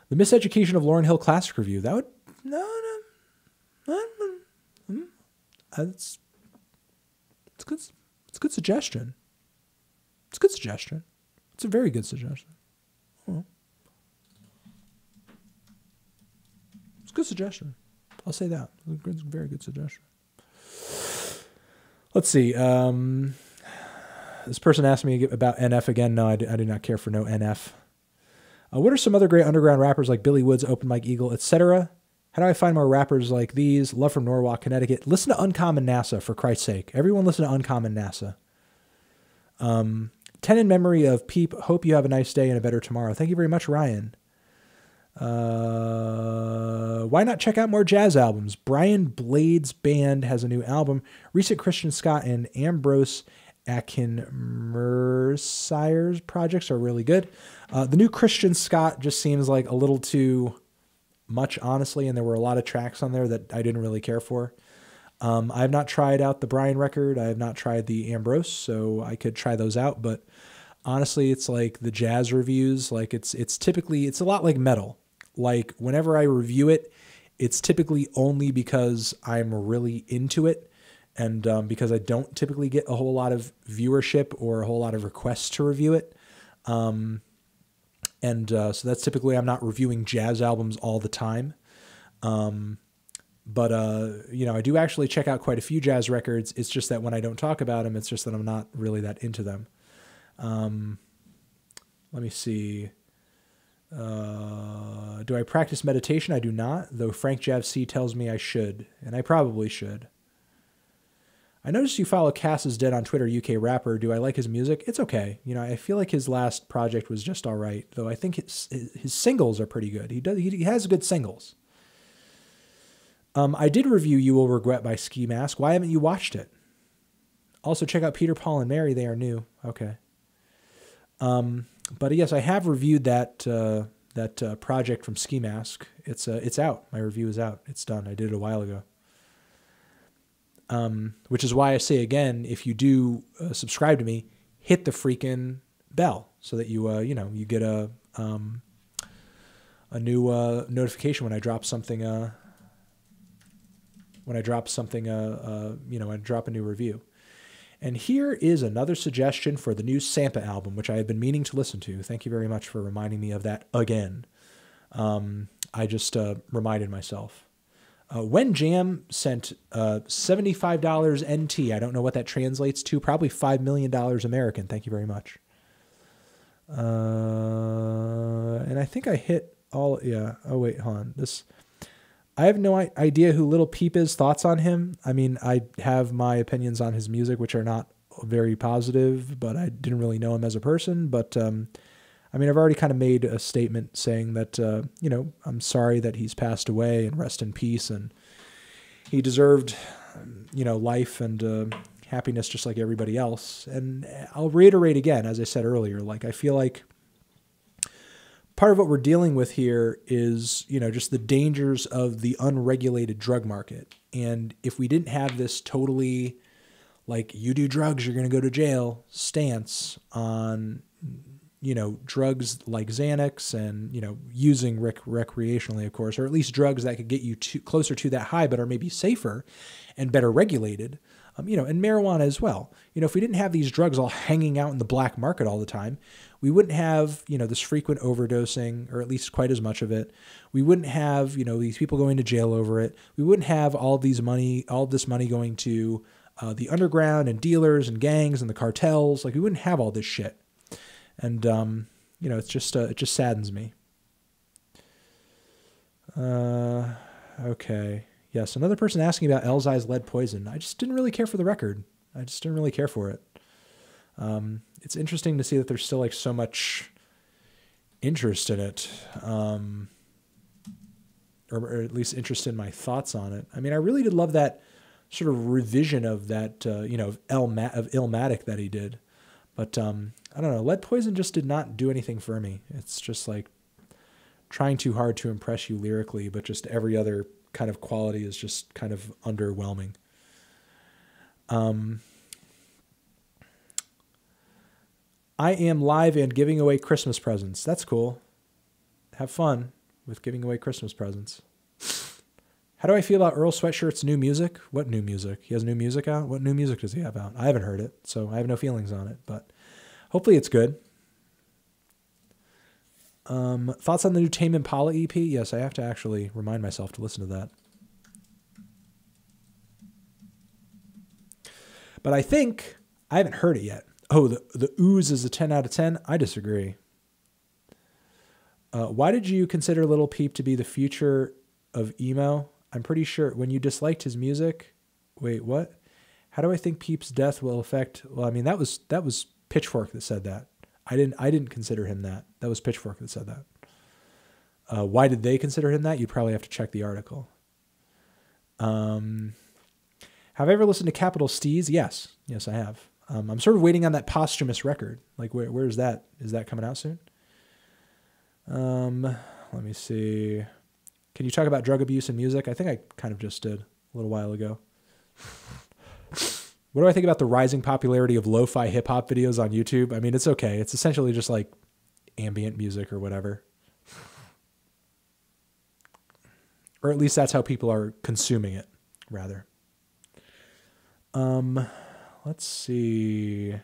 the Miseducation of Lauryn Hill Classic Review. That would, it's good. It's a good suggestion. It's a good suggestion. It's a very good suggestion. Oh. It's a good suggestion. I'll say that. It's a very good suggestion. Let's see. This person asked me about NF again. No, I do not care for no NF. What are some other great underground rappers like Billy Woods, Open Mike Eagle, etc.? How do I find more rappers like these? Love from Norwalk, Connecticut. Listen to Uncommon NASA, for Christ's sake. Everyone listen to Uncommon NASA. 10 in memory of Peep. Hope you have a nice day and a better tomorrow. Thank you very much, Ryan. Why not check out more jazz albums? Brian Blade's band has a new album. Recent Christian Scott and Ambrose Akinmersire's projects are really good. The new Christian Scott just seems like a little too much, honestly, and there were a lot of tracks on there that I didn't really care for. I have not tried out the Brian record. I have not tried the Ambrose, so I could try those out, but honestly, it's like the jazz reviews, like it's a lot like metal. Like whenever I review it, it's typically only because I'm really into it. And because I don't typically get a whole lot of viewership or a whole lot of requests to review it. So that's typically, I'm not reviewing jazz albums all the time. But you know, I do actually check out quite a few jazz records. It's just that when I don't talk about them, it's just that I'm not really that into them. Let me see. Do I practice meditation? I do not, though Frank Jav C tells me I should, and I probably should. I noticed you follow Cass is Dead on Twitter, UK rapper. Do I like his music? It's okay. You know, I feel like his last project was just all right, though I think his singles are pretty good. He has good singles. I did review You Will Regret by Ski Mask. Why haven't you watched it? Also, check out Peter, Paul, and Mary. They are new. Okay. But yes, I have reviewed that project from Ski Mask. It's out. My review is out. It's done. I did it a while ago. Which is why I say again, if you do subscribe to me, hit the freaking bell so that you you get a new notification when I drop something. When I drop a new review. And here is another suggestion for the new Sampa album, which I have been meaning to listen to. Thank you very much for reminding me of that again. I just reminded myself. When Jam sent $75 NT. I don't know what that translates to. Probably $5 million American. Thank you very much. And I think I hit all. Yeah. Oh wait, hold on. I have no idea who Little Peep is. Thoughts on him? I mean, I have my opinions on his music, which are not very positive, but I didn't really know him as a person. But I mean, I've already kind of made a statement saying that, I'm sorry that he's passed away and rest in peace. And he deserved, life and happiness just like everybody else. And I'll reiterate again, as I said earlier, like I feel like part of what we're dealing with here is, just the dangers of the unregulated drug market. And if we didn't have this totally, like, you do drugs, you're going to go to jail stance on, you know, drugs like Xanax and, you know, using recreationally, of course, or at least drugs that could get you closer to that high, but are maybe safer and better regulated, you know, and marijuana as well. You know, if we didn't have these drugs all hanging out in the black market all the time, we wouldn't have, you know, this frequent overdosing, or at least quite as much of it. We wouldn't have, you know, these people going to jail over it. We wouldn't have all this money going to the underground and dealers and gangs and the cartels. Like, we wouldn't have all this shit. And, you know, it just saddens me. Okay. Yes. Another person asking about Elzai's lead poison. I just didn't really care for the record. I just didn't really care for it. It's interesting to see that there's still like so much interest in it. Or at least interest in my thoughts on it. I mean, I really did love that sort of revision of that, you know, of Illmatic that he did. But, I don't know. Lead poison just did not do anything for me. It's just like trying too hard to impress you lyrically, but just every other kind of quality is just kind of underwhelming. I am live and giving away Christmas presents. That's cool. Have fun with giving away Christmas presents. How do I feel about Earl Sweatshirt's new music? What new music? He has new music out? What new music does he have out? I haven't heard it, so I have no feelings on it, but hopefully it's good. Thoughts on the new Tame Impala EP? Yes, I have to actually remind myself to listen to that. But I think I haven't heard it yet. Oh, the Ooze is a 10 out of 10? I disagree. Why did you consider Lil Peep to be the future of emo? I'm pretty sure when you disliked his music. Wait, what? How do I think Peep's death will affect? Well, I mean, that was Pitchfork that said that. I didn't consider him that. That was Pitchfork that said that. Why did they consider him that? You'd probably have to check the article. Have I ever listened to Capital Steez? Yes. Yes, I have. I'm sort of waiting on that posthumous record. Like, where is that? Is that coming out soon? Let me see. Can you talk about drug abuse and music? I think I kind of just did a little while ago. What do I think about the rising popularity of lo-fi hip-hop videos on YouTube? I mean, it's okay. It's essentially just like ambient music or whatever. Or at least that's how people are consuming it, rather. Let's see.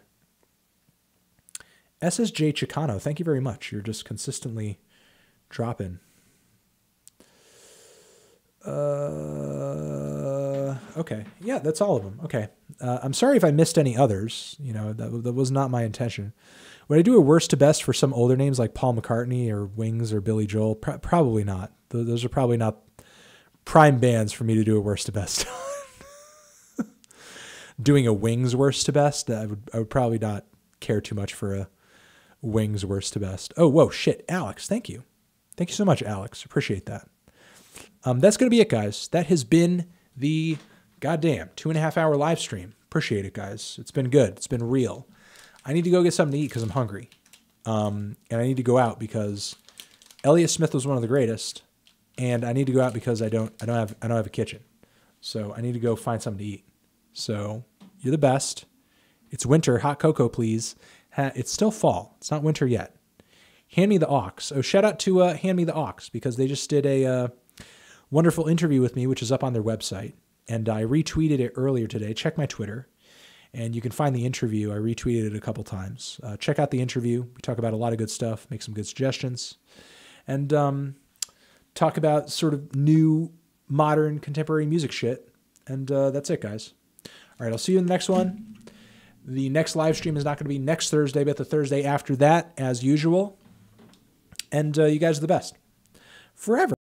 SSJ Chicano, thank you very much. You're just consistently dropping. Okay. Yeah, that's all of them. Okay. I'm sorry if I missed any others. You know, that was not my intention. Would I do a worst to best for some older names like Paul McCartney or Wings or Billy Joel? Probably not. Those are probably not prime bands for me to do a worst to best. Doing a Wings worst to best, I would probably not care too much for a Wings worst to best. Oh, whoa, shit. Alex, thank you. Thank you so much, Alex. Appreciate that. That's going to be it, guys. That has been the goddamn 2.5 hour live stream. Appreciate it, guys. It's been good. It's been real. I need to go get something to eat because I'm hungry. And I need to go out because Elliott Smith was one of the greatest. And I need to go out because I don't have a kitchen. So I need to go find something to eat. So you're the best. It's winter. Hot cocoa, please. It's still fall. It's not winter yet. Hand Me the Aux. Oh, shout out to Hand Me the Aux because they just did a wonderful interview with me, which is up on their website. And I retweeted it earlier today. Check my Twitter. And you can find the interview. I retweeted it a couple times. Check out the interview. We talk about a lot of good stuff, make some good suggestions. And talk about sort of new, modern, contemporary music shit. And that's it, guys. All right, I'll see you in the next one. The next live stream is not going to be next Thursday, but the Thursday after that, as usual. And you guys are the best. Forever.